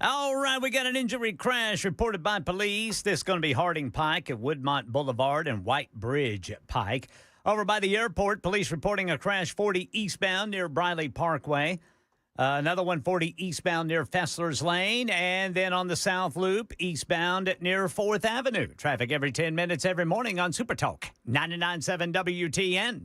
All right, we got an injury crash reported by police. This is going to be Harding Pike at Woodmont Boulevard and White Bridge Pike. Over by the airport, police reporting a crash 40 eastbound near Briley Parkway. Another one 40 eastbound near Fessler's Lane. And then on the South Loop, eastbound near 4th Avenue. Traffic every 10 minutes every morning on Super Talk 99.7 WTN.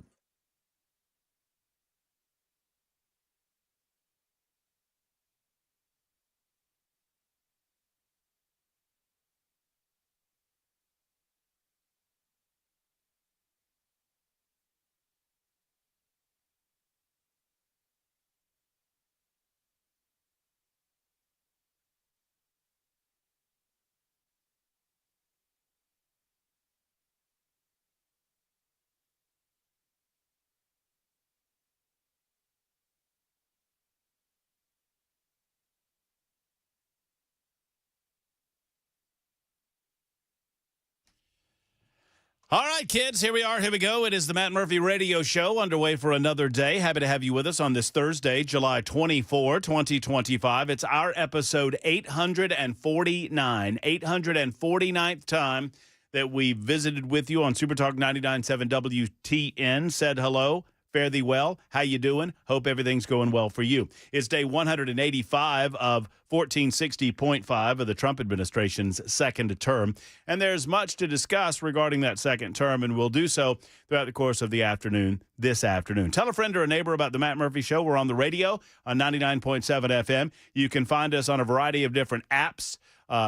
All right, kids, here we are. Here we go. It is the Matt Murphy Radio Show underway for another day. Happy to have you with us on this Thursday, July 24, 2025. It's our episode 849, 849th time that we visited with you on Super Talk 99.7 WTN. Said hello. Fare thee well. How you doing? Hope everything's going well for you. It's day 185 of 1460.5 of the Trump administration's second term, and there's much to discuss regarding that second term, and we'll do so throughout the course of the afternoon this afternoon. Tell a friend or a neighbor about the Matt Murphy Show. We're on the radio on 99.7 FM. You can find us on a variety of different apps.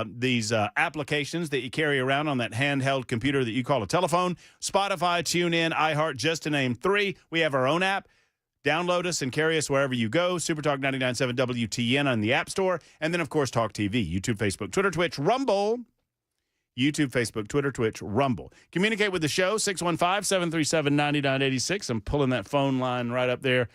These applications that you carry around on that handheld computer that you call a telephone, Spotify, TuneIn, iHeart, just to name three. We have our own app. Download us and carry us wherever you go. Supertalk 99.7 WTN on the App Store. And then, of course, Talk TV, YouTube, Facebook, Twitter, Twitch, Rumble. YouTube, Facebook, Twitter, Twitch, Rumble. Communicate with the show, 615-737-9986. I'm pulling that phone line right up there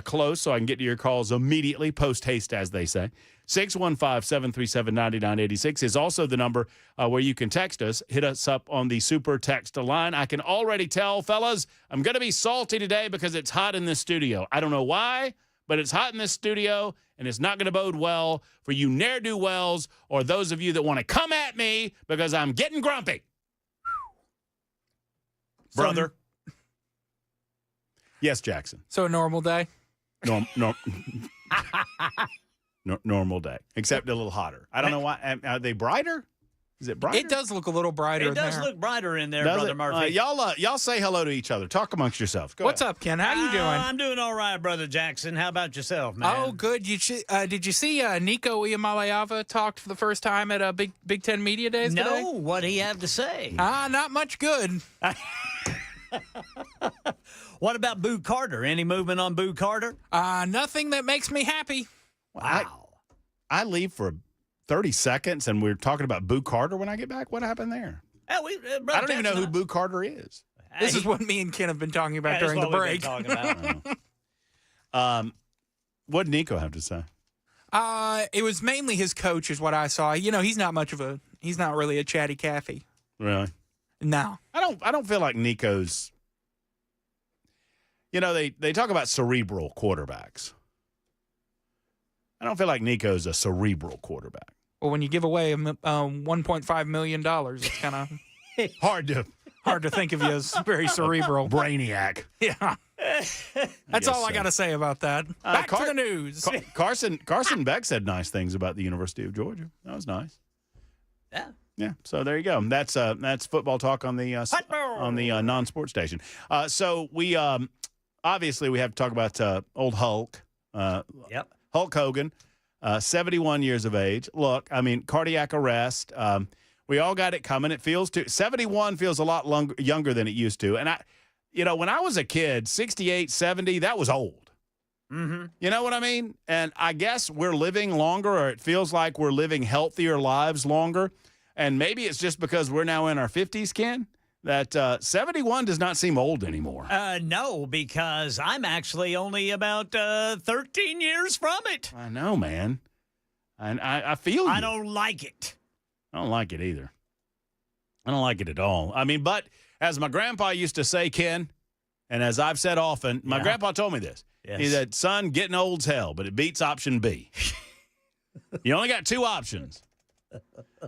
close so I can get to your calls immediately, post-haste, as they say. 615-737-9986 is also the number where you can text us. Hit us up on the Super Text line. I can already tell, fellas, I'm going to be salty today because it's hot in this studio. I don't know why, but it's hot in this studio, and it's not going to bode well for you ne'er-do-wells or those of you that want to come at me because I'm getting grumpy. Brother. Yes, Jackson. So a normal day? Normal day, except a little hotter. I don't know why. Are they brighter? Is it brighter? It does look a little brighter in there. It does look brighter in there, Brother Murphy. Y'all say hello to each other. Talk amongst yourselves. What's up, Ken? How you doing? I'm doing all right, Brother Jackson. How about yourself, man? Oh, good. Did you see Nico Iamaleava talked for the first time at Big Ten Media Days today? No, what'd he have to say? Not much good. What about Boo Carter? Any movement on Boo Carter? Nothing that makes me happy. Wow. I leave for 30 seconds, and we're talking about Boo Carter when I get back. What happened there? I don't even know who Boo Carter is. This is what me and Ken have been talking about during the break. What did Nico have to say? It was mainly his coach is what I saw. You know, he's not really a chatty Cathy. Really? No. I don't feel like Nico's, they talk about cerebral quarterbacks. I don't feel like Nico's a cerebral quarterback. Well, when you give away $1.5 million, it's kind of hard to think of you as very cerebral. Brainiac. Yeah. That's all I got to say about that. Back to the news. Carson Beck said nice things about the University of Georgia. That was nice. Yeah. Yeah. So there you go. That's football talk on the non-sports station. So we obviously we have to talk about old Hulk. Yep. Hulk Hogan, 71 years of age. Look, I mean, cardiac arrest. We all got it coming. 71 feels a lot younger than it used to. And when I was a kid, 68, 70, that was old. Mm-hmm. You know what I mean? And I guess we're living longer, or it feels like we're living healthier lives longer. And maybe it's just because we're now in our 50s, Ken, that 71 does not seem old anymore. No, because I'm actually only about 13 years from it. I know, man. And I feel you. I don't like it. I don't like it either. I don't like it at all. I mean, but as my grandpa used to say, Ken, and as I've said often, my grandpa told me this. Yes. He said, son, getting old's hell, but it beats option B. You only got two options.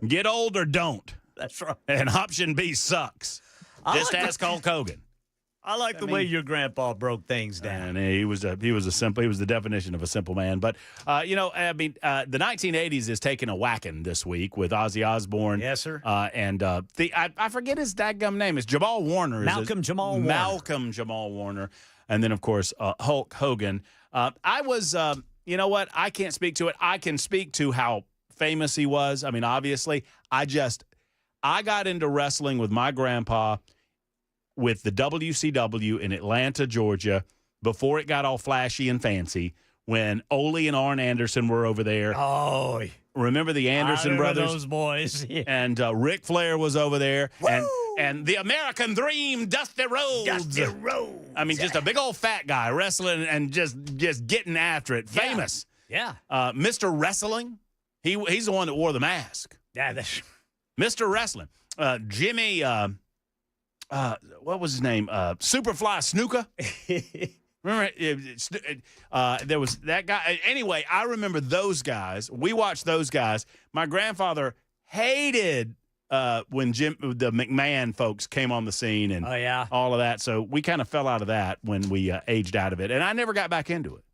Get old or don't. That's right. And option B sucks. Just ask Hulk Hogan. I like the way your grandpa broke things down. And he was the definition of a simple man. But the 1980s is taking a whacking this week with Ozzy Osbourne. Yes, sir. I forget his dadgum name. It's Jamal Warner. Malcolm Jamal Warner. And then, of course, Hulk Hogan. I was, you know what? I can't speak to it. I can speak to how famous he was. I mean, obviously, I got into wrestling with my grandpa with the WCW in Atlanta, Georgia, before it got all flashy and fancy, when Ole and Arn Anderson were over there. Oh, remember the Anderson brothers? Those boys. Yeah. And Ric Flair was over there. And the American Dream, Dusty Rhodes. Dusty Rhodes. I mean, just a big old fat guy wrestling and just getting after it. Famous. Yeah. Mr. Wrestling, he's the one that wore the mask. Yeah, that's... Mr. Wrestling. Jimmy... what was his name? Superfly Snuka. Remember, there was that guy. Anyway, I remember those guys. We watched those guys. My grandfather hated when the McMahon folks came on the scene and all of that. So we kind of fell out of that when we aged out of it. And I never got back into it.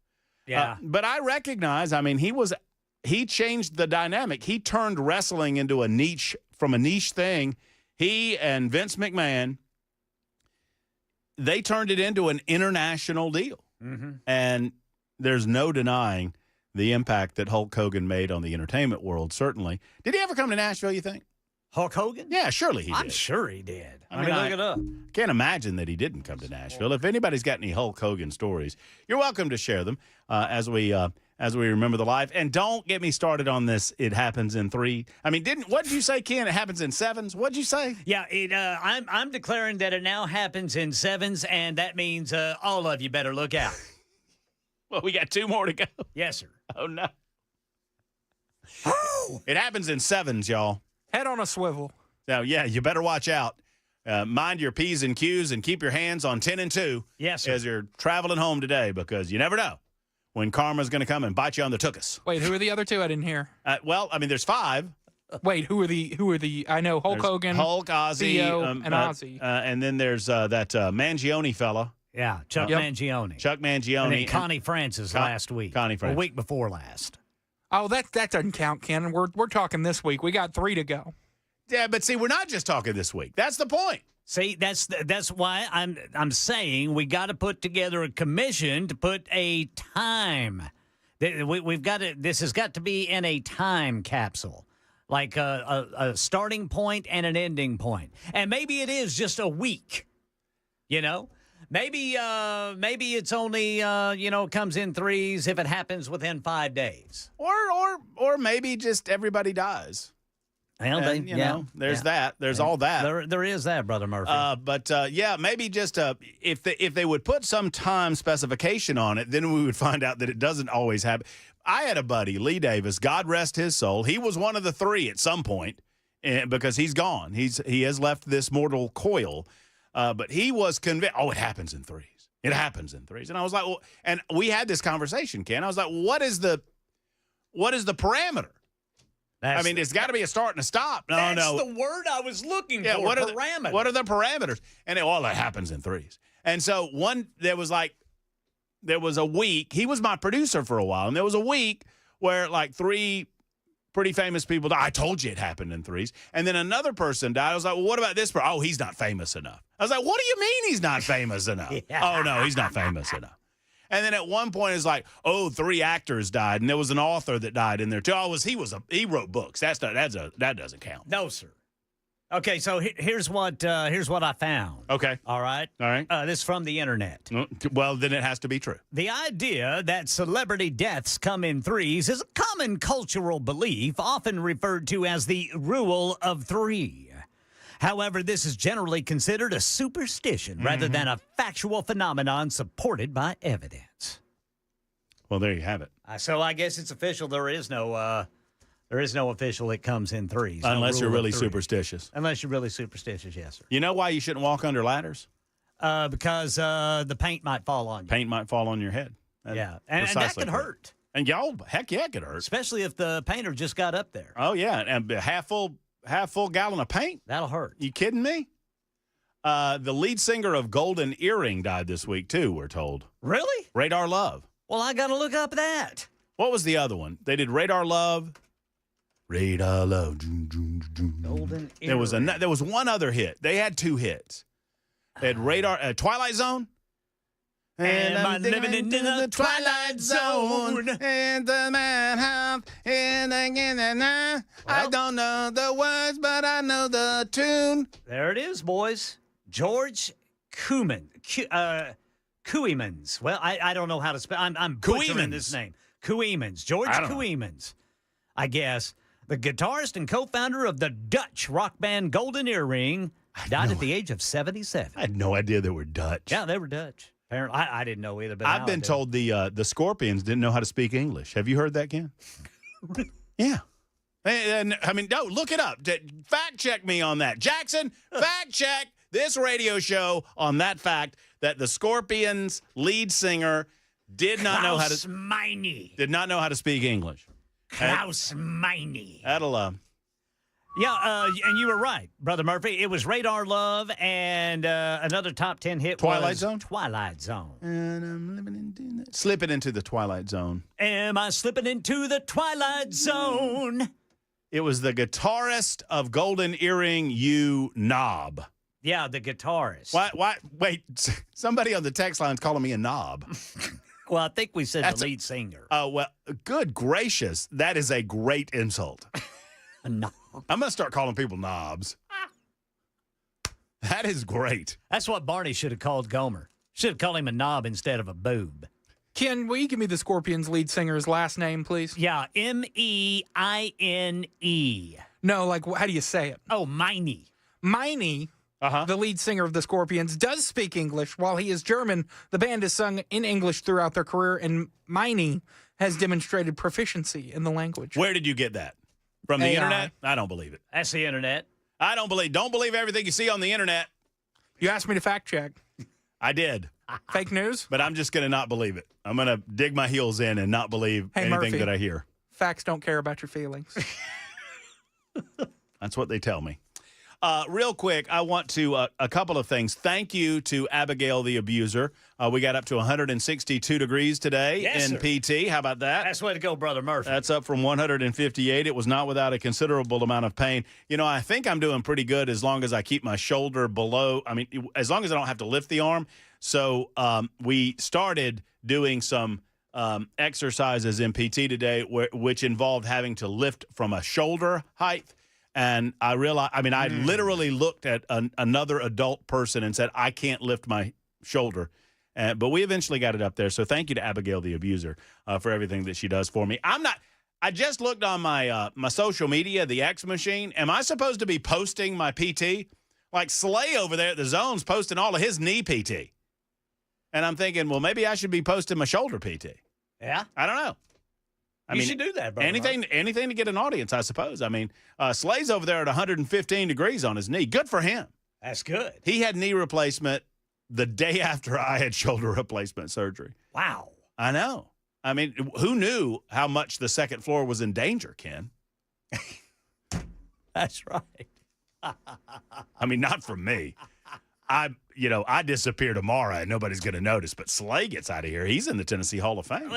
Yeah. But I recognize, I mean, he changed the dynamic. He turned wrestling into a niche thing. He and Vince McMahon, they turned it into an international deal. Mm-hmm. And there's no denying the impact that Hulk Hogan made on the entertainment world, certainly. Did he ever come to Nashville, you think? Hulk Hogan? Yeah, surely he did. I'm sure he did. I mean, look it up. Can't imagine that he didn't come to Nashville. If anybody's got any Hulk Hogan stories, you're welcome to share them as we remember the life. And don't get me started on this. It happens in 3. I mean, what did you say, Ken? It happens in 7s. What'd you say? Yeah, I'm declaring that it now happens in 7s, and that means all of you better look out. Well, we got 2 more to go. Yes, sir. Oh no. It happens in 7s, y'all. Head on a swivel. So, yeah, you better watch out. Mind your P's and Q's and keep your hands on 10 and 2 as you're traveling home today, because you never know when karma's going to come and bite you on the tuchus. Wait, who are the other 2? I didn't hear. Well, I mean, there's 5. Wait, who are the? I know Hulk Hogan, Hulk, Ozzy, Theo, and Ozzy. And then there's that Mangione fella. Yeah, Chuck Mangione. Chuck Mangione. And then Connie Francis last week. Connie Francis. A week before last. Oh, that doesn't count, Ken. We're talking this week. We got 3 to go. Yeah, but see, we're not just talking this week. That's the point. See, that's why I'm saying we got to put together a commission to put a time. We've got to. This has got to be in a time capsule, like a starting point and an ending point. And maybe it is just a week. You know, maybe it's only comes in 3s if it happens within 5 days, or maybe just everybody dies. Well, there's that. There's all that. There is that, Brother Murphy. But maybe just if they would put some time specification on it, then we would find out that it doesn't always happen. I had a buddy, Lee Davis, God rest his soul. He was one of the 3 at some point because he's gone. He has left this mortal coil. But he was convinced, it happens in 3s. It happens in 3s. And I was like, well, and we had this conversation, Ken. I was like, what is the parameter? It's got to be a start and a stop. That's the word I was looking for. Parameters. What are the parameters? And it happens in 3s. And so there was a week. He was my producer for a while, and there was a week where like 3 pretty famous people died. I told you it happened in 3s. And then another person died. I was like, well, what about this person? Oh, he's not famous enough. I was like, what do you mean he's not famous enough? Oh, no, he's not famous enough. And then at one point, it's like, 3 actors died, and there was an author that died in there too. He wrote books. That doesn't count. No, sir. Okay, so here's what I found. Okay. All right. This is from the internet. Well, then it has to be true. The idea that celebrity deaths come in 3s is a common cultural belief, often referred to as the rule of 3. However, this is generally considered a superstition rather than a factual phenomenon supported by evidence. Well, there you have it. So I guess it's official. There is no official it comes in 3s. Unless you're really superstitious. Unless you're really superstitious, yes, sir. You know why you shouldn't walk under ladders? Because the paint might fall on you. Paint might fall on your head. And that could hurt. And y'all, heck yeah, it could hurt. Especially if the painter just got up there. Oh, yeah, and a half full gallon of paint. That'll hurt. You kidding me? The lead singer of Golden Earring died this week, too, we're told. Really? Radar Love. Well, I got to look up that. What was the other one? They did Radar Love. Radar Love. Golden There was one other hit. They had 2 hits. They had Radar, Twilight Zone. And I'm living in the Twilight Zone. And the madhouse. I don't know the words, but I know the tune. There it is, boys. George Koemans. Well, I don't know how to spell. I'm butchering this name. Koemans. George Koemans. I guess the guitarist and co-founder of the Dutch rock band Golden Earring died at the age of 77. I had no idea they were Dutch. Yeah, they were Dutch. Apparently, I didn't know either. But I've been told the Scorpions didn't know how to speak English. Have you heard that, Ken? Yeah. And, I mean, no, look it up. Fact check me on that. Jackson, fact check this radio show on that fact that the Scorpions lead singer did not know how to speak English. Klaus Meine. That'll Yeah, and you were right, Brother Murphy. It was Radar Love, and another top 10 hit Twilight was Zone? Twilight Zone. And I'm slipping into the Twilight Zone. Am I slipping into the Twilight Zone? It was the guitarist of Golden Earring, you knob. Yeah, the guitarist. Why? Wait, somebody on the text line's calling me a knob. Well, I think we said the lead singer. Oh, well, good gracious. That is a great insult. A knob. I'm going to start calling people knobs. That is great. That's what Barney should have called Gomer. Should have called him a knob instead of a boob. Ken, will you give me the Scorpions lead singer's last name, please? Yeah, Meine. No, like, how do you say it? Oh, Meine. Meine, the lead singer of the Scorpions, does speak English. While he is German, the band has sung in English throughout their career, and Meine has demonstrated proficiency in the language. Where did you get that? From the AI. internet? I don't believe it. That's the internet. Don't believe everything you see on the internet. You asked me to fact check. I did. Fake news? But I'm just going to not believe it. I'm going to dig my heels in and not believe anything Murphy, that I hear. Facts don't care about your feelings. That's what they tell me. Real quick, I want to, a couple of things. Thank you to Abigail the Abuser. We got up to 162 degrees today in PT. How about that? That's the way to go, Brother Murphy. That's up from 158. It was not without a considerable amount of pain. You know, I think I'm doing pretty good as long as I keep my shoulder below. I mean, as long as I don't have to lift the arm. So we started doing some exercises in PT today, which involved having to lift from a shoulder height. And I realized, I mean, I literally looked at another adult person and said, I can't lift my shoulder. But we eventually got it up there. So thank you to Abigail the Abuser for everything that she does for me. I just looked on my my social media, the X machine. Am I supposed to be posting my PT? Like Slay over there at the Zone's posting all of his knee PT. And I'm thinking, well, maybe I should be posting my shoulder PT. Yeah? I don't know. You should do that, brother. Anything to get an audience, I suppose. I mean, Slay's over there at 115 degrees on his knee. Good for him. That's good. He had knee replacement the day after I had shoulder replacement surgery. Wow. I know. I mean, who knew how much the second floor was in danger, Ken? That's right. I mean, not from me. I disappear tomorrow and nobody's going to notice. But Slay gets out of here. He's in the Tennessee Hall of Fame.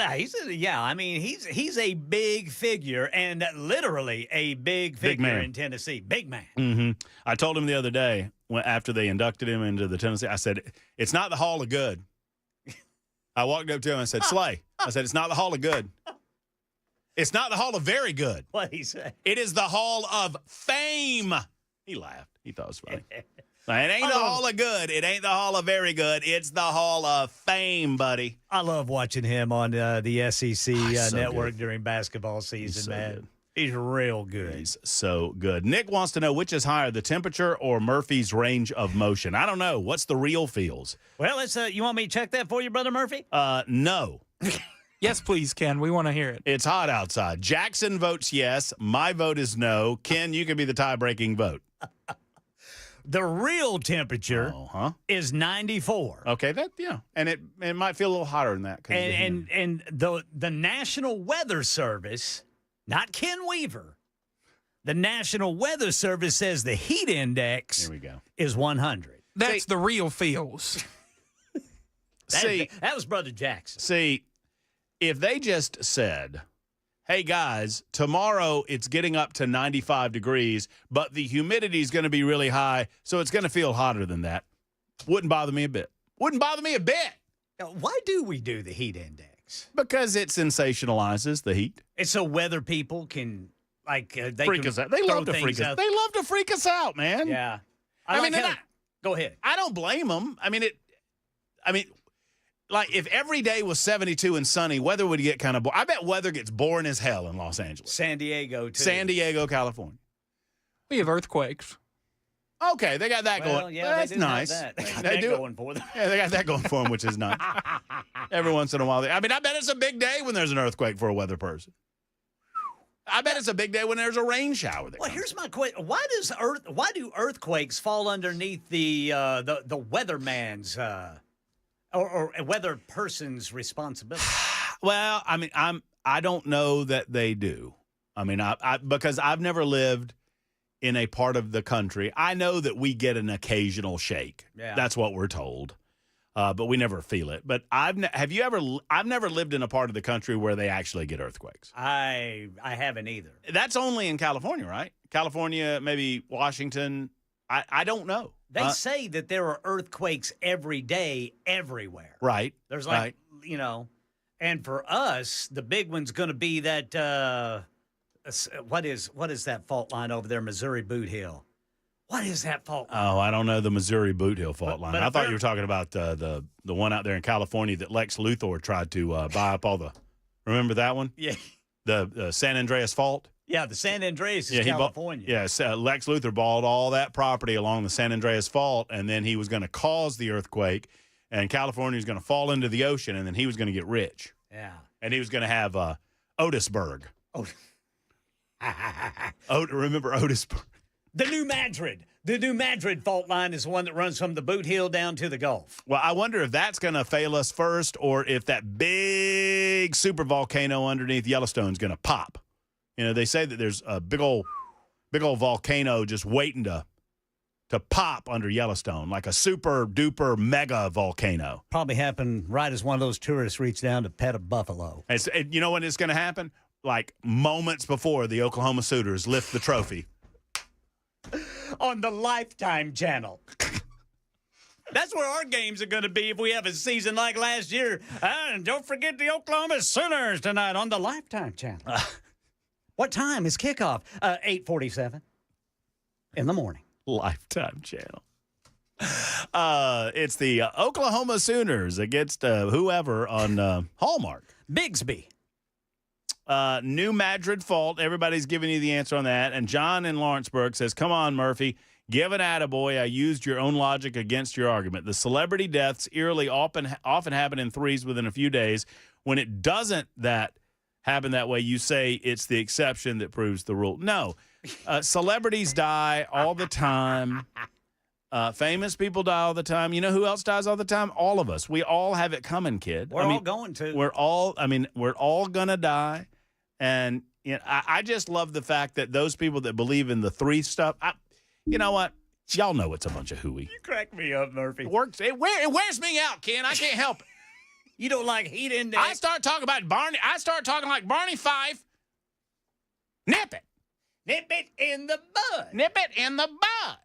Yeah, I mean, he's a big figure, and literally a big figure in Tennessee. Big man. Mm-hmm. I told him the other day after they inducted him into the Tennessee, I said, it's not the Hall of Good. I walked up to him and said, Slay. I said, it's not the Hall of Good. It's not the Hall of Very Good. What'd he say? It is the Hall of Fame. He laughed. He thought it was funny. It ain't the Hall of Good. It ain't the Hall of Very Good. It's the Hall of Fame, buddy. I love watching him on the SEC network during basketball season, man. Good. He's real good. He's so good. Nick wants to know which is higher, the temperature or Murphy's range of motion. I don't know. What's the real feels? Well, you want me to check that for you, Brother Murphy? No. Yes, please, Ken. We want to hear it. It's hot outside. Jackson votes yes. My vote is no. Ken, you can be the tie-breaking vote. The real temperature is 94. Okay, and it might feel a little hotter than that. And the National Weather Service, not Ken Weaver, the National Weather Service says the heat index is 100. That's the real feels. That was Brother Jackson. See, if they just said, hey, guys, tomorrow it's getting up to 95 degrees, but the humidity is going to be really high, so it's going to feel hotter than that, wouldn't bother me a bit. Wouldn't bother me a bit. Now, why do we do the heat index? Because it sensationalizes the heat. And so weather people can, they freak us out. They love to freak us out. They love to freak us out, man. Yeah. Go ahead. I don't blame them. Like, if every day was 72 and sunny, weather would get kind of boring. I bet weather gets boring as hell in Los Angeles. San Diego, too. San Diego, California. We have earthquakes. Okay, they got that going. Yeah, that's nice. They got that going for them. Yeah, they got that going for them, which is nice. Every once in a while. I bet it's a big day when there's an earthquake for a weather person. I bet it's a big day when there's a rain shower. Here's my question: Why do earthquakes fall underneath the weatherman's or a weather person's responsibility? Well, I don't know that they do. Because I've never lived in a part of the country. I know that we get an occasional shake. Yeah. That's what we're told. But we never feel it. But I've never lived in a part of the country where they actually get earthquakes. I haven't either. That's only in California, right? California, maybe Washington. I don't know. They say that there are earthquakes every day everywhere. Right. There's and for us, the big one's going to be that what is that fault line over there, Missouri Boot Hill? What is that fault line? Oh, I don't know the Missouri Boot Hill fault line. I thought you were talking about the one out there in California that Lex Luthor tried to buy up all the. Remember that one? Yeah. The San Andreas Fault. Yeah, the San Andreas is California. Lex Luthor bought all that property along the San Andreas Fault, and then he was going to cause the earthquake, and California was going to fall into the ocean, and then he was going to get rich. Yeah. And he was going to have Otisburg. Oh. Remember Otisburg? The New Madrid. The New Madrid fault line is the one that runs from the Boot Hill down to the Gulf. Well, I wonder if that's going to fail us first or if that big super volcano underneath Yellowstone is going to pop. You know, they say that there's a big old volcano just waiting to pop under Yellowstone, like a super duper mega volcano. Probably happened right as one of those tourists reached down to pet a buffalo. You know when it's going to happen? Like moments before the Oklahoma Sooners lift the trophy. On the Lifetime channel. That's where our games are going to be if we have a season like last year. And don't forget the Oklahoma Sooners tonight on the Lifetime channel. What time is kickoff? 8:47 in the morning. Lifetime channel. It's the Oklahoma Sooners against whoever on Hallmark. Bigsby. New Madrid fault. Everybody's giving you the answer on that. And John in Lawrenceburg says, come on, Murphy. Give an attaboy. I used your own logic against your argument. The celebrity deaths eerily often happen in threes within a few days. When it doesn't happen that way, you say it's the exception that proves the rule. No. Celebrities die all the time. Famous people die all the time. You know who else dies all the time? All of us. We all have it coming, kid. We're all going to. We're all going to die. And I just love the fact that those people that believe in the three stuff, you know what? Y'all know it's a bunch of hooey. You crack me up, Murphy. It wears me out, Ken. I can't help it. You don't like heat index. I start talking like Barney Fife. Nip it. Nip it in the bud. Nip it in the bud.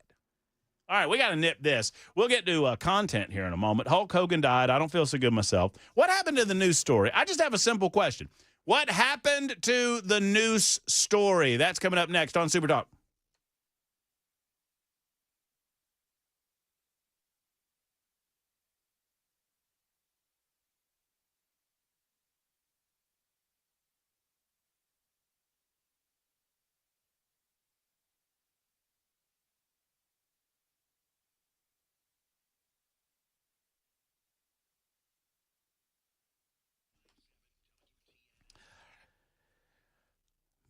All right, we got to nip this. We'll get to content here in a moment. Hulk Hogan died. I don't feel so good myself. What happened to the news story? I just have a simple question. What happened to the news story? That's coming up next on Super Talk.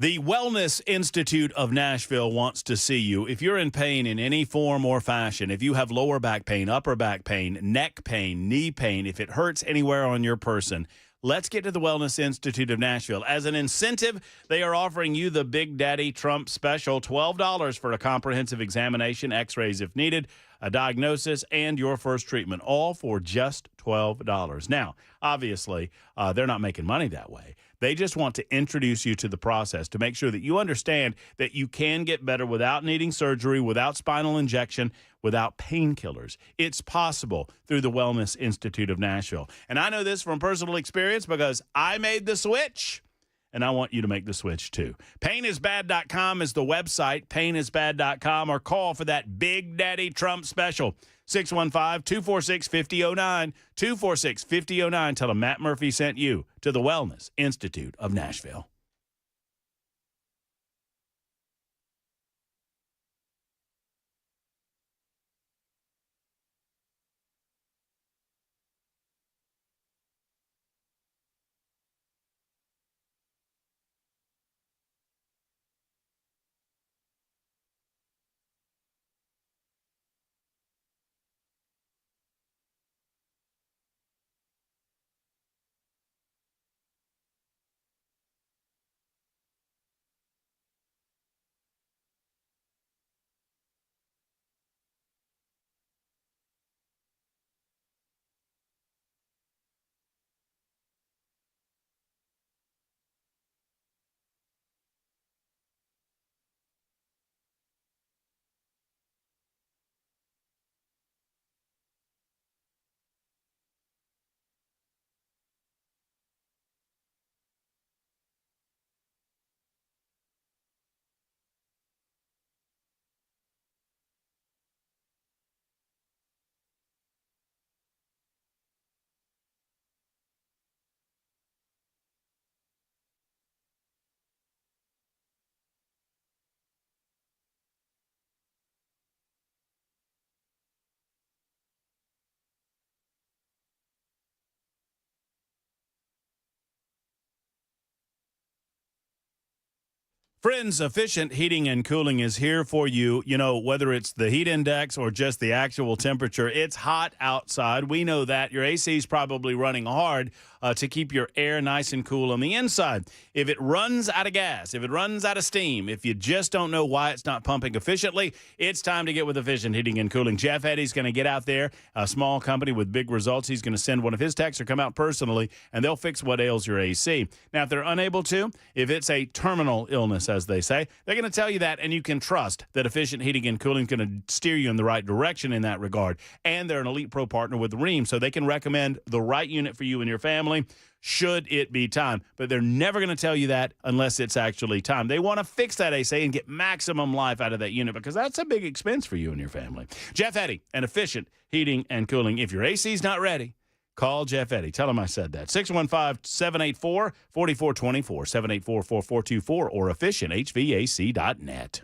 The Wellness Institute of Nashville wants to see you. If you're in pain in any form or fashion, if you have lower back pain, upper back pain, neck pain, knee pain, if it hurts anywhere on your person, let's get to the Wellness Institute of Nashville. As an incentive, they are offering you the Big Daddy Trump special, $12 for a comprehensive examination, x-rays if needed, a diagnosis, and your first treatment, all for just $12. Now, obviously, they're not making money that way. They just want to introduce you to the process to make sure that you understand that you can get better without needing surgery, without spinal injection, without painkillers. It's possible through the Wellness Institute of Nashville. And I know this from personal experience because I made the switch, and I want you to make the switch too. Painisbad.com is the website, painisbad.com, or call for that Big Daddy Trump special. 615-246-5009, 246-5009. Tell them Matt Murphy sent you to the Wellness Institute of Nashville. Friends, Efficient Heating and Cooling is here for you. You know, whether it's the heat index or just the actual temperature, it's hot outside. We know that. Your AC is probably running hard to keep your air nice and cool on the inside. If it runs out of gas, if it runs out of steam, if you just don't know why it's not pumping efficiently, it's time to get with Efficient Heating and Cooling. Jeff Eddy's going to get out there, a small company with big results. He's going to send one of his techs or come out personally, and they'll fix what ails your AC. Now, if they're unable to, if it's a terminal illness, as they say, they're going to tell you that, and you can trust that Efficient Heating and Cooling is going to steer you in the right direction in that regard. And they're an Elite Pro partner with Rheem, so they can recommend the right unit for you and your family should it be time. But they're never going to tell you that unless it's actually time. They want to fix that AC and get maximum life out of that unit because that's a big expense for you and your family. Jeff Eddy and Efficient Heating and Cooling. If your AC's not ready, call Jeff Eddy. Tell him I said that. 615-784-4424, 784-4424, or efficienthvac.net.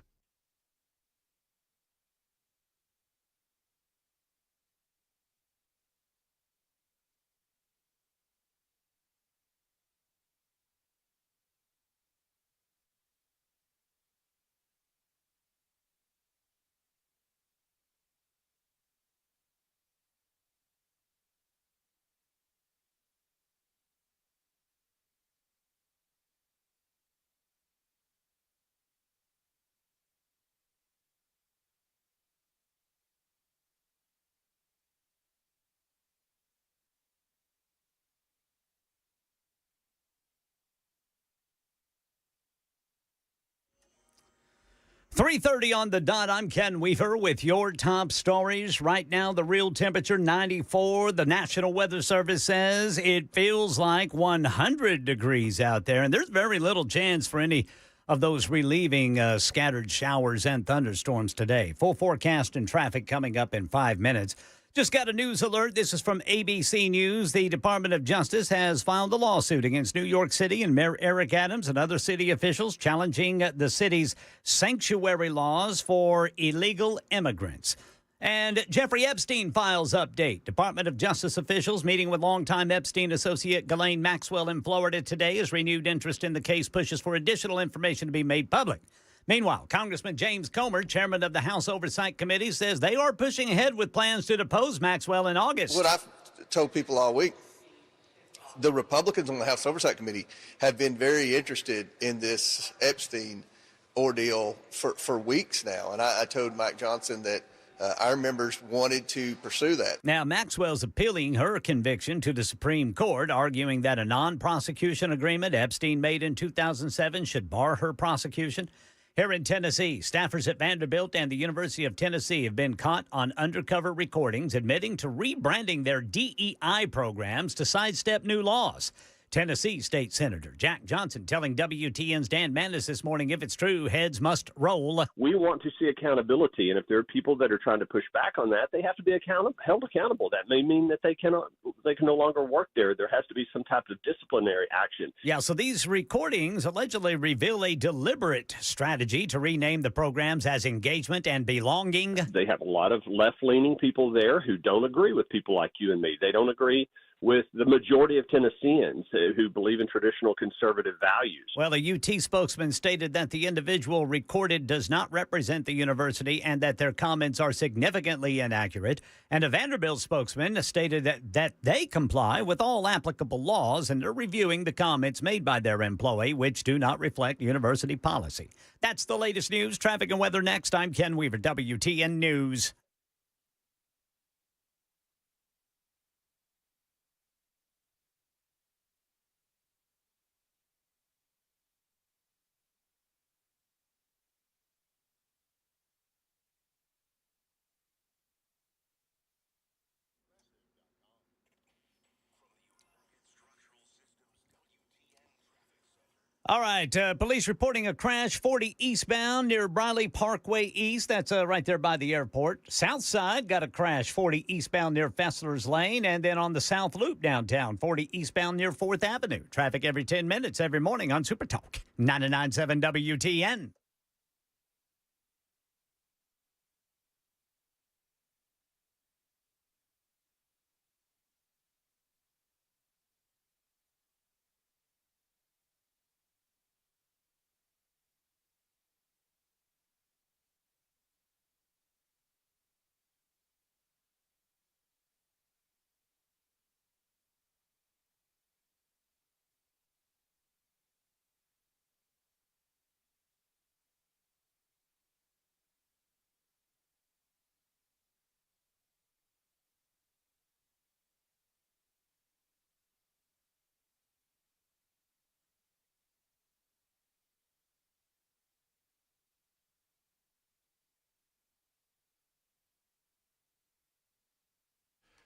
.30 on the dot. I'm Ken Weaver with your top stories. Right now, the real temperature, 94. The National Weather Service says it feels like 100 degrees out there, and there's very little chance for any of those relieving scattered showers and thunderstorms today. Full forecast and traffic coming up in 5 minutes. Just got a news alert. This is from ABC News. The Department of Justice has filed a lawsuit against New York City and Mayor Eric Adams and other city officials challenging the city's sanctuary laws for illegal immigrants. And Jeffrey Epstein files update. Department of Justice officials meeting with longtime Epstein associate Ghislaine Maxwell in Florida today as renewed interest in the case pushes for additional information to be made public. Meanwhile, Congressman James Comer, chairman of the House Oversight Committee, says they are pushing ahead with plans to depose Maxwell in August. What I've told people all week, the Republicans on the House Oversight Committee have been very interested in this Epstein ordeal for weeks now. And I told Mike Johnson that our members wanted to pursue that. Now, Maxwell's appealing her conviction to the Supreme Court, arguing that a non-prosecution agreement Epstein made in 2007 should bar her prosecution. Here in Tennessee, staffers at Vanderbilt and the University of Tennessee have been caught on undercover recordings admitting to rebranding their DEI programs to sidestep new laws. Tennessee State Senator Jack Johnson telling WTN's Dan Mandis this morning, if it's true, heads must roll. We want to see accountability, and if there are people that are trying to push back on that, they have to be held accountable. That may mean that they can no longer work there. There has to be some type of disciplinary action. Yeah, so these recordings allegedly reveal a deliberate strategy to rename the programs as engagement and belonging. They have a lot of left-leaning people there who don't agree with people like you and me. They don't agree with the majority of Tennesseans who believe in traditional conservative values. Well, a UT spokesman stated that the individual recorded does not represent the university and that their comments are significantly inaccurate. And a Vanderbilt spokesman stated that they comply with all applicable laws and are reviewing the comments made by their employee, which do not reflect university policy. That's the latest news. Traffic and weather next. I'm Ken Weaver, WTN News. All right, police reporting a crash 40 eastbound near Briley Parkway East. That's right there by the airport. South side got a crash 40 eastbound near Fessler's Lane. And then on the South Loop downtown, 40 eastbound near 4th Avenue. Traffic every 10 minutes every morning on Super Talk 99.7 WTN.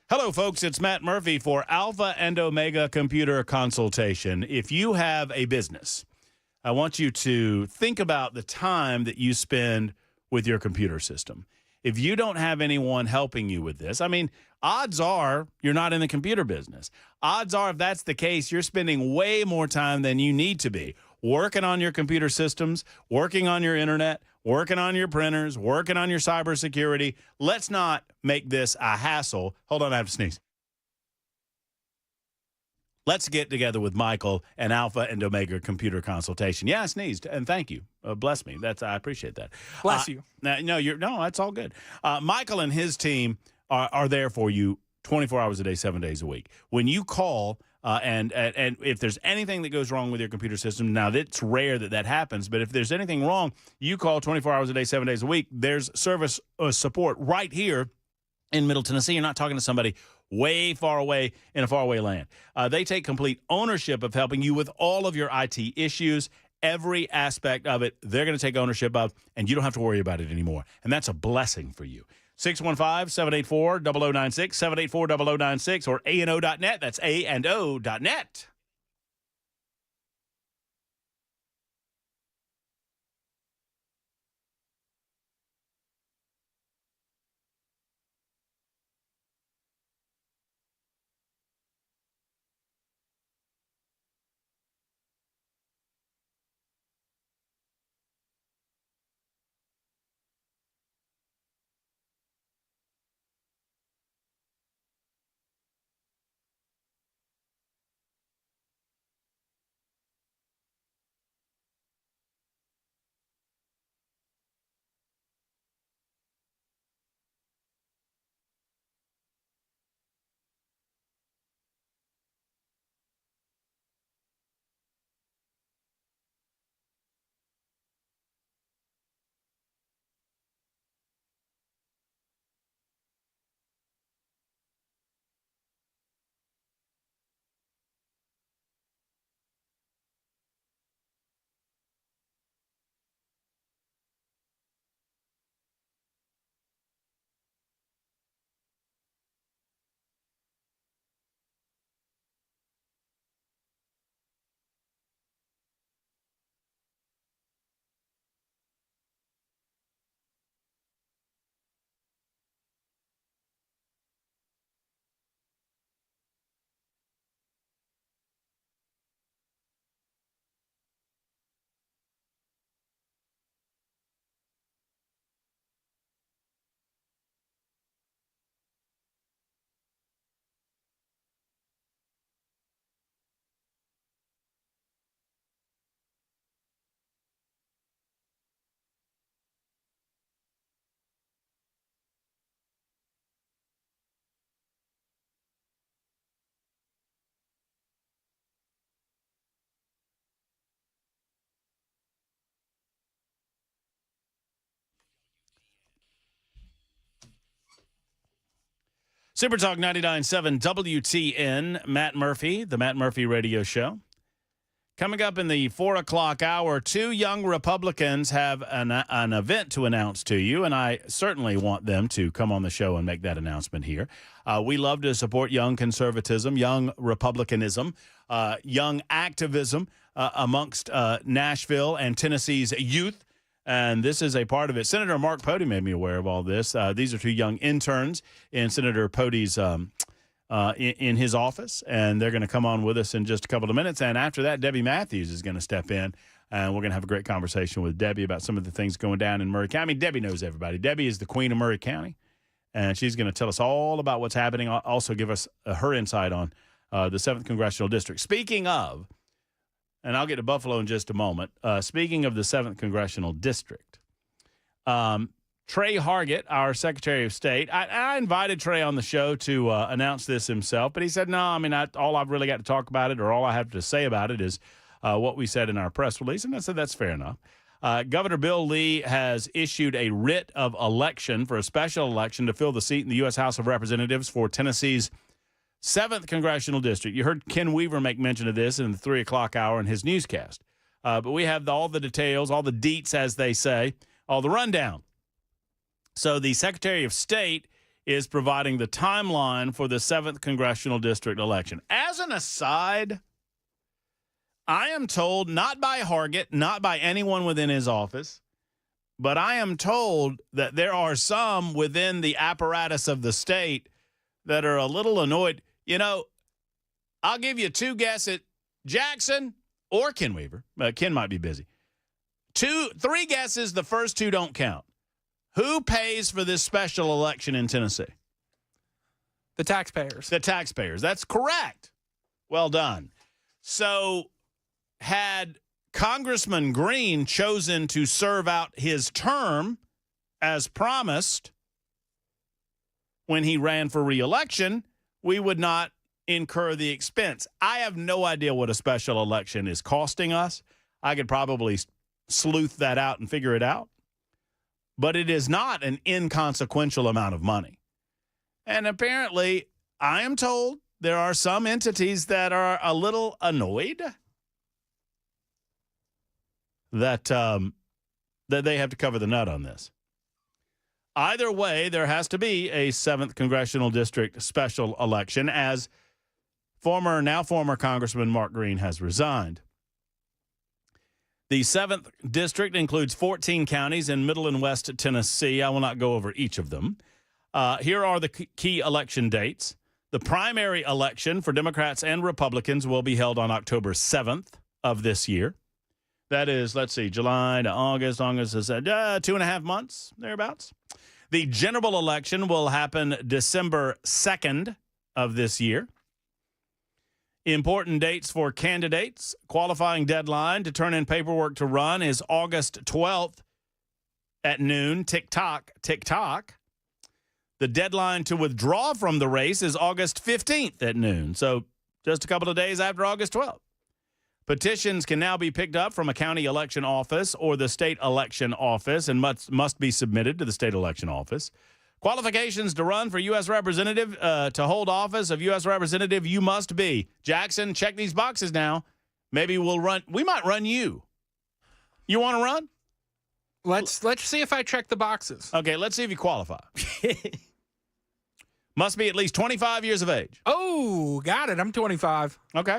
Hello, folks. It's Matt Murphy for Alpha and Omega Computer Consultation. If you have a business, I want you to think about the time that you spend with your computer system. If you don't have anyone helping you with this, I mean, odds are you're not in the computer business. Odds are, if that's the case, you're spending way more time than you need to be working on your computer systems, working on your internet, working on your printers, working on your cybersecurity. Let's not make this a hassle. Hold on, I have to sneeze. Let's get together with Michael and Alpha and Omega Computer Consultation. Yeah, I sneezed, and thank you. Bless me. I appreciate that. Bless you. No, that's all good. Michael and his team are there for you 24 hours a day, 7 days a week. When you call, and if there's anything that goes wrong with your computer system, now it's rare that happens, but if there's anything wrong, you call 24 hours a day, 7 days a week. There's service support right here in Middle Tennessee. You're not talking to somebody way far away in a faraway land. They take complete ownership of helping you with all of your IT issues. Every aspect of it, they're going to take ownership of, and you don't have to worry about it anymore. And that's a blessing for you. 615-784-0096, 784-0096, or ANO.net. That's ANO.net. Super Talk 99.7 WTN, Matt Murphy, the Matt Murphy Radio Show. Coming up in the 4 o'clock hour, 2 young Republicans have an event to announce to you, and I certainly want them to come on the show and make that announcement here. We love to support young conservatism, young Republicanism, young activism amongst Nashville and Tennessee's youth. And this is a part of it. Senator Mark Pody made me aware of all this. These are 2 young interns in Senator Pody's in his office, and they're going to come on with us in just a couple of minutes. And after that, Debbie Matthews is going to step in, and we're going to have a great conversation with Debbie about some of the things going down in Murray County. I mean, Debbie knows everybody. Debbie is the queen of Murray County, and she's going to tell us all about what's happening, also give us her insight on the 7th Congressional District. Speaking of, and I'll get to Buffalo in just a moment. Speaking of the 7th Congressional District, Trey Hargett, our Secretary of State, I invited Trey on the show to announce this himself, but he said, no, I mean, all I've really got to talk about it or all I have to say about it is what we said in our press release, and I said that's fair enough. Governor Bill Lee has issued a writ of election for a special election to fill the seat in the U.S. House of Representatives for Tennessee's 7th Congressional District. You heard Ken Weaver make mention of this in the 3 o'clock hour in his newscast. But we have all the details, all the deets, as they say, all the rundown. So the Secretary of State is providing the timeline for the 7th Congressional District election. As an aside, I am told, not by Hargett, not by anyone within his office, but I am told that there are some within the apparatus of the state that are a little annoyed. You know, I'll give you 2 guesses. Jackson or Ken Weaver. Ken might be busy. 3 guesses. The first 2 don't count. Who pays for this special election in Tennessee? The taxpayers. The taxpayers. That's correct. Well done. So had Congressman Green chosen to serve out his term as promised when he ran for re-election, we would not incur the expense. I have no idea what a special election is costing us. I could probably sleuth that out and figure it out. But it is not an inconsequential amount of money. And apparently, I am told there are some entities that are a little annoyed that they have to cover the nut on this. Either way, there has to be a 7th Congressional District special election, as now former Congressman Mark Green has resigned. The 7th District includes 14 counties in Middle and West Tennessee. I will not go over each of them. Here are the key election dates. The primary election for Democrats and Republicans will be held on October 7th of this year. That is, let's see, July to August. August is 2.5 months, thereabouts. The general election will happen December 2nd of this year. Important dates for candidates. Qualifying deadline to turn in paperwork to run is August 12th at noon. Tick-tock, tick-tock. The deadline to withdraw from the race is August 15th at noon, so just a couple of days after August 12th. Petitions can now be picked up from a county election office or the state election office and must be submitted to the state election office. Qualifications to run for U.S. Representative, to hold office of U.S. Representative, you must be. Jackson, check these boxes now. Maybe we might run you. You want to run? Let's see if I check the boxes. Okay, let's see if you qualify. Must be at least 25 years of age. Oh, got it. I'm 25. Okay.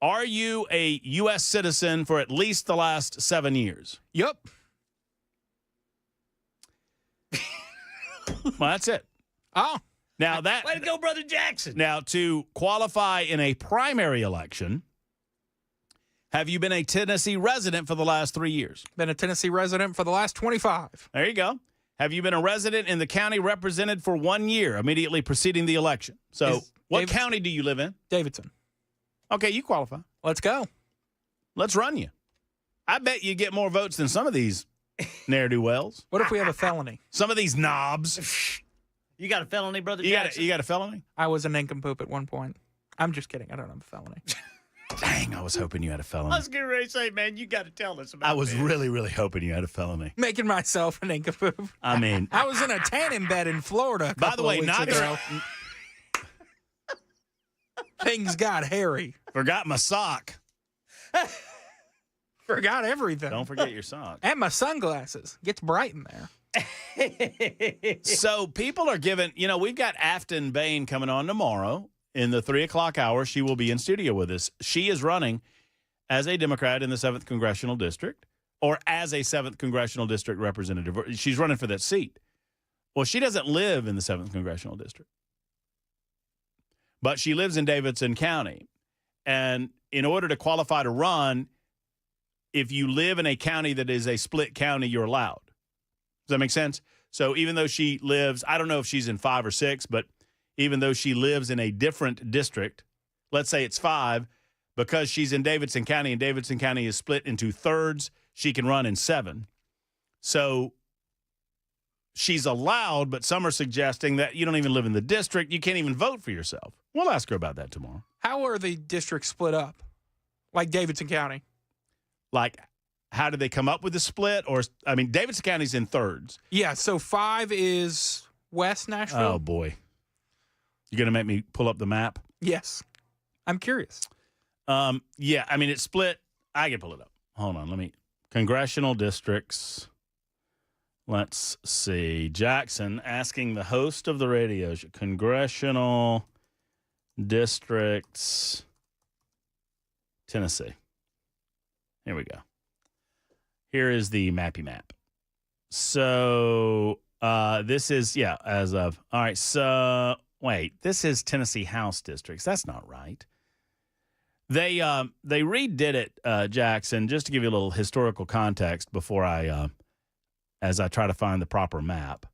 Are you a U.S. citizen for at least the last 7 years? Yep. Well, that's it. Oh. Now Way to go, Brother Jackson. Now, to qualify in a primary election, have you been a Tennessee resident for the last 3 years? Been a Tennessee resident for the last 25. There you go. Have you been a resident in the county represented for 1 year immediately preceding the election? So what county do you live in? Davidson. Okay, you qualify. Let's go. Let's run you. I bet you get more votes than some of these ne'er-do-wells. What if we have a felony? Some of these knobs. You got a felony, Brother You Jackson? got a felony? I was a nincompoop at one point. I'm just kidding. I don't have a felony. Dang, I was hoping you had a I felony. was getting ready to say, man, you got to tell us about I was this. really, really hoping you had a felony. Making myself an nincompoop. I mean, I was in a tanning bed in Florida. by the way, not ago. Things got hairy. forgot my sock. Forgot everything. Don't forget your sock. And my sunglasses. Gets bright in there. So people are giving, we've got Afton Bain coming on tomorrow in the 3 o'clock hour. She will be in studio with us. She is running as a Democrat in the 7th Congressional District, or as a 7th Congressional District representative. She's running for that seat. Well, she doesn't live in the 7th Congressional District, but she lives in Davidson County. And in order to qualify to run, if you live in a county that is a split county, you're allowed. Does that make sense? So even though she lives, I don't know if she's in 5 or 6, but even though she lives in a different district, let's say it's 5, because she's in Davidson County and Davidson County is split into thirds, she can run in 7. So she's allowed, but some are suggesting that you don't even live in the district. You can't even vote for yourself. We'll ask her about that tomorrow. How are the districts split up? Like Davidson County? Like, how did they come up with the split? Or, Davidson County's in thirds. Yeah, so 5 is West Nashville? Oh, boy. You're going to make me pull up the map? Yes. I'm curious. Yeah, it's split. I can pull it up. Hold on, congressional districts. Let's see. Jackson asking the host of the radio show, congressional districts, Tennessee. Here we go. Here is the mappy map. So this is, as of, all right, so, wait, this is Tennessee House districts. That's not right. They redid it, Jackson, just to give you a little historical context before as I try to find the proper map.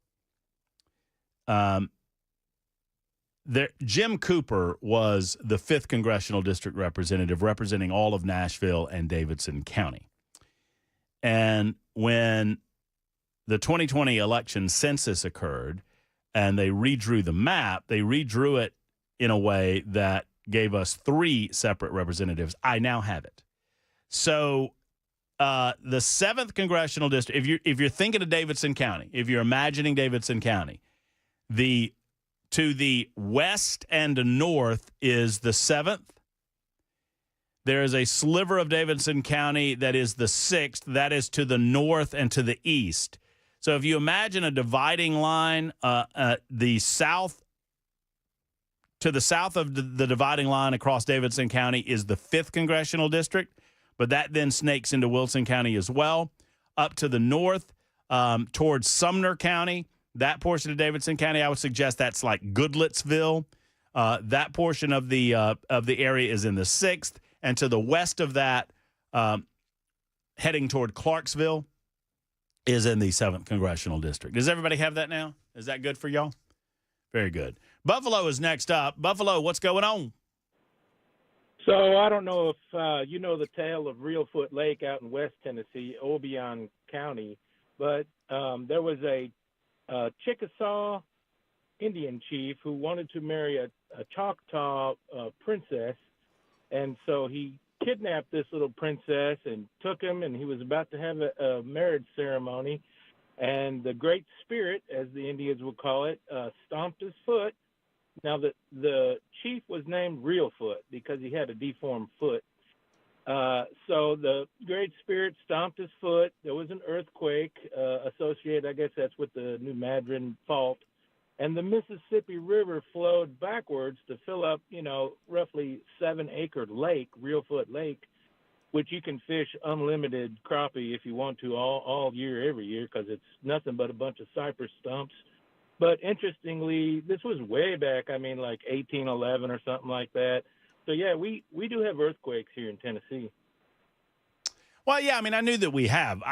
Jim Cooper was the 5th Congressional District representative representing all of Nashville and Davidson County. And when the 2020 election census occurred and they redrew the map, they redrew it in a way that gave us 3 separate representatives. I now have it. So the 7th Congressional District, if you're thinking of Davidson County, if you're imagining Davidson County, to the west and north is the 7th. There is a sliver of Davidson County that is the 6th. That is to the north and to the east. So if you imagine a dividing line, the south, to the south of the dividing line across Davidson County is the 5th Congressional District, but that then snakes into Wilson County as well. Up to the north, towards Sumner County, that portion of Davidson County, I would suggest that's like Goodlettsville. That portion of the area is in the 6th, and to the west of that, heading toward Clarksville, is in the 7th Congressional District. Does everybody have that now? Is that good for y'all? Very good. Buffalo is next up. Buffalo, what's going on? So I don't know if you know the tale of Reelfoot Lake out in West Tennessee, Obion County, but there was a Chickasaw Indian chief who wanted to marry a Choctaw princess, and so he kidnapped this little princess and took him, and he was about to have a marriage ceremony, and the Great Spirit, as the Indians would call it, stomped his foot. Now, the chief was named Reelfoot because he had a deformed foot. So the Great Spirit stomped his foot. There was an earthquake associated, I guess that's with the New Madrid Fault. And the Mississippi River flowed backwards to fill up, roughly 7-acre lake, Reelfoot Lake, which you can fish unlimited crappie if you want to all year, every year, because it's nothing but a bunch of cypress stumps. But interestingly, this was way back, like 1811 or something like that. So, yeah, we do have earthquakes here in Tennessee. Well, yeah, I know that we have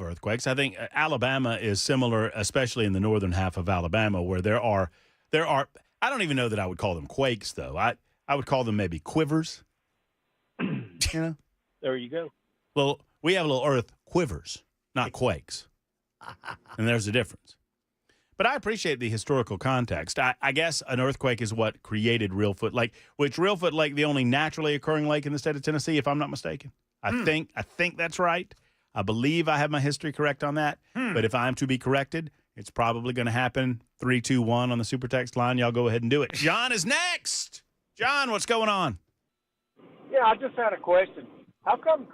earthquakes. I think Alabama is similar, especially in the northern half of Alabama, where there are I don't even know that I would call them quakes, though. I would call them maybe quivers. There you go. Well, we have little earth quivers, not quakes. And there's a difference. But I appreciate the historical context. I guess an earthquake is what created Reelfoot Lake, which Reelfoot Lake, the only naturally occurring lake in the state of Tennessee, if I'm not mistaken. I think that's right. I believe I have my history correct on that. But if I'm to be corrected, it's probably going to happen 321 on the super text line. Y'all go ahead and do it. John is next. John, what's going on? Yeah, I just had a question. How come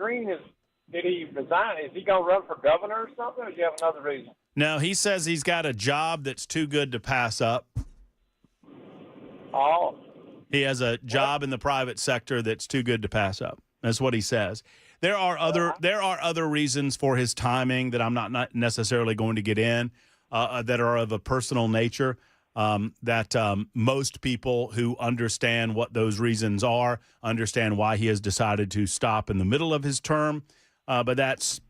did he resign? Is he going to run for governor or something, or do you have another reason? No, he says he's got a job that's too good to pass up. Oh. He has a job in the private sector that's too good to pass up. That's what he says. There are other reasons for his timing that I'm not necessarily going to get in that are of a personal nature that most people who understand what those reasons are understand why he has decided to stop in the middle of his term. But that's,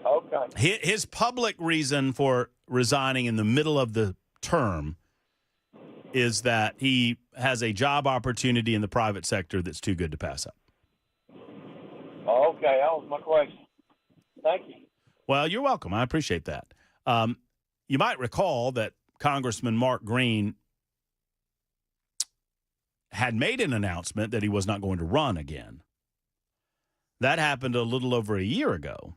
Okay. his public reason for resigning in the middle of the term is that he has a job opportunity in the private sector that's too good to pass up. Okay, that was my question. Thank you. Well, you're welcome. I appreciate that. You might recall that Congressman Mark Green had made an announcement that he was not going to run again. That happened a little over a year ago.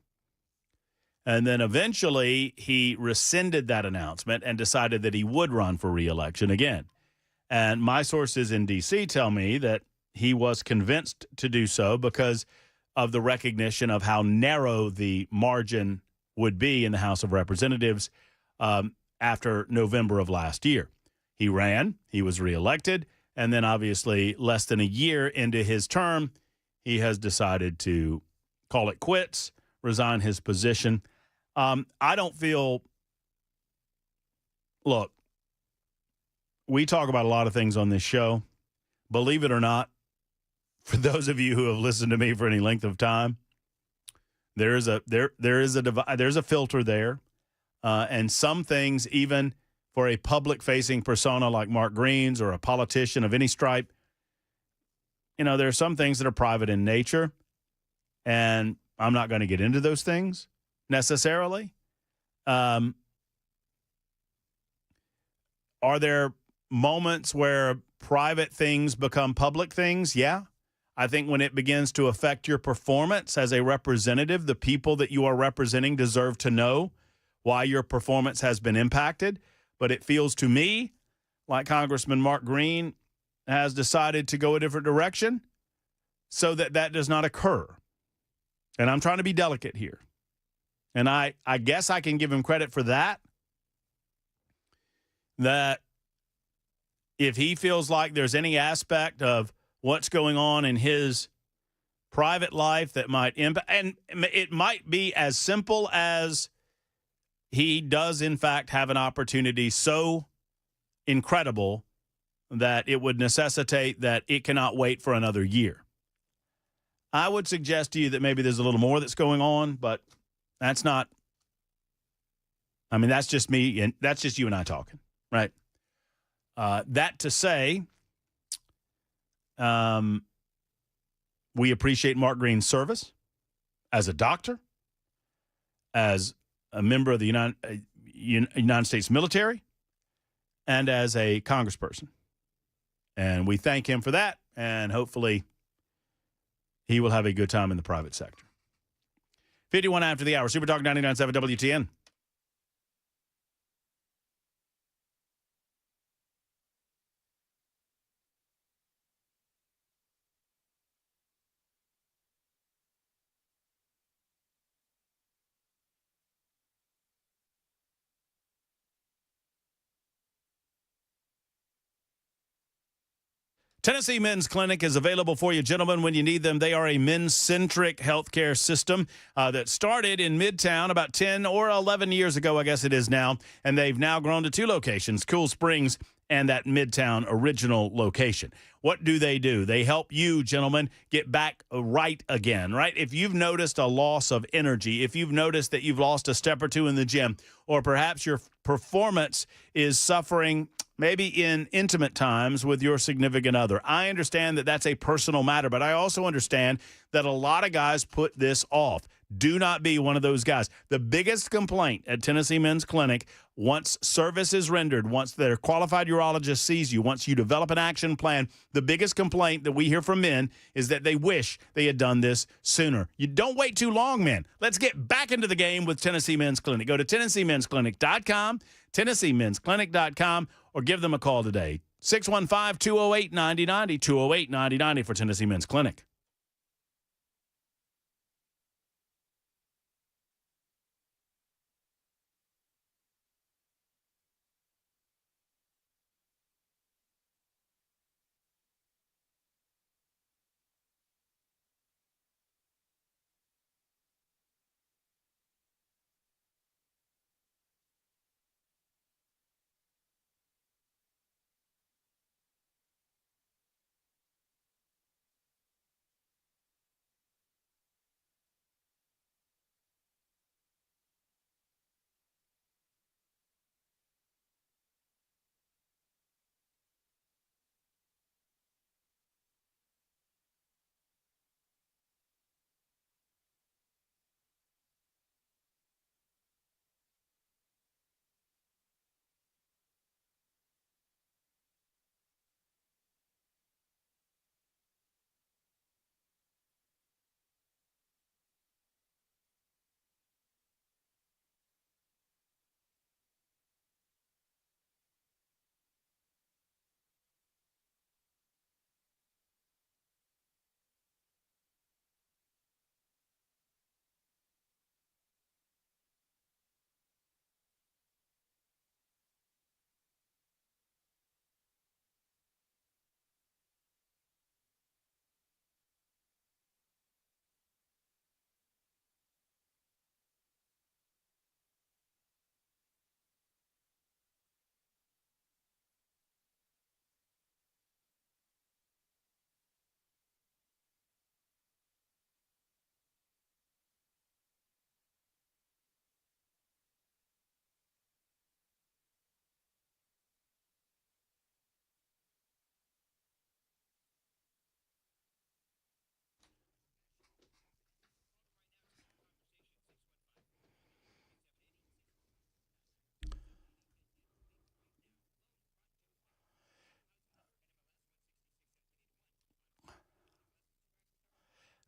And then eventually he rescinded that announcement and decided that he would run for re-election again. And my sources in D.C. tell me that he was convinced to do so because of the recognition of how narrow the margin would be in the House of Representatives after November of last year. He ran, he was reelected, and then obviously less than a year into his term, he has decided to call it quits, resign his position. I don't feel, look, we talk about a lot of things on this show. Believe it or not, for those of you who have listened to me for any length of time, there is a filter there, and some things, even for a public-facing persona like Mark Green's or a politician of any stripe, there are some things that are private in nature, and I'm not going to get into those things necessarily. Are there moments where private things become public things? Yeah. I think when it begins to affect your performance as a representative, the people that you are representing deserve to know why your performance has been impacted. But it feels to me like Congressman Mark Green has decided to go a different direction so that does not occur. And I'm trying to be delicate here. And I guess I can give him credit for that. That if he feels like there's any aspect of what's going on in his private life that might impact, and it might be as simple as he does, in fact, have an opportunity so incredible that it would necessitate that it cannot wait for another year. I would suggest to you that maybe there's a little more that's going on, but that's not, that's just me, and that's just you and I talking, right? That to say, we appreciate Mark Green's service as a doctor, as a member of the United States military, and as a congressperson. And we thank him for that, and hopefully he will have a good time in the private sector. 51 after the hour, Super Talk 99.7 WTN. Tennessee Men's Clinic is available for you, gentlemen, when you need them. They are a men's-centric healthcare system that started in Midtown about 10 or 11 years ago, I guess it is now, and they've now grown to 2 locations, Cool Springs and that Midtown original location. What do? They help you, gentlemen, get back right again, right? If you've noticed a loss of energy, if you've noticed that you've lost a step or two in the gym, or perhaps your performance is suffering maybe in intimate times with your significant other. I understand that that's a personal matter, but I also understand that a lot of guys put this off. Do not be one of those guys. The biggest complaint at Tennessee Men's Clinic, once service is rendered, once their qualified urologist sees you, once you develop an action plan, the biggest complaint that we hear from men is that they wish they had done this sooner. You don't wait too long, men. Let's get back into the game with Tennessee Men's Clinic. Go to TennesseeMen'sClinic.com, TennesseeMen'sClinic.com, or give them a call today. 615-208-9090, 208-9090 for Tennessee Men's Clinic.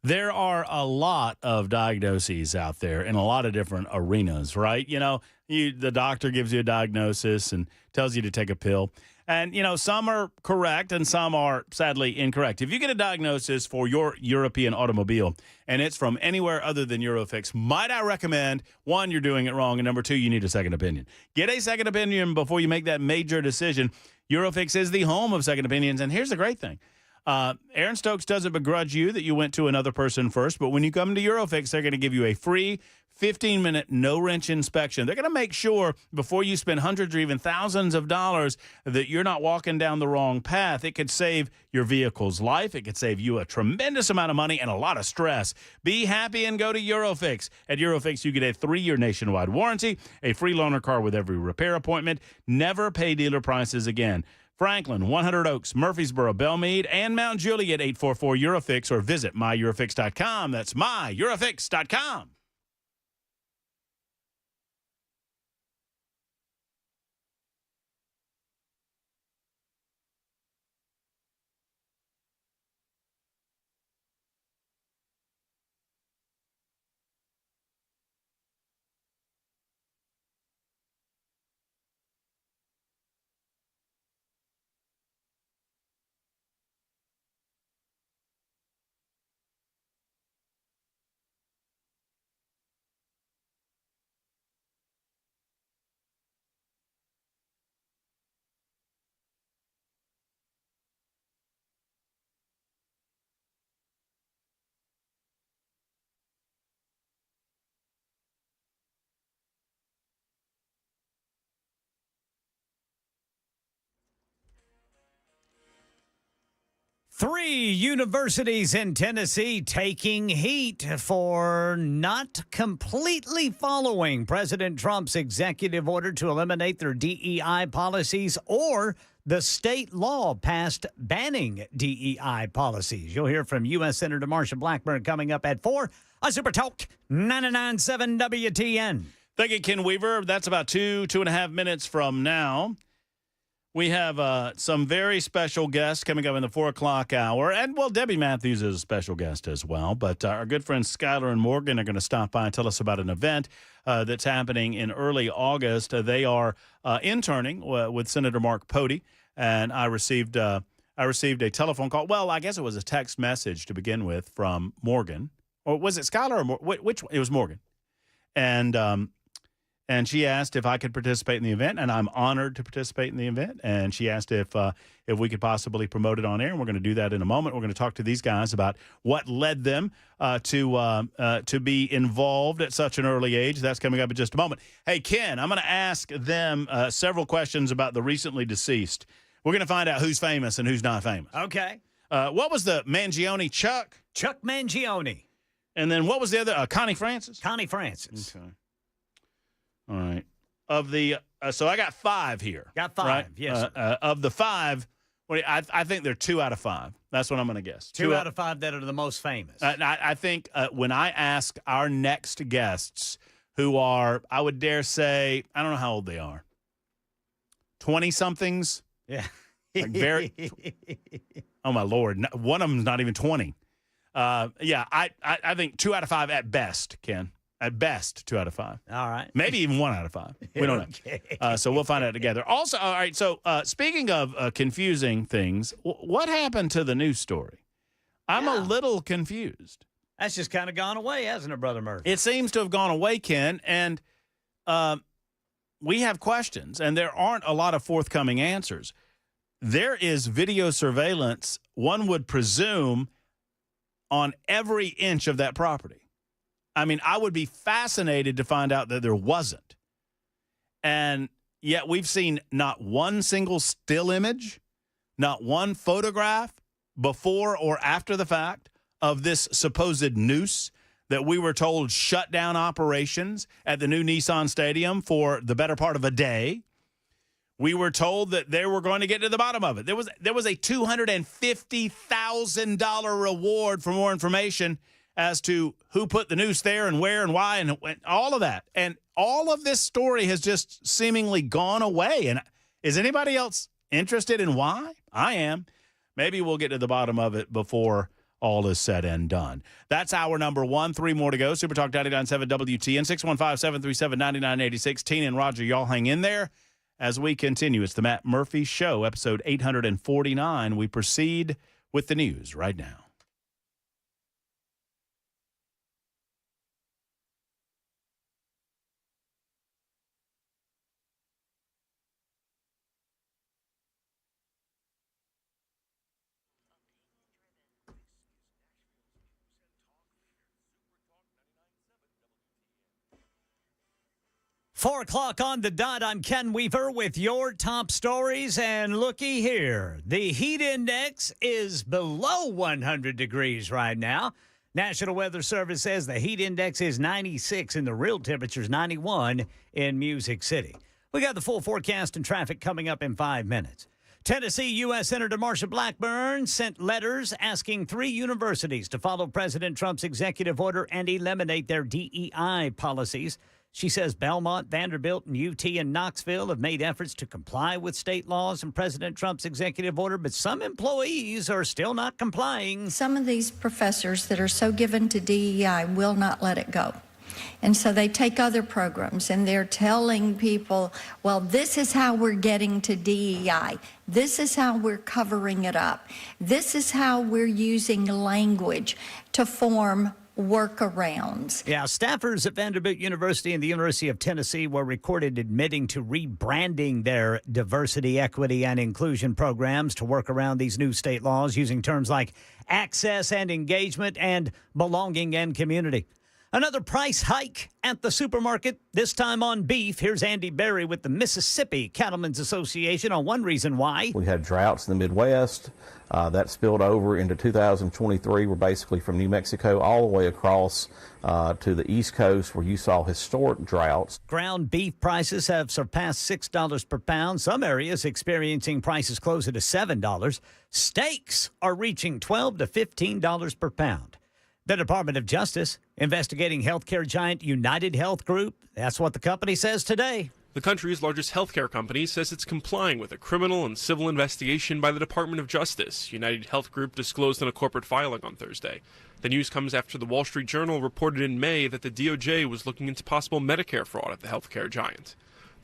There are a lot of diagnoses out there in a lot of different arenas, right? The doctor gives you a diagnosis and tells you to take a pill. And, some are correct and some are sadly incorrect. If you get a diagnosis for your European automobile and it's from anywhere other than Eurofix, might I recommend, one, you're doing it wrong, and number two, you need a second opinion. Get a second opinion before you make that major decision. Eurofix is the home of second opinions, and here's the great thing. Aaron Stokes doesn't begrudge you that you went to another person first, but when you come to Eurofix, they're going to give you a free 15-minute no-wrench inspection. They're going to make sure before you spend hundreds or even thousands of dollars that you're not walking down the wrong path. It could save your vehicle's life. It could save you a tremendous amount of money and a lot of stress. Be happy and go to Eurofix. At Eurofix, you get a 3-year nationwide warranty, a free loaner car with every repair appointment. Never pay dealer prices again. Franklin, 100 Oaks, Murfreesboro, Belmead, and Mount Juliet, 844-EUROFIX, or visit MyEurofix.com. That's MyEurofix.com. Three universities in Tennessee taking heat for not completely following President Trump's executive order to eliminate their DEI policies or the state law passed banning DEI policies. You'll hear from U.S. Senator Marsha Blackburn coming up at 4. on Super Talk 99.7 WTN. Thank you, Ken Weaver. That's about 2.5 minutes from now. We have some very special guests coming up in the 4 o'clock hour. And, well, Debbie Matthews is a special guest as well. But our good friends Skylar and Morgan are going to stop by and tell us about an event that's happening in early August. They are interning with Senator Mark Pody. And I received a telephone call. Well, I guess it was a text message to begin with from Morgan. Or was it Skylar or Morgan? Which one? It was Morgan. And she asked if I could participate in the event, and I'm honored to participate in the event. And she asked if we could possibly promote it on air, and we're going to do that in a moment. We're going to talk to these guys about what led them to be involved at such an early age. That's coming up in just a moment. Hey, Ken, I'm going to ask them several questions about the recently deceased. We're going to find out who's famous and who's not famous. Okay. What was the Mangione? Chuck Mangione. And then what was the other? Connie Francis? Connie Francis. Okay. All right. Of the so I got 5 here. Got 5, right? yes. Of the 5, I think they're 2 out of 5. That's what I'm going to guess. 2 out of 5 that are the most famous. I think when I ask our next guests, who are, I would dare say, I don't know how old they are, 20-somethings. Yeah. Like very. Oh my Lord! One of them's not even 20. Yeah, I think 2 out of 5 at best, Ken. At best, 2 out of 5. All right. Maybe even 1 out of 5. We don't know. So we'll find out together. Also, all right, so speaking of confusing things, what happened to the news story? I'm a little confused. That's just kind of gone away, hasn't it, Brother Murphy? It seems to have gone away, Ken, and we have questions, and there aren't a lot of forthcoming answers. There is video surveillance, one would presume, on every inch of that property. I mean, I would be fascinated to find out that there wasn't. And yet we've seen not one single still image, not one photograph before or after the fact of this supposed noose that we were told shut down operations at the new Nissan Stadium for the better part of a day. We were told that they were going to get to the bottom of it. There was a $250,000 reward for more information as to who put the noose there and where and why and all of that. And all of this story has just seemingly gone away. And is anybody else interested in why? I am. Maybe we'll get to the bottom of it before all is said and done. That's hour number 1. 3 more to go. Super Talk 99.7 WTN, 615-737-9986. Tina and Roger, y'all hang in there as we continue. It's the Matt Murphy Show, episode 849. We proceed with the news right now. Four o'clock on the dot. I'm Ken Weaver with your top stories. And looky here, the heat index is below 100 degrees right now. National Weather Service says the heat index is 96 and the real temperature is 91 in Music City. We got the full forecast and traffic coming up in 5 minutes. Tennessee U.S. Senator Marsha Blackburn sent letters asking 3 universities to follow President Trump's executive order and eliminate their DEI policies. She says Belmont, Vanderbilt, and UT and Knoxville have made efforts to comply with state laws and President Trump's executive order, but some employees are still not complying. Some of these professors that are so given to DEI will not let it go. And so they take other programs and they're telling people, well, this is how we're getting to DEI. This is how we're covering it up. This is how we're using language to form workarounds. Yeah, staffers at Vanderbilt University and the University of Tennessee were recorded admitting to rebranding their diversity, equity, and inclusion programs to work around these new state laws using terms like access and engagement and belonging and community. Another price hike at the supermarket, this time on beef. Here's Andy Berry with the Mississippi Cattlemen's Association on one reason why. We had droughts in the Midwest. That spilled over into 2023. We're basically from New Mexico all the way across to the East Coast where you saw historic droughts. Ground beef prices have surpassed $6 per pound. Some areas experiencing prices closer to $7. Steaks are reaching $12 to $15 per pound. The Department of Justice investigating healthcare giant United Health Group. That's what the company says today. The country's largest healthcare company says it's complying with a criminal and civil investigation by the Department of Justice, United Health Group disclosed in a corporate filing on Thursday. The news comes after the Wall Street Journal reported in May that the DOJ was looking into possible Medicare fraud at the healthcare giant.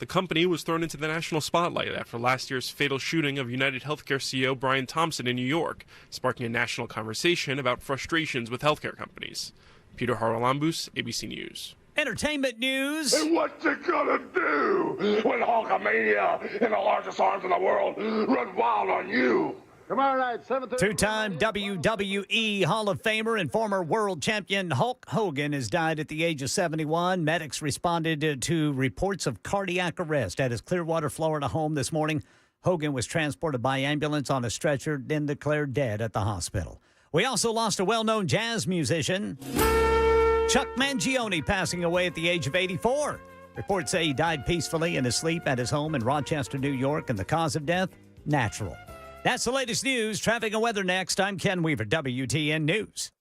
The company was thrown into the national spotlight after last year's fatal shooting of United Healthcare CEO Brian Thompson in New York, sparking a national conversation about frustrations with healthcare companies. Peter Haralambous, ABC News. Entertainment news. And what's it gonna do when Hulkamania and the largest arms in the world run wild on you? Tomorrow night, 7:30. Two-time WWE Hall of Famer and former world champion Hulk Hogan has died at the age of 71. Medics responded to reports of cardiac arrest at his Clearwater, Florida home this morning. Hogan was transported by ambulance on a stretcher, then declared dead at the hospital. We also lost a well-known jazz musician, Chuck Mangione, passing away at the age of 84. Reports say he died peacefully in his sleep at his home in Rochester, New York, and the cause of death, natural. That's the latest news. Traffic and weather next. I'm Ken Weaver, WTN News.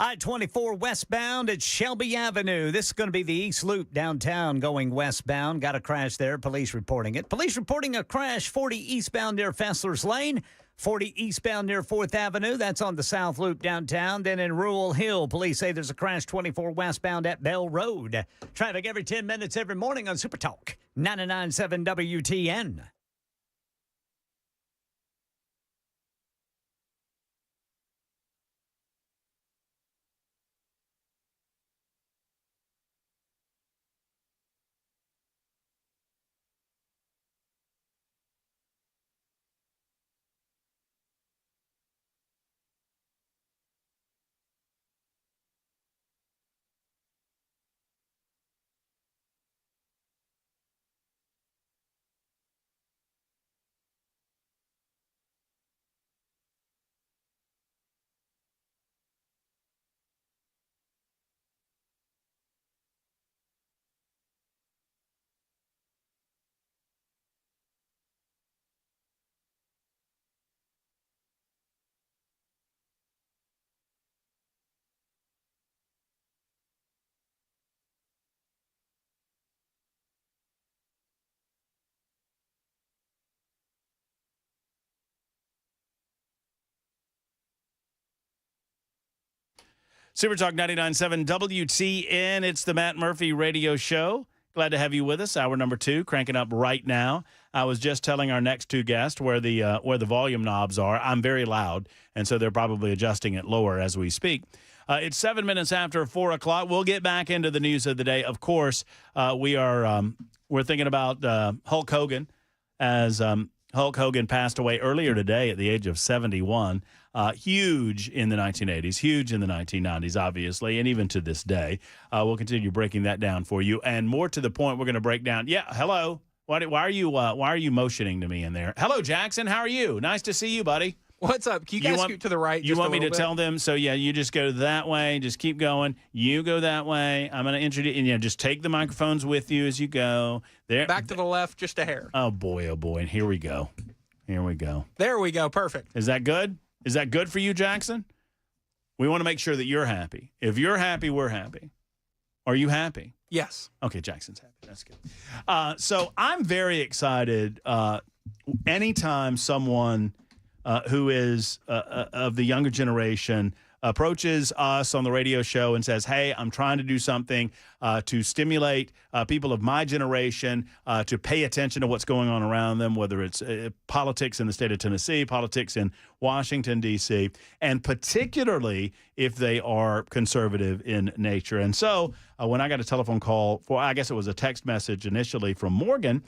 I-24 westbound at Shelby Avenue. This is going to be the East Loop downtown going westbound. Got a crash there. Police reporting it. Police reporting a crash 40 eastbound near Fessler's Lane. 40 eastbound near 4th Avenue. That's on the South Loop downtown. Then in Rural Hill, police say there's a crash 24 westbound at Bell Road. Traffic every 10 minutes every morning on Super Talk 99.7 WTN. Super Talk 99.7 WTN. It's the Matt Murphy Radio Show. Glad to have you with us. Hour number 2, cranking up right now. I was just telling our next two guests where the volume knobs are. I'm very loud, and so they're probably adjusting it lower as we speak. It's 7 minutes after 4 o'clock. We'll get back into the news of the day. Of course, we're thinking about Hulk Hogan as Hulk Hogan passed away earlier today at the age of 71. Huge in the 1980s, huge in the 1990s, obviously, and even to this day. We'll continue breaking that down for you. And more to the point, we're going to break down. Yeah, hello. Why are you motioning to me in there? Hello, Jackson. How are you? Nice to see you, buddy. What's up? Can you guys scoot to the right? You want me to tell them? So, yeah, you just go that way. Just keep going. You go that way. I'm going to introduce you. Just take the microphones with you as you go. There. Back to the left, just a hair. Oh, boy. And here we go. Here we go. There we go. Perfect. Is that good? Is that good for you, Jackson? We want to make sure that you're happy. If you're happy, we're happy. Are you happy? Yes. Okay, Jackson's happy. That's good. So I'm very excited anytime someone who is of the younger generation approaches us on the radio show and says, hey, I'm trying to do something to stimulate people of my generation to pay attention to what's going on around them, whether it's politics in the state of Tennessee, politics in Washington, D.C., and particularly if they are conservative in nature. And so when I got a telephone call I guess it was a text message initially from Morgan,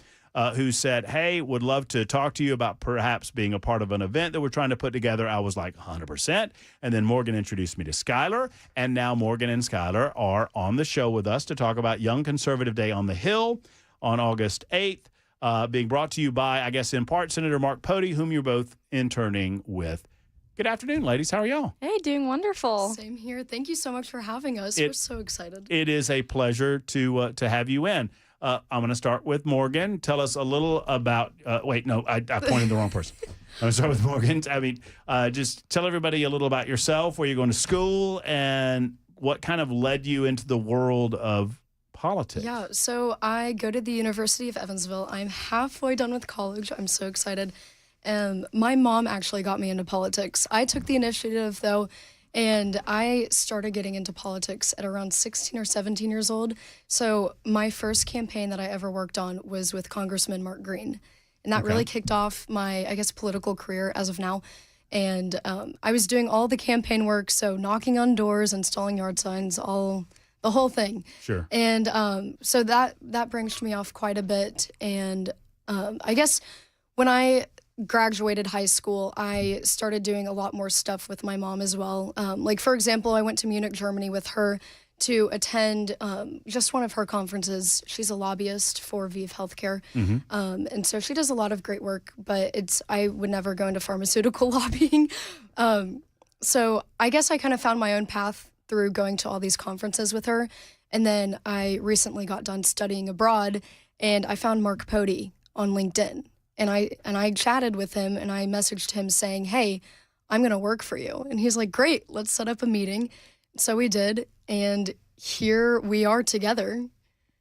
who said, hey, would love to talk to you about perhaps being a part of an event that we're trying to put together. I was like, 100%. And then Morgan introduced me to Skylar. And now Morgan and Skylar are on the show with us to talk about Young Conservative Day on the Hill on August 8th, being brought to you by, I guess, in part, Senator Mark Pody, whom you're both interning with. Good afternoon, ladies. How are y'all? Hey, doing wonderful. Same here. Thank you so much for having us. We're so excited. It is a pleasure to have you in. I'm going to start with Morgan. Tell us a little about I pointed the wrong person. I'm going to start with Morgan. I mean, just tell everybody a little about yourself, where you're going to school, and what kind of led you into the world of politics. Yeah, so I go to the University of Evansville. I'm halfway done with college. I'm so excited. My mom actually got me into politics. I took the initiative, though, and I started getting into politics at around 16 or 17 years old. So my first campaign that I ever worked on was with Congressman Mark Green. And that really kicked off my, I guess, political career as of now. And I was doing all the campaign work, so knocking on doors, installing yard signs, the whole thing. Sure. And so that branched me off quite a bit. And I guess when I graduated high school, I started doing a lot more stuff with my mom as well. Like, for example, I went to Munich, Germany with her to attend just one of her conferences. She's a lobbyist for ViV Healthcare. And so she does a lot of great work, but I would never go into pharmaceutical lobbying. So I guess I kind of found my own path through going to all these conferences with her. And then I recently got done studying abroad, and I found Mark Pody on LinkedIn. And I chatted with him, and I messaged him saying, hey, I'm going to work for you. And he's like, great, let's set up a meeting. So we did, and here we are together.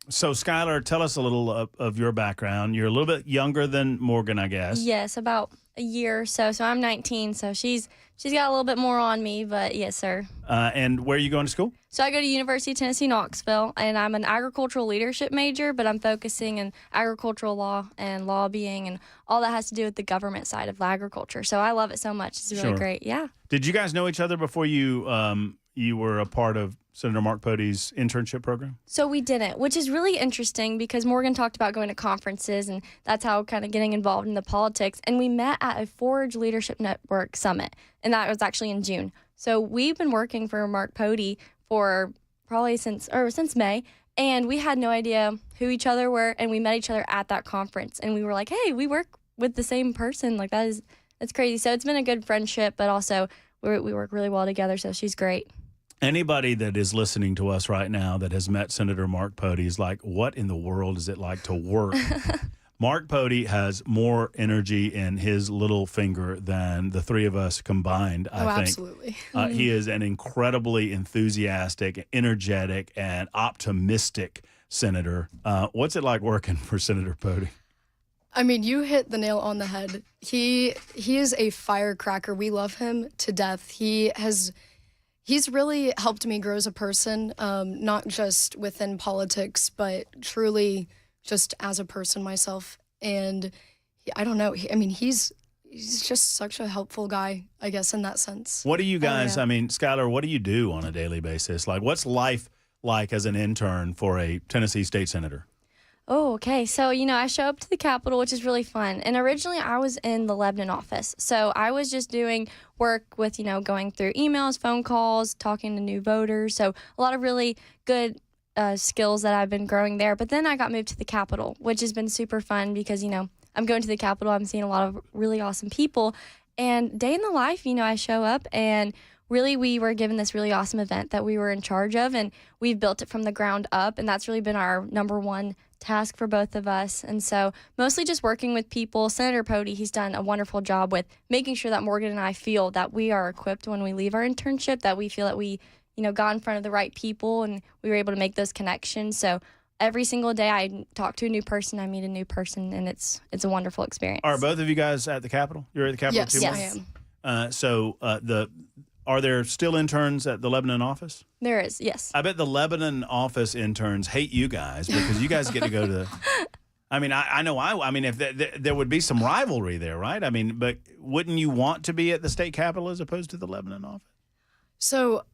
So, Skylar, tell us a little of your background. You're a little bit younger than Morgan, I guess. Yes, about a year or so. So I'm 19, so she's got a little bit more on me, but yes, sir. And where are you going to school? So I go to University of Tennessee, Knoxville, and I'm an agricultural leadership major, but I'm focusing in agricultural law and lobbying and all that has to do with the government side of agriculture. So I love it so much. It's really great. Yeah. Did you guys know each other before you were a part of Senator Mark Pody's internship program? So we didn't, which is really interesting because Morgan talked about going to conferences, and that's how kind of getting involved in the politics. And we met at a Forge Leadership Network Summit, and that was actually in June. So we've been working for Mark Pody for probably since May, and we had no idea who each other were, and we met each other at that conference, and we were like, hey, we work with the same person. Like, that's crazy. So it's been a good friendship, but also we work really well together, so she's great. Anybody that is listening to us right now that has met Senator Mark Pody is like, what in the world is it like to work? Mark Pody has more energy in his little finger than the three of us combined, I think. Absolutely. He is an incredibly enthusiastic, energetic, and optimistic senator. What's it like working for Senator Pody? I mean, you hit the nail on the head. He is a firecracker. We love him to death. He's really helped me grow as a person, not just within politics, but truly just as a person myself. And I don't know. He's just such a helpful guy, I guess, in that sense. What do you guys, yeah. Skylar, what do you do on a daily basis? Like, what's life like as an intern for a Tennessee state senator? Oh, okay. So, I show up to the Capitol, which is really fun. And originally I was in the Lebanon office. So I was just doing work with, going through emails, phone calls, talking to new voters. So a lot of really good skills that I've been growing there. But then I got moved to the Capitol, which has been super fun because, I'm going to the Capitol. I'm seeing a lot of really awesome people. And day in the life, I show up and really we were given this really awesome event that we were in charge of. And we've built it from the ground up. And that's really been our number one task for both of us. And so mostly just working with people. Senator Pody, he's done a wonderful job with making sure that Morgan and I feel that we are equipped when we leave our internship, that we feel that we, got in front of the right people and we were able to make those connections. So every single day I talk to a new person, I meet a new person, and it's a wonderful experience. Are both of you guys at the Capitol? You're at the Capitol too? Yes, I am. Are there still interns at the Lebanon office? There is, yes. I bet the Lebanon office interns hate you guys because you guys get to go to. I know. If there would be some rivalry there, right? But wouldn't you want to be at the state capitol as opposed to the Lebanon office? So,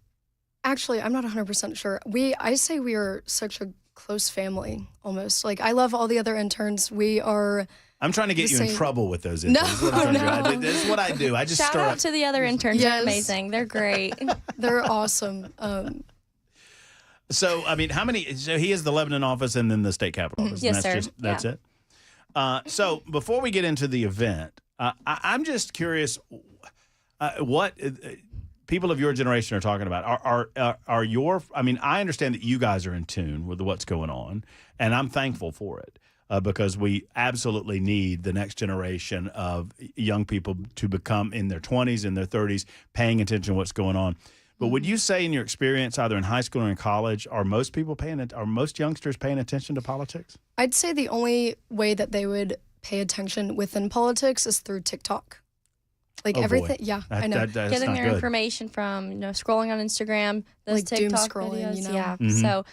actually, I'm not 100% sure. I say we are such a close family, almost. Like, I love all the other interns. We are. I'm trying to get you in trouble with those interns. No. This is what I do. I just Shout out to the other interns. Yes. They're amazing. They're great. They're awesome. So, how many? So he is the Lebanon office and then the state capitol office. Yes, and sir. That's it. So before we get into the event, I'm just curious what people of your generation are talking about. Are your? I understand that you guys are in tune with what's going on, and I'm thankful for it. Because we absolutely need the next generation of young people to become in their 20s and their 30s paying attention to what's going on. But would you say in your experience, either in high school or in college, are most youngsters paying attention to politics? I'd say the only way that they would pay attention within politics is through TikTok. Like everything. Boy. Yeah, I know. That's Getting not their good. information from, scrolling on Instagram, those Like doom TikTok scrolling, videos. you know? Yeah. Mhm. So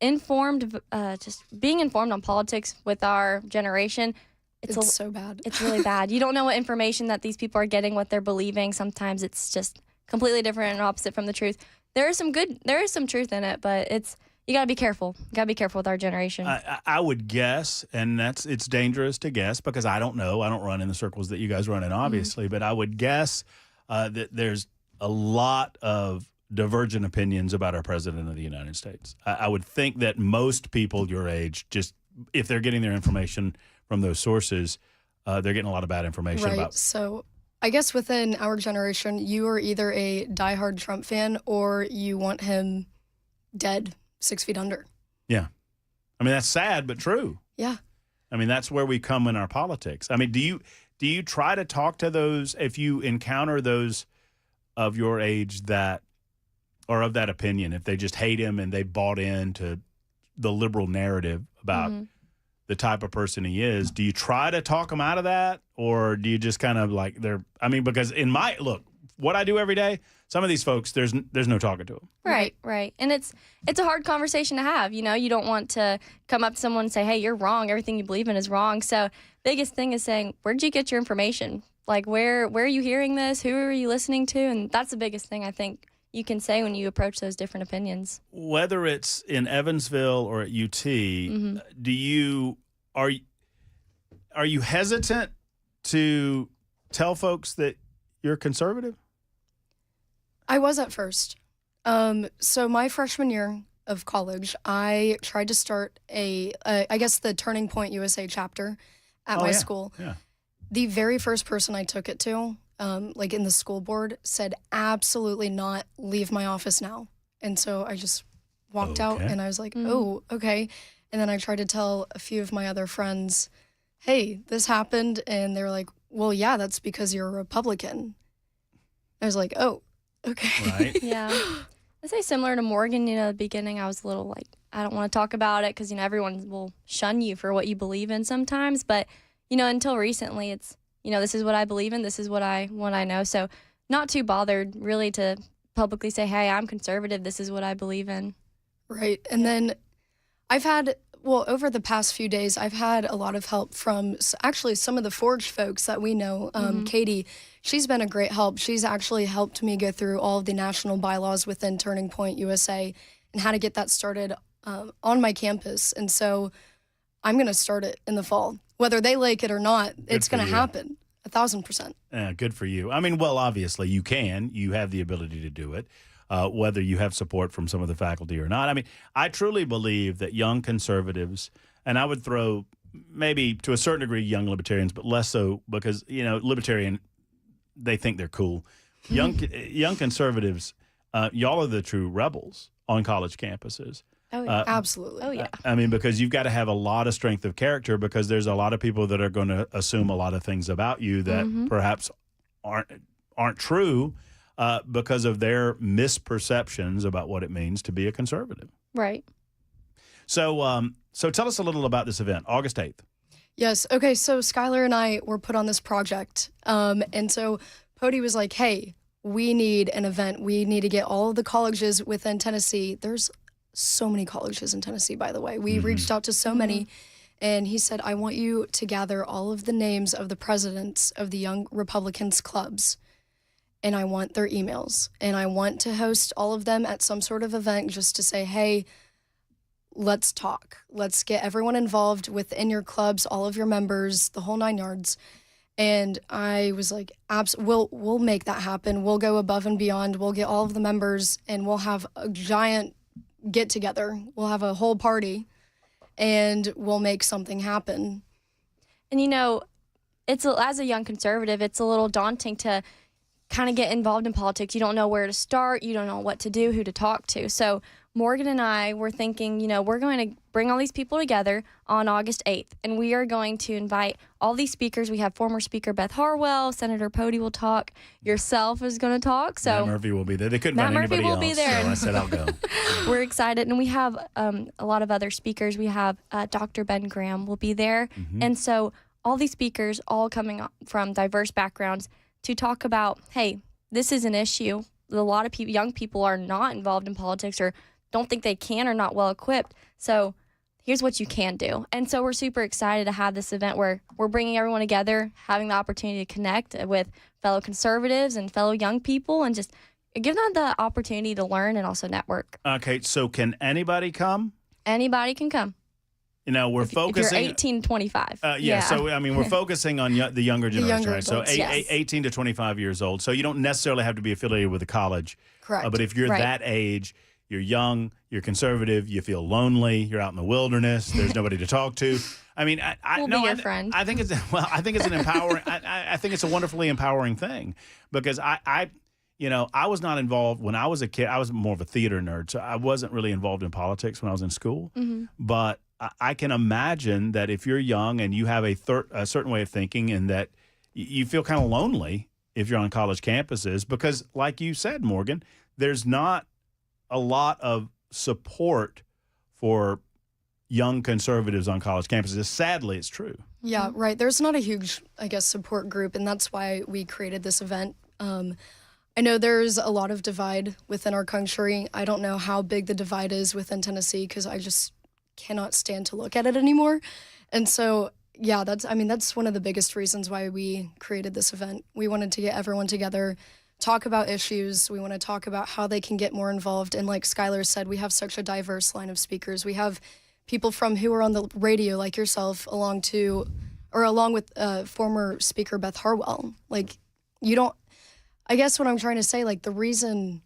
informed, just being informed on politics with our generation, It's so bad. It's really bad. You don't know what information that these people are getting, what they're believing. Sometimes it's just completely different and opposite from the truth. There is some truth in it, but you got to be careful. You got to be careful with our generation. I would guess, and it's dangerous to guess because I don't know. I don't run in the circles that you guys run in, obviously, but I would guess that there's a lot of divergent opinions about our president of the United States. I would think that most people your age, just if they're getting their information from those sources, they're getting a lot of bad information Right. about. So I guess within our generation, you are either a diehard Trump fan or you want him dead 6 feet under. Yeah. That's sad, but true. Yeah. That's where we come in our politics. Do you try to talk to those, if you encounter those of your age that or of that opinion, if they just hate him and they bought into the liberal narrative about the type of person he is, do you try to talk them out of that? Or do you just kind of like because what I do every day, some of these folks, there's no talking to them. Right. And it's a hard conversation to have. You don't want to come up to someone and say, hey, you're wrong. Everything you believe in is wrong. So biggest thing is saying, where'd you get your information? Like, where are you hearing this? Who are you listening to? And that's the biggest thing I think you can say when you approach those different opinions. Whether it's in Evansville or at UT, are you hesitant to tell folks that you're conservative? I was at first. So my freshman year of college, I tried to start the Turning Point USA chapter at my school. Yeah. The very first person I took it to, in the school board, said, absolutely not, leave my office now. And so I just walked out and I was like, oh, okay. And then I tried to tell a few of my other friends, hey, this happened. And they were like, well, yeah, that's because you're a Republican. I was like, oh, okay. Right. Yeah. I say similar to Morgan, at the beginning I was a little like, I don't want to talk about it because, everyone will shun you for what you believe in sometimes. But, until recently it's, this is what I believe in. This is what I know. So not too bothered really to publicly say, hey, I'm conservative. This is what I believe in. Right. And then I've had, over the past few days, I've had a lot of help from actually some of the Forge folks that we know. Katie, she's been a great help. She's actually helped me go through all of the national bylaws within Turning Point USA and how to get that started on my campus. And so I'm going to start it in the fall. Whether they like it or not, it's going to happen. 1,000%. Good for you. I mean, well, obviously you can. You have the ability to do it. Whether you have support from some of the faculty or not. I mean, I truly believe that young conservatives, and I would throw maybe to a certain degree young libertarians, but less so because, libertarian, they think they're cool. Young conservatives, y'all are the true rebels on college campuses. Oh, yeah. Absolutely. Oh, yeah. I mean, because you've got to have a lot of strength of character because there's a lot of people that are going to assume a lot of things about you that perhaps aren't true. Because of their misperceptions about what it means to be a conservative. Right. So tell us a little about this event, August 8th. Yes. Okay. So Skylar and I were put on this project. And so Pody was like, hey, we need an event. We need to get all of the colleges within Tennessee. There's so many colleges in Tennessee, by the way. We reached out to so many. And he said, I want you to gather all of the names of the presidents of the Young Republicans clubs. And I want their emails. And I want to host all of them at some sort of event just to say, hey, let's talk. Let's get everyone involved within your clubs, all of your members, the whole 9 yards. And I was like, we'll make that happen. We'll go above and beyond. We'll get all of the members and we'll have a giant get together. We'll have a whole party and we'll make something happen. And as a young conservative, it's a little daunting to kind of get involved in politics. You don't know where to start. You don't know what to do, who to talk to. So Morgan and I were thinking, we're going to bring all these people together on August 8th, and we are going to invite all these speakers. We have former Speaker Beth Harwell, Senator Pody will talk, yourself is going to talk. So Matt Murphy will be there. They couldn't Matt find anybody Murphy will else, be there. so I said I'll go. We're excited, and we have a lot of other speakers. We have Dr. Ben Graham will be there, and so all these speakers, all coming from diverse backgrounds, to talk about, hey, this is an issue. A lot of young people are not involved in politics or don't think they can or not well equipped. So here's what you can do. And so we're super excited to have this event where we're bringing everyone together, having the opportunity to connect with fellow conservatives and fellow young people and just give them the opportunity to learn and also network. Okay, so can anybody come? Anybody can come. We're focusing. If you're 18 to 25. Yeah, so, we're focusing on the younger generation, right? So yes. 18 to 25 years old. So you don't necessarily have to be affiliated with a college. Correct. But if you're that age, you're young, you're conservative, you feel lonely, you're out in the wilderness, there's nobody to talk to. I mean, we'll be your friend. I think it's an empowering. I think it's a wonderfully empowering thing because I was not involved when I was a kid. I was more of a theater nerd, so I wasn't really involved in politics when I was in school. But I can imagine that if you're young and you have a certain way of thinking and that you feel kind of lonely if you're on college campuses because, like you said, Morgan, there's not a lot of support for young conservatives on college campuses. Sadly, it's true. Yeah, right. There's not a huge, support group, and that's why we created this event. I know there's a lot of divide within our country. I don't know how big the divide is within Tennessee because I just cannot stand to look at it anymore. And so, yeah, that's one of the biggest reasons why we created this event. We wanted to get everyone together, talk about issues. We want to talk about how they can get more involved. And like Skylar said, we have such a diverse line of speakers. We have people who are on the radio like yourself along with former Speaker Beth Harwell. I guess what I'm trying to say, the reason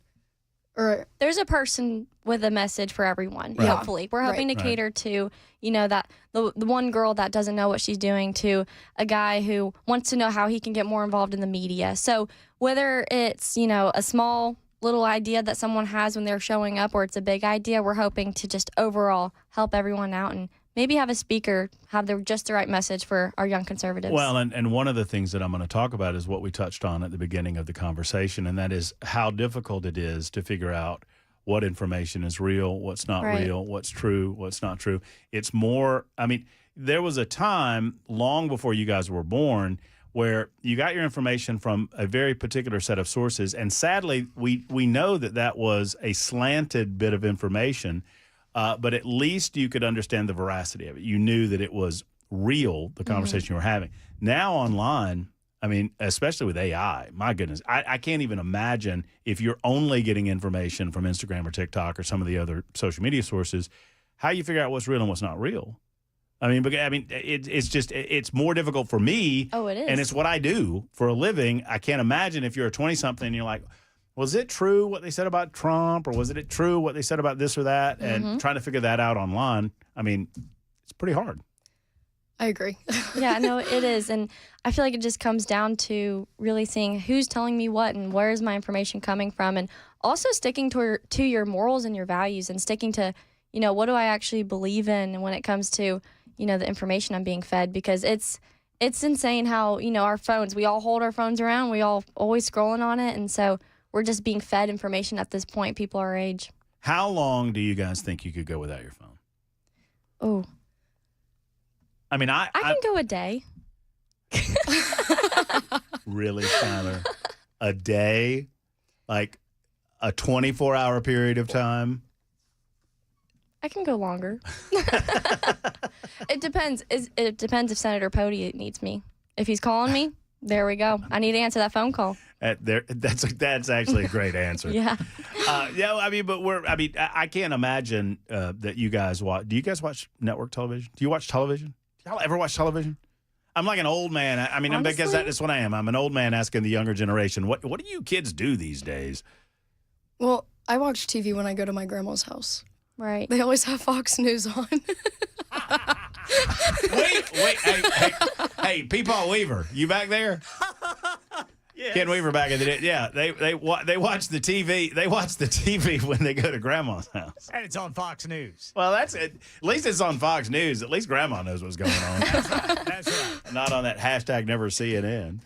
there's a person with a message for everyone. Right. Hopefully, we're hoping to cater to that the one girl that doesn't know what she's doing to a guy who wants to know how he can get more involved in the media. So whether it's a small little idea that someone has when they're showing up, or it's a big idea, we're hoping to just overall help everyone out and maybe have a speaker have just the right message for our young conservatives. Well, and one of the things that I'm going to talk about is what we touched on at the beginning of the conversation, and that is how difficult it is to figure out what information is real, what's not real, what's true, what's not true. It's more, there was a time long before you guys were born where you got your information from a very particular set of sources. And sadly, we know that was a slanted bit of information, but at least you could understand the veracity of it. You knew that it was real, the conversation you were having. Now online, I mean, especially with AI, my goodness, I can't even imagine if you're only getting information from Instagram or TikTok or some of the other social media sources, how you figure out what's real and what's not real. I mean, it's more difficult for me. Oh, it is. And it's what I do for a living. I can't imagine if you're a 20-something and you're like, was it true what they said about Trump, or was it true what they said about this or that? And trying to figure that out online, I mean, it's pretty hard. I agree. Yeah, no, it is. And I feel like it just comes down to really seeing who's telling me what and where is my information coming from, and also sticking to your morals and your values, and sticking to, what do I actually believe in when it comes to, the information I'm being fed, because it's insane how, our phones, we all hold our phones around, we all always scrolling on it, and so we're just being fed information at this point, people our age. How long do you guys think you could go without your phone? Oh. I mean, I can go a day. Really, Tyler? A day? Like a 24-hour period of time? I can go longer. It depends. It depends if Senator Pody needs me. If he's calling me, there we go. I need to answer that phone call. That's actually a great answer. Yeah. I can't imagine that you guys watch. Do you guys watch network television? Do you watch television? Do y'all ever watch television? I'm like an old man. I mean, honestly, because that's what I am. I'm an old man asking the younger generation, what do you kids do these days? Well, I watch TV when I go to my grandma's house. Right. They always have Fox News on. Wait. Hey, Peepaw Weaver, you back there? Yes. Ken Weaver back in the day. Yeah, they watch the TV. They watch the TV when they go to Grandma's house. And it's on Fox News. Well, that's it. At least it's on Fox News. At least Grandma knows what's going on. That's right. Not on that hashtag never CNN.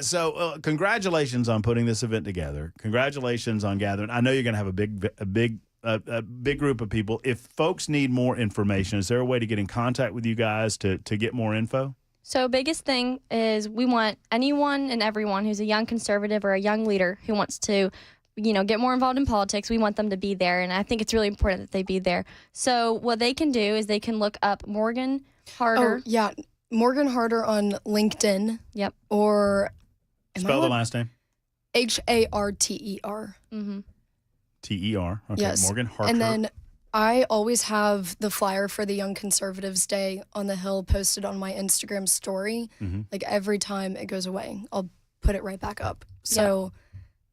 So congratulations on putting this event together. Congratulations on gathering. I know you're going to have a big group of people. If folks need more information, is there a way to get in contact with you guys to get more info? So biggest thing is we want anyone and everyone who's a young conservative or a young leader who wants to, get more involved in politics. We want them to be there, and I think it's really important that they be there. So what they can do is they can look up Morgan Harder. Oh, yeah. Morgan Harder on LinkedIn. Yep. Or spell the last name. Harter. Mm-hmm. Ter. Okay. Yes. Morgan Harder. And then I always have the flyer for the Young Conservatives Day on the Hill posted on my Instagram story. Mm-hmm. Like every time it goes away, I'll put it right back up. So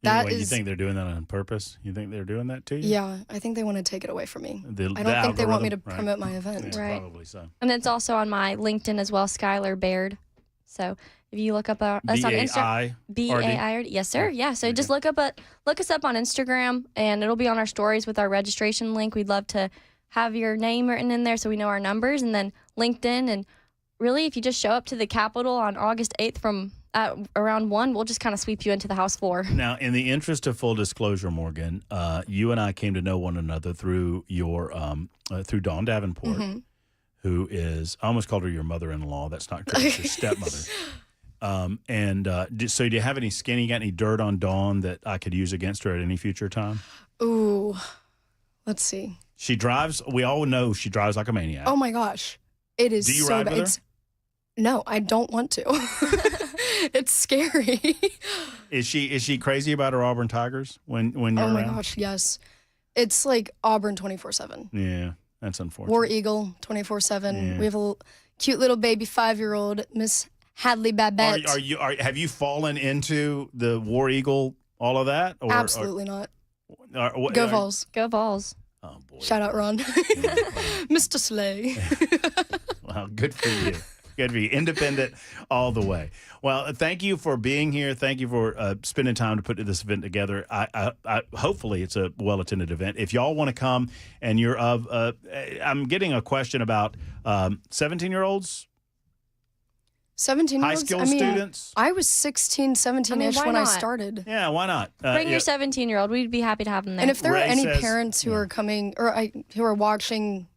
you think they're doing that on purpose? You think they're doing that to you? Yeah, I think they want to take it away from me. I don't the think they want me to algorithm, promote my event. Yeah, Right. Probably so. And it's also on my LinkedIn as well, Skylar Baird. So if you look up us on Instagram, B-A-I-R-D. Yes, sir. Yeah. So just look us up on Instagram, and it'll be on our stories with our registration link. We'd love to have your name written in there so we know our numbers, and then LinkedIn. And really, if you just show up to the Capitol on August 8th from around 1, we'll just kind of sweep you into the House floor. Now, in the interest of full disclosure, Morgan, you and I came to know one another through your through Dawn Davenport, who is, I almost called her your mother-in-law. That's not true. It's your stepmother. So do you have any skin? You got any dirt on Dawn that I could use against her at any future time? Ooh, let's see. She drives. We all know she drives like a maniac. Oh my gosh, it is. Do you so ride bad. with her? No, I don't want to. It's scary. Is she crazy about her Auburn Tigers when you're around? Oh my gosh, yes. It's like Auburn 24/7. Yeah, that's unfortunate. War Eagle 24/7. Yeah. We have a cute little baby 5-year-old, Miss Hadley Babette. Have you fallen into the War Eagle, all of that? Absolutely not. Go Go Vols. Go Vols. Oh boy! Shout out Ron, Mr. Slay. Well, good for you. Good for you. Independent all the way. Well, thank you for being here. Thank you for spending time to put this event together. I hopefully it's a well-attended event. If y'all want to come and you're I'm getting a question about 17-year-olds. 17-year-olds? High school students? I was 16, 17-ish when I started. Yeah, why not? Bring your 17-year-old. We'd be happy to have them there. And if there are any parents who are coming or who are watching,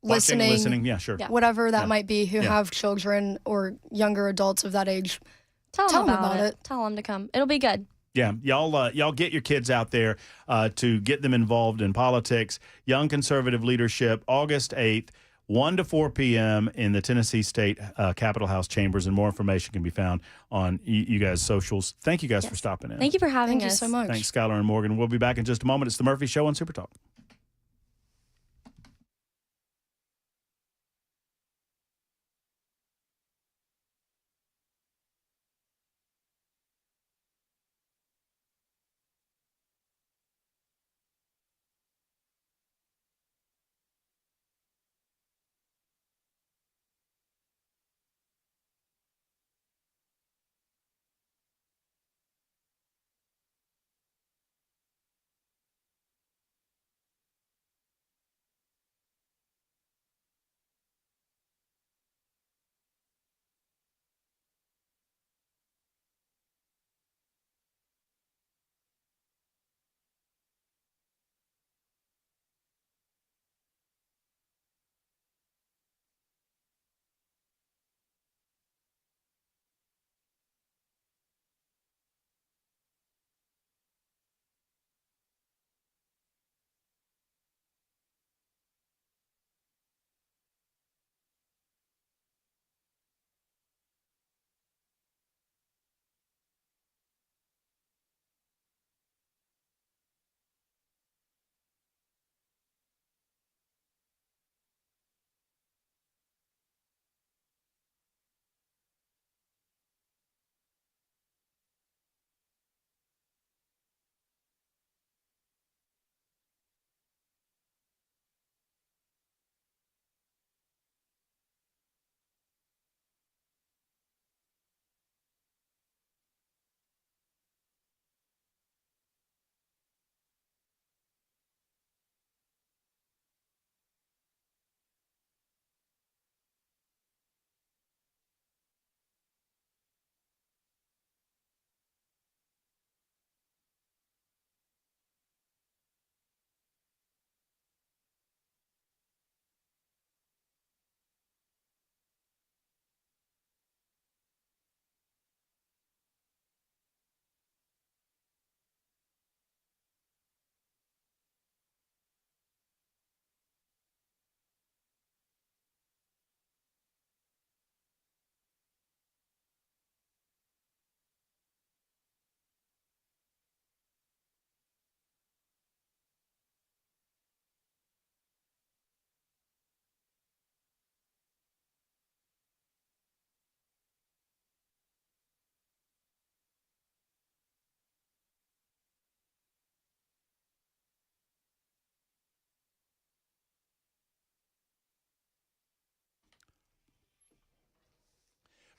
listening, yeah, sure. whatever that might be, who have children or younger adults of that age, Tell Tell them 'em about about it. it. Tell them to come. It'll be good. Yeah, y'all get your kids out there to get them involved in politics. Young Conservative Leadership, August 8th, 1 to 4 p.m. in the Tennessee State Capitol House chambers, and more information can be found on you guys' socials. Thank you guys for stopping in. Thank you for having Thank us. you so much. Thanks, Skylar and Morgan. We'll be back in just a moment. It's the Murphy Show on Super Talk.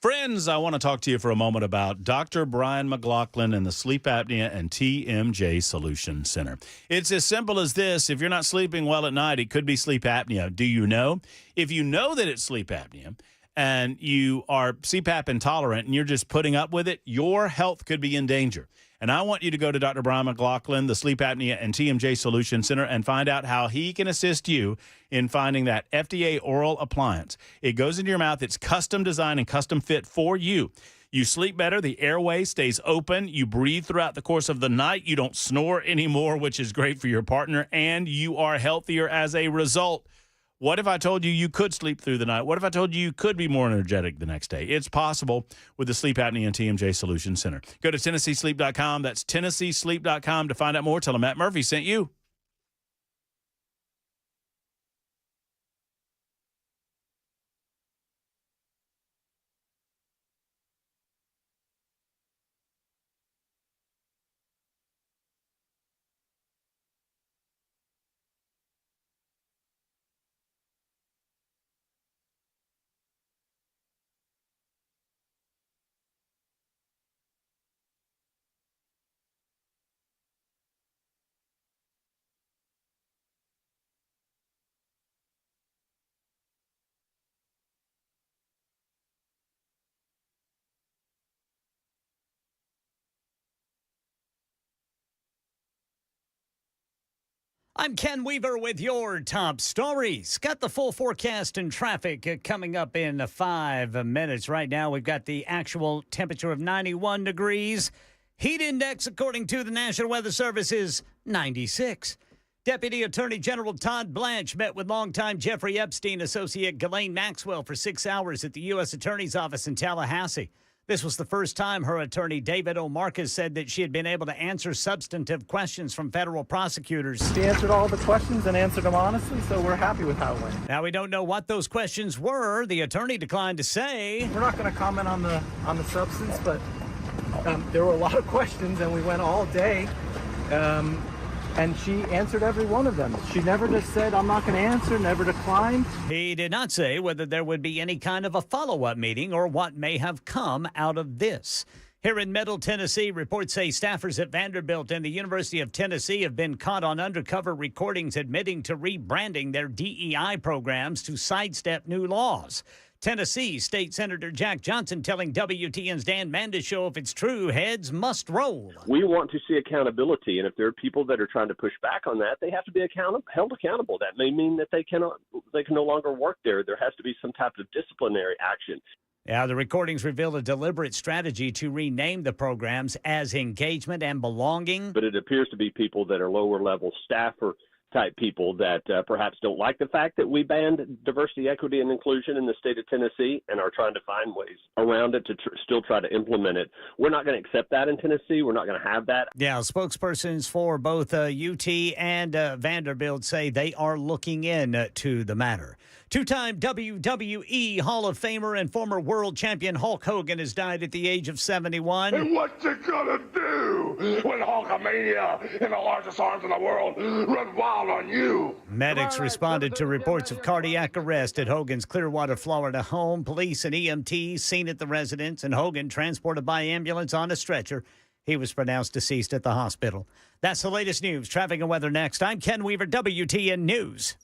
Friends, I want to talk to you for a moment about Dr. Brian McLaughlin and the Sleep Apnea and TMJ Solution Center. It's as simple as this. If you're not sleeping well at night, it could be sleep apnea. Do you know? If you know that it's sleep apnea and you are CPAP intolerant and you're just putting up with it, your health could be in danger. And I want you to go to Dr. Brian McLaughlin, the Sleep Apnea and TMJ Solution Center, and find out how he can assist you in finding that FDA oral appliance. It goes into your mouth. It's custom designed and custom fit for you. You sleep better. The airway stays open. You breathe throughout the course of the night. You don't snore anymore, which is great for your partner, and you are healthier as a result. What if I told you you could sleep through the night? What if I told you you could be more energetic the next day? It's possible with the Sleep Apnea and TMJ Solution Center. Go to TennesseeSleep.com. That's TennesseeSleep.com to find out more. Tell them Matt Murphy sent you. I'm Ken Weaver with your top stories. Got the full forecast and traffic coming up in 5 minutes. Right now, we've got the actual temperature of 91 degrees. Heat index, according to the National Weather Service, is 96. Deputy Attorney General Todd Blanche met with longtime Jeffrey Epstein associate Ghislaine Maxwell for 6 hours at the U.S. Attorney's Office in Tallahassee. This was the first time her attorney, David O. Marcus, said that she had been able to answer substantive questions from federal prosecutors. She answered all the questions and answered them honestly, so we're happy with how it went. Now, we don't know what those questions were. The attorney declined to say. We're not going to comment on the substance, but there were a lot of questions, and we went all day, and she answered every one of them. She never just said, I'm not going to answer, never declined. He did not say whether there would be any kind of a follow-up meeting or what may have come out of this. Here in Middle Tennessee, reports say staffers at Vanderbilt and the University of Tennessee have been caught on undercover recordings admitting to rebranding their DEI programs to sidestep new laws. Tennessee State Senator Jack Johnson telling WTN's Dan Mandis Show if it's true, heads must roll. We want to see accountability, and if there are people that are trying to push back on that, they have to be held accountable. That may mean that they can no longer work there. There has to be some type of disciplinary action. Yeah, the recordings reveal a deliberate strategy to rename the programs as Engagement and Belonging. But it appears to be people that are lower-level staffer type people that perhaps don't like the fact that we banned diversity, equity, and inclusion in the state of Tennessee and are trying to find ways around it to still try to implement it. We're not going to accept that in Tennessee. We're not going to have that. Yeah, spokespersons for both UT and Vanderbilt say they are looking into the matter. Two-time WWE Hall of Famer and former world champion Hulk Hogan has died at the age of 71. And what you gonna do when Hulkamania and the largest arms in the world run wild on you? Medics responded to reports of cardiac arrest at Hogan's Clearwater, Florida home. Police and EMTs seen at the residence, and Hogan transported by ambulance on a stretcher. He was pronounced deceased at the hospital. That's the latest news. Traffic and weather next. I'm Ken Weaver, WTN News.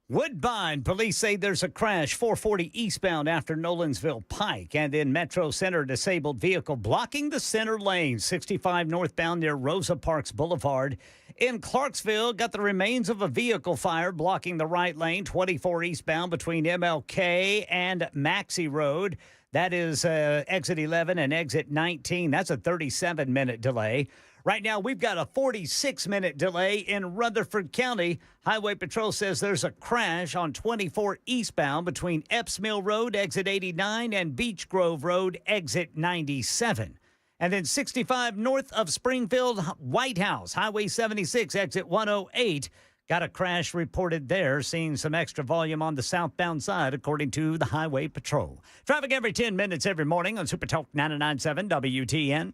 Woodbine police say there's a crash 440 eastbound after Nolensville Pike, and in Metro Center, a disabled vehicle blocking the center lane, 65 northbound near Rosa Parks Boulevard. In Clarksville, got the remains of a vehicle fire blocking the right lane, 24 eastbound between MLK and Maxey Road. That is exit 11 and exit 19. That's a 37-minute delay. Right now, we've got a 46-minute delay in Rutherford County. Highway Patrol says there's a crash on 24 eastbound between Epps Mill Road, exit 89, and Beech Grove Road, exit 97. And then 65 north of Springfield, White House, Highway 76, exit 108. Got a crash reported there, seeing some extra volume on the southbound side, according to the Highway Patrol. Traffic every 10 minutes every morning on Super Talk 99.7 WTN.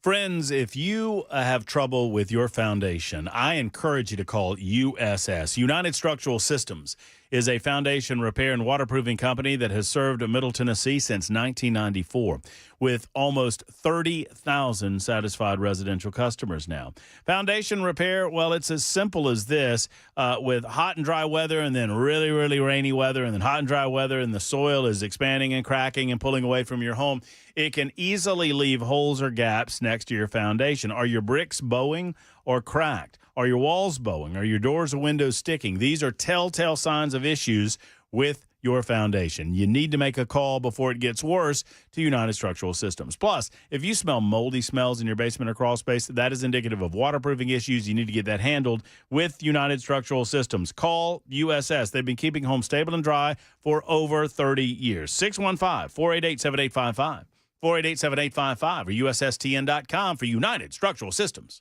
Friends, if you have trouble with your foundation, I encourage you to call USS. United Structural Systems is a foundation repair and waterproofing company that has served Middle Tennessee since 1994 with almost 30,000 satisfied residential customers now. Foundation repair, well, it's as simple as this. With hot and dry weather and then really, really rainy weather and then hot and dry weather and the soil is expanding and cracking and pulling away from your home, it can easily leave holes or gaps next to your foundation. Are your bricks bowing or cracked? Are your walls bowing? Are your doors or windows sticking? These are telltale signs of issues with your foundation. You need to make a call before it gets worse to United Structural Systems. Plus, if you smell moldy smells in your basement or crawl space, that is indicative of waterproofing issues. You need to get that handled with United Structural Systems. Call USS. They've been keeping homes stable and dry for over 30 years. 615-488-7855. 488-7855 or USSTN.com for United Structural Systems.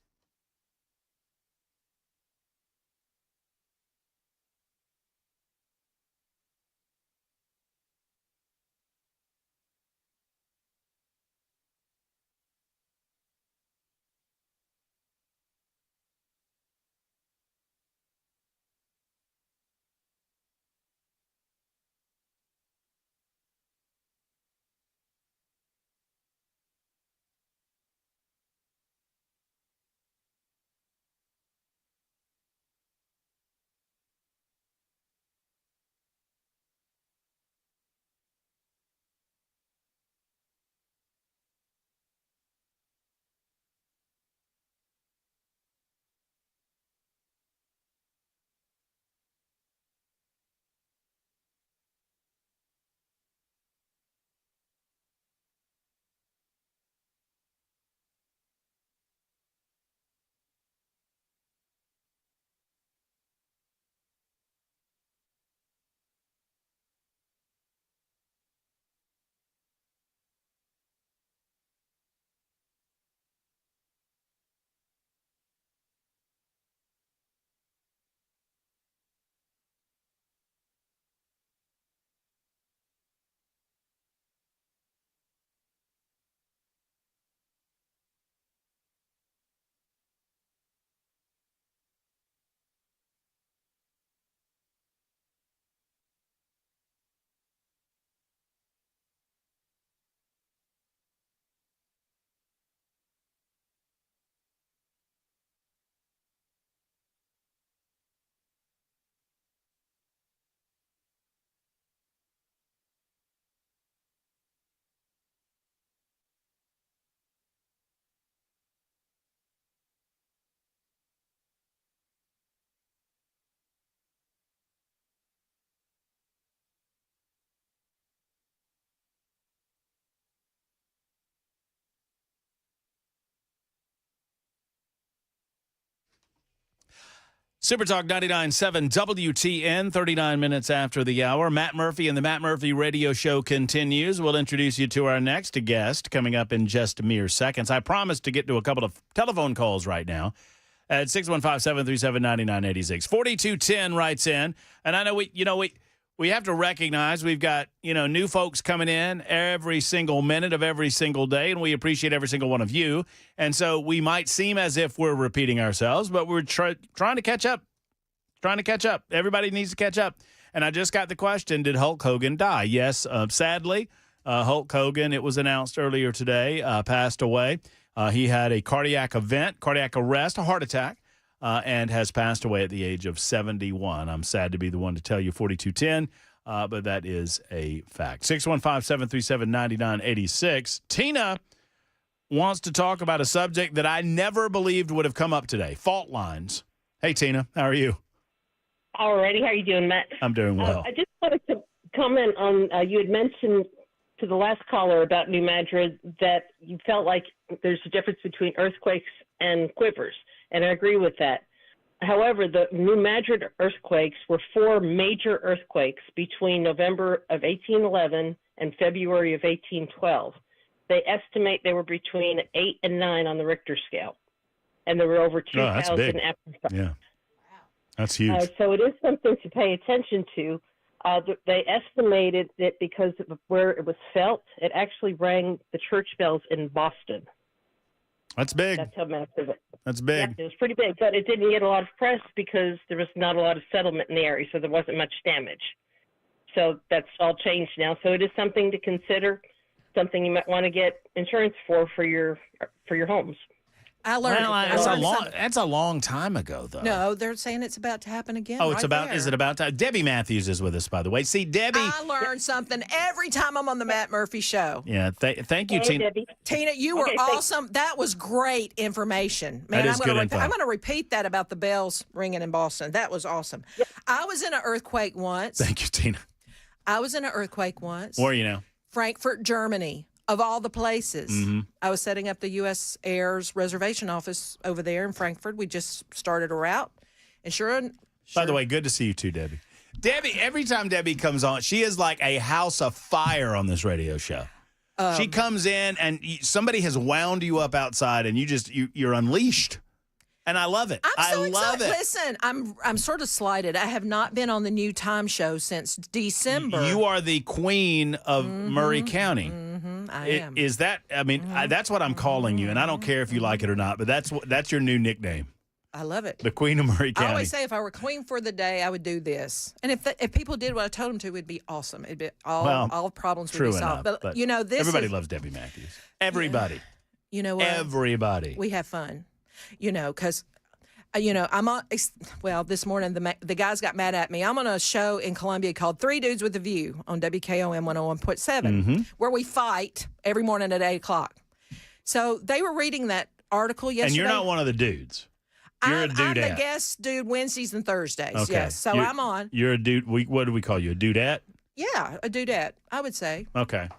Super Talk 99.7 WTN, 39 minutes after the hour. Matt Murphy and the Matt Murphy Radio Show continues. We'll introduce you to our next guest coming up in just mere seconds. I promised to get to a couple of telephone calls right now at 615-737-9986. 4210 writes in, and I know we have to recognize we've got, new folks coming in every single minute of every single day, and we appreciate every single one of you. And so we might seem as if we're repeating ourselves, but we're trying to catch up. Everybody needs to catch up. And I just got the question, did Hulk Hogan die? Yes, sadly, Hulk Hogan, it was announced earlier today, passed away. He had a cardiac arrest, a heart attack. And has passed away at the age of 71. I'm sad to be the one to tell you 4210, but that is a fact. 615-737-9986. Tina wants to talk about a subject that I never believed would have come up today, fault lines. Hey, Tina, how are you? Alrighty, how are you doing, Matt? I'm doing well. I just wanted to comment on, you had mentioned to the last caller about New Madrid that you felt like there's a difference between earthquakes and quivers. And I agree with that. However, the New Madrid earthquakes were 4 major earthquakes between November of 1811 and February of 1812. They estimate they were between 8 and 9 on the Richter scale. And there were over 2,000 aftershocks. Yeah, that's huge. So it is something to pay attention to. They estimated that because of where it was felt, it actually rang the church bells in Boston. That's big. That's how massive it. That's big. Yeah, it was pretty big, but it didn't get a lot of press because there was not a lot of settlement in the area, so there wasn't much damage. So that's all changed now. So it is something to consider, something you might want to get insurance for your homes. I learned. That's a long time ago, though. No, they're saying it's about to happen again. Oh, Is it about to? Debbie Matthews is with us, by the way. See, Debbie. I learn something every time I'm on the Matt Murphy Show. Yeah, thank you, Hey, Tina. Debbie. Tina, you were awesome. That was great information. Man, That is good info. I'm going to repeat that about the bells ringing in Boston. That was awesome. I was in an earthquake once. Thank you, Tina. I was in an earthquake once. Where are you now? Frankfurt, Germany, of all the places. Mm-hmm. I was setting up the U.S. Air's reservation office over there in Frankfurt. We just started a route. And By the way, good to see you too, Debbie. Debbie, every time Debbie comes on, she is like a house of fire on this radio show. She comes in and somebody has wound you up outside and you're unleashed. And I love it. I'm so love excited. it. Listen, I'm sort of slighted. I have not been on the new time show since December. You are the queen of Murray County. I am. Is that? I mean, that's what I'm calling you, and I don't care if you like it or not. But that's your new nickname. I love it. The Queen of Murray County. I always say if I were queen for the day, I would do this. And if people did what I told them to, it'd be awesome. It'd be all problems would be solved. Enough, but you know, everybody loves Debbie Matthews. Everybody. You know what? Everybody. We have fun. You know, because I'm on. Well, this morning the guys got mad at me. I'm on a show in Columbia called Three Dudes with a View on WKOM 101.7, where we fight every morning at 8:00. So they were reading that article yesterday. And you're not one of the dudes. You're a dudette. I'm the guest dude Wednesdays and Thursdays. Okay. Yes. So I'm on. You're a dude. What do we call you? A dudette? Yeah, a dudette, I would say. Okay.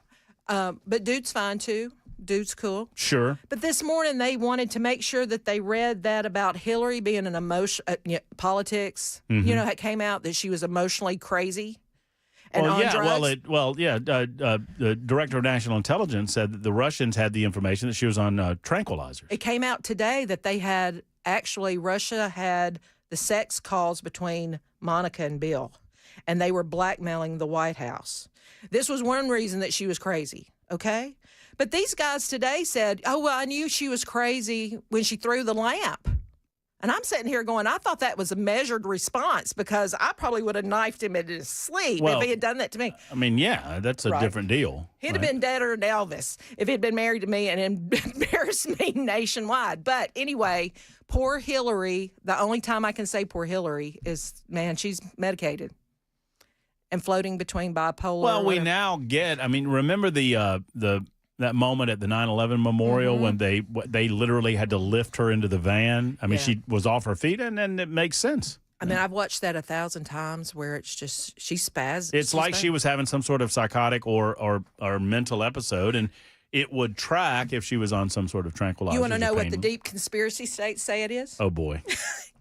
But dude's fine too. Dude's cool. Sure. But this morning they wanted to make sure that they read that about Hillary being an politics. You know, it came out that she was emotionally crazy. And on drugs. The director of national intelligence said that the Russians had the information that she was on tranquilizers. It came out today that Russia had the sex calls between Monica and Bill, and they were blackmailing the White House. This was one reason that she was crazy, okay? But these guys today said, oh, well, I knew she was crazy when she threw the lamp. And I'm sitting here going, I thought that was a measured response because I probably would have knifed him in his sleep if he had done that to me. I mean, yeah, that's a different deal. He'd have been deader than Elvis if he'd been married to me and embarrassed me nationwide. But anyway, poor Hillary, the only time I can say poor Hillary is, man, she's medicated and floating between bipolar. Well, we now get, I mean, remember that moment at the 9/11 memorial when they literally had to lift her into the van. I mean, she was off her feet, and it makes sense. I mean, I've watched that 1,000 times where it's just she spazzed. It's like she was having some sort of psychotic or mental episode, and it would track if she was on some sort of tranquilizer. You want to know what the deep conspiracy states say it is? Oh boy.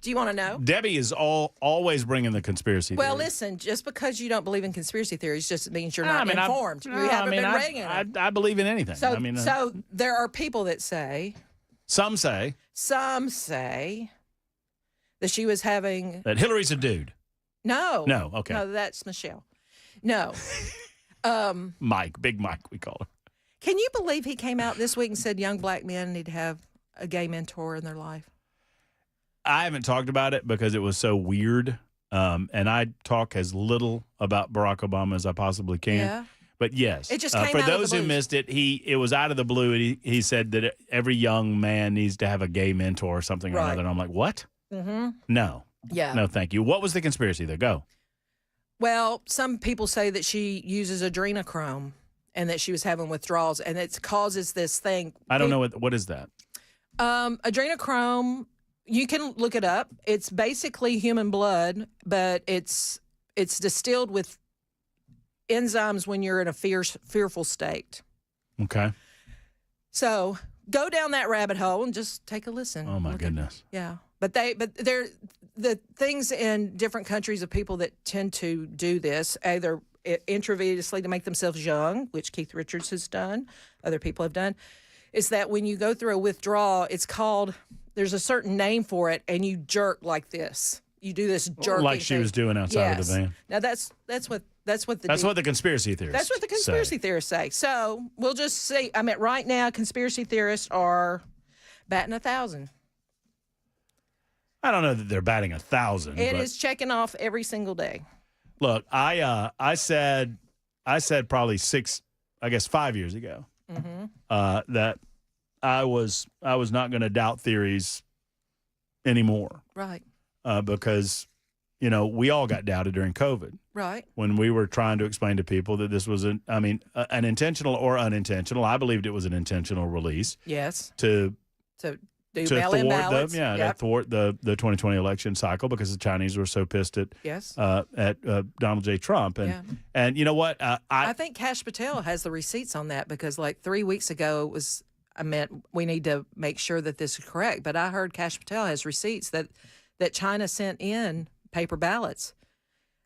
Do you want to know? Debbie is always bringing the conspiracy theories. Well, listen, just because you don't believe in conspiracy theories just means you're not informed. You haven't been reading it. I believe in anything. So, so there are people that say. Some say that she was having. That Hillary's a dude. No. No, okay. No, that's Michelle. No. Mike, Big Mike, we call her. Can you believe he came out this week and said young black men need to have a gay mentor in their life? I haven't talked about it because it was so weird, and I talk as little about Barack Obama as I possibly can. Yeah. But yes, it just came for out those of the who blue. missed it, it was out of the blue, and he said that every young man needs to have a gay mentor or something or another. And I'm like, what? Mm-hmm. No. Yeah. No, thank you. What was the conspiracy there? Go. Well, some people say that she uses adrenochrome and that she was having withdrawals, and it causes this thing. I don't know what is that. Adrenochrome. You can look it up. It's basically human blood, but it's distilled with enzymes when you're in a fearful state. Okay. So go down that rabbit hole and just take a listen. Oh my goodness. Yeah, but they're the things in different countries of people that tend to do this either intravenously to make themselves young, which Keith Richards has done, other people have done, is that when you go through a withdrawal, it's called. There's a certain name for it, and you jerk like this. You do this jerking like she thing. was doing outside of the van. Now that's what the conspiracy theorists. That's what the conspiracy theorists say. So we'll just see. I mean, right now, conspiracy theorists are batting 1,000. I don't know that they're batting 1,000. It is checking off every single day. Look, I said probably 5 years ago that I was not going to doubt theories anymore. Right. Because, we all got doubted during COVID. Right. When we were trying to explain to people that this was an intentional or unintentional. I believed it was an intentional release. Yes. To Do mail-in ballots. To thwart the 2020 election cycle because the Chinese were so pissed at Donald J. Trump. And you know what? I think Kash Patel has the receipts on that because like 3 weeks ago I meant we need to make sure that this is correct. But I heard Kash Patel has receipts that China sent in paper ballots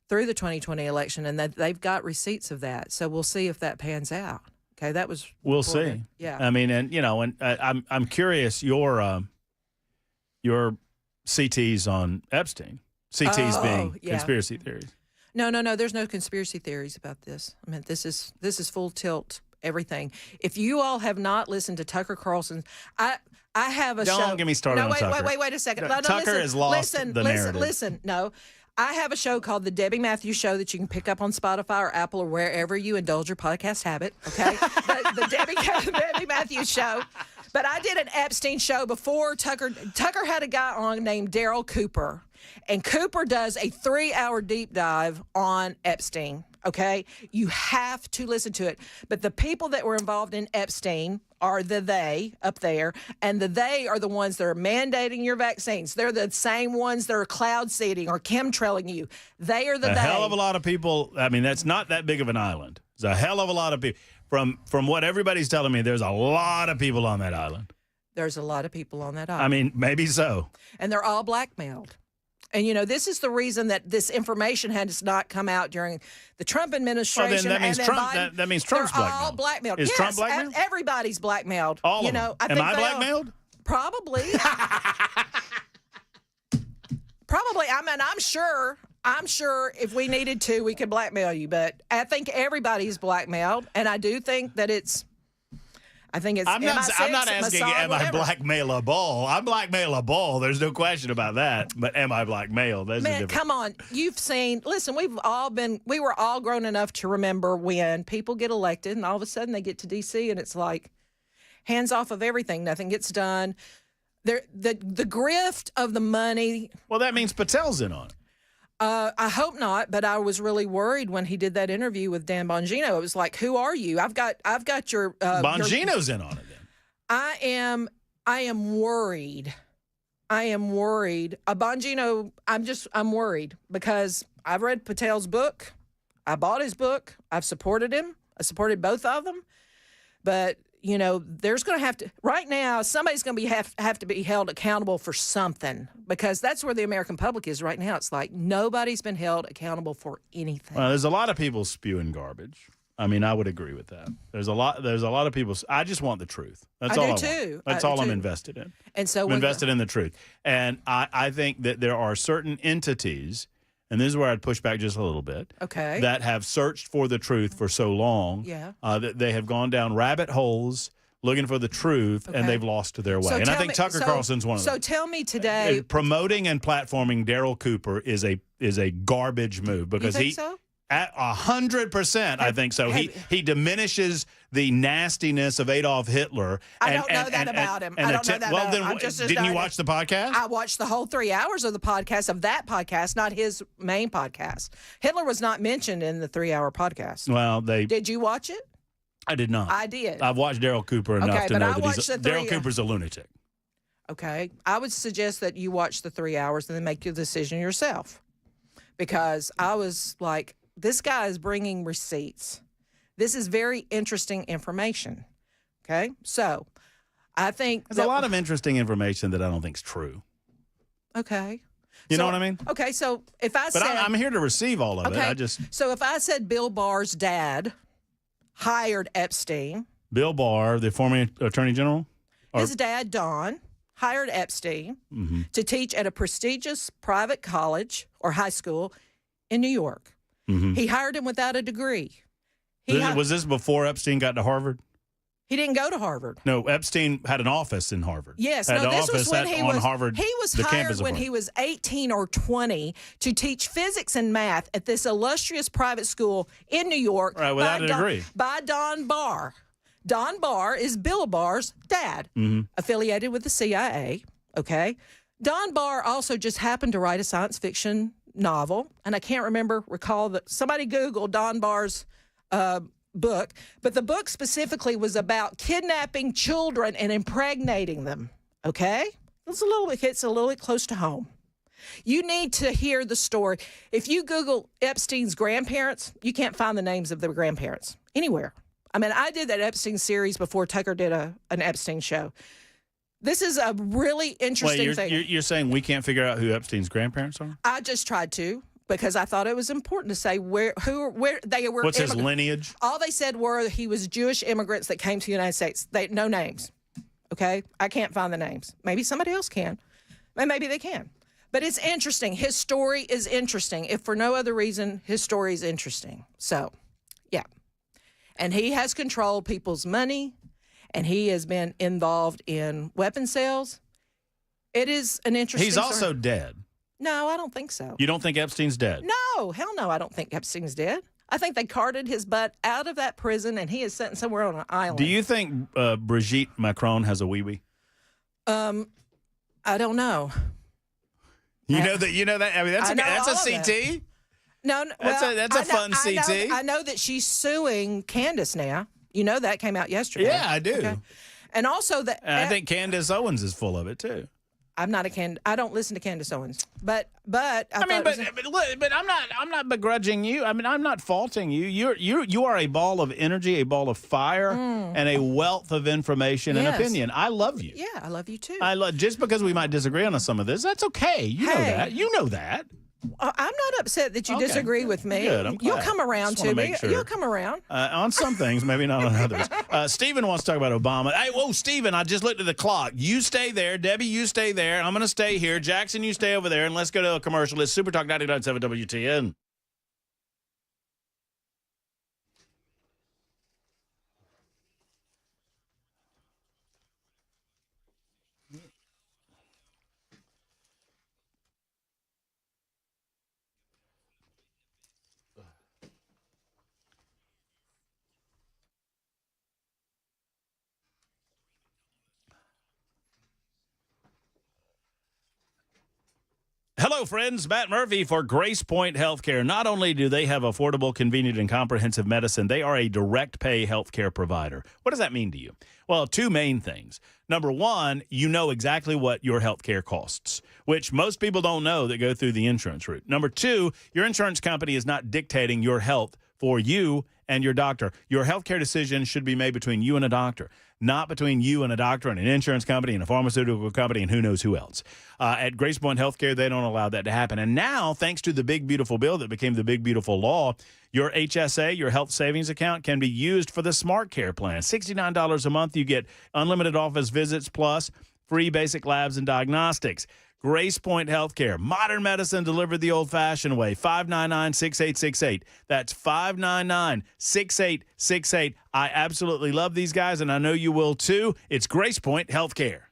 through the 2020 election, and that they've got receipts of that. So we'll see if that pans out. Okay, that was we'll reported. see. Yeah, I mean, and I'm curious your CTs on Epstein. CTs being conspiracy theories. No. There's no conspiracy theories about this. I mean, this is full tilt everything. If you all have not listened to Tucker Carlson, I have a show. Don't get me started on Tucker. Wait a second. No, Tucker has lost the narrative. Listen. No. I have a show called The Debbie Matthews Show that you can pick up on Spotify or Apple or wherever you indulge your podcast habit, okay? the Debbie Matthews Show. But I did an Epstein show before Tucker. Tucker had a guy on named Daryl Cooper, and Cooper does a 3-hour deep dive on Epstein, okay? You have to listen to it. But the people that were involved in Epstein are the they up there, and the they are the ones that are mandating your vaccines. They're the same ones that are cloud seeding or chemtrailing you. They are the a hell of a lot of people. I mean, that's not that big of an island. There's a hell of a lot of people. From what everybody's telling me, there's a lot of people on that island. There's a lot of people on that island. I mean, maybe so. And they're all blackmailed. And, this is the reason that this information has not come out during the Trump administration. Well, then that means Biden. That means Trump's they're blackmailed. all blackmailed. Is yes, Trump blackmailed? Everybody's blackmailed. All of them. Am I blackmailed? Probably. Probably. I mean, I'm sure if we needed to, we could blackmail you. But I think everybody's blackmailed. And I do think that I'm not asking, am I blackmailable? I'm blackmailable. There's no question about that. But am I blackmailed? Man, come on. You've seen, listen, we were all grown enough to remember when people get elected and all of a sudden they get to D.C. and it's like hands off of everything. Nothing gets done. The grift of the money. Well, that means Patel's in on it. I hope not, but I was really worried when he did that interview with Dan Bongino. It was like, who are you? I've got your Bongino's in on it then. I am worried. Bongino, I'm worried because I've read Patel's book. I bought his book. I've supported him. I supported both of them. But there's going to have to right now. Somebody's going to have to be held accountable for something because that's where the American public is right now. It's like nobody's been held accountable for anything. Well, there's a lot of people spewing garbage. I mean, I would agree with that. There's a lot of people. I just want the truth. That's all I want. That's all I'm invested in. And so I'm invested in the truth. And I think that there are certain entities. And this is where I'd push back just a little bit. Okay. That have searched for the truth for so long. Yeah. That they have gone down rabbit holes looking for the truth, and they've lost their way. So and I think Tucker Carlson's one of them. So tell me today. Promoting and platforming Daryl Cooper is a garbage move because you think so? At 100%, I think so. He diminishes the nastiness of Adolf Hitler. I don't know that about him. I don't know that about him. Didn't you watch the podcast? I watched the whole 3 hours of the podcast, of that podcast, not his main podcast. Hitler was not mentioned in the 3-hour podcast. Well, Did you watch it? I did not. I did. I've watched Daryl Cooper enough to know that Daryl Cooper's a lunatic. Okay. I would suggest that you watch the 3 hours and then make your decision yourself. Because I was like, this guy is bringing receipts. This is very interesting information. Okay? So, I think there's a lot of interesting information that I don't think is true. Okay. You know what I mean? Okay, so if I said... But I'm here to receive all of it. So if I said Bill Barr's dad hired Epstein... Bill Barr, the former attorney general? His dad, Don, hired Epstein to teach at a prestigious private college or high school in New York. He hired him without a degree. Was this before Epstein got to Harvard? He didn't go to Harvard. No, Epstein had an office in Harvard. Yes, this was when he was Harvard. He was hired when he was 18 or 20 to teach physics and math at this illustrious private school in New York. Right, without a degree. By Don Barr. Don Barr is Bill Barr's dad, affiliated with the CIA. Okay, Don Barr also just happened to write a science fiction novel, and I can't recall that somebody Googled Don Barr's book, but the book specifically was about kidnapping children and impregnating them. Okay? It's a little bit close to home. You need to hear the story. If you Google Epstein's grandparents, you can't find the names of the grandparents anywhere. I mean, I did that Epstein series before Tucker did an Epstein show. This is a really interesting thing. You're saying we can't figure out who Epstein's grandparents are? I just tried to because I thought it was important to say where they were. What's his lineage? All they said were he was Jewish immigrants that came to the United States. No names. Okay? I can't find the names. Maybe somebody else can. And maybe they can. But it's interesting. His story is interesting. If for no other reason, his story is interesting. So, yeah. And he has controlled people's money, and he has been involved in weapon sales. It is an interesting He's also story. dead. No, I don't think so. You don't think Epstein's dead? No, hell no, I don't think Epstein's dead. I think they carted his butt out of that prison, and he is sitting somewhere on an island. Do you think Brigitte Macron has a wee-wee? I don't know. You know that? I mean, that's a CT. No, that's a fun CT. I know that she's suing Candace now. You know that came out yesterday. Yeah, I do. Okay. And also I think Candace Owens is full of it too. I don't listen to Candace Owens, but I'm not begrudging you. I mean, I'm not faulting you. You are a ball of energy, a ball of fire, and a wealth of information and opinion. I love you. Yeah, I love you too. Just because we might disagree on some of this, that's okay. You know that. You know that. I'm not upset that you disagree with me. Good, I'm glad. You'll come around to me. Sure. You'll come around. On some things, maybe not on others. Stephen wants to talk about Obama. Hey, whoa, Stephen, I just looked at the clock. You stay there. Debbie, you stay there. I'm going to stay here. Jackson, you stay over there. And let's go to a commercial. It's Super Talk 99.7 WTN. Hello, friends. Matt Murphy for Grace Point Healthcare. Not only do they have affordable, convenient, and comprehensive medicine, they are a direct pay healthcare provider. What does that mean to you? Well, two main things. Number one, you know exactly what your healthcare costs, which most people don't know that go through the insurance route. Number two, your insurance company is not dictating your health for you and your doctor. Your healthcare decision should be made between you and a doctor, not between you and a doctor and an insurance company and a pharmaceutical company and who knows who else. At Grace Point Healthcare, they don't allow that to happen. And now, thanks to the big, beautiful bill that became the big, beautiful law, your HSA, your health savings account, can be used for the Smart Care plan. $69 a month, you get unlimited office visits plus free basic labs and diagnostics. Grace Point Healthcare, modern medicine delivered the old-fashioned way. 599-6868. That's 599-6868. I absolutely love these guys, and I know you will too. It's Grace Point Healthcare.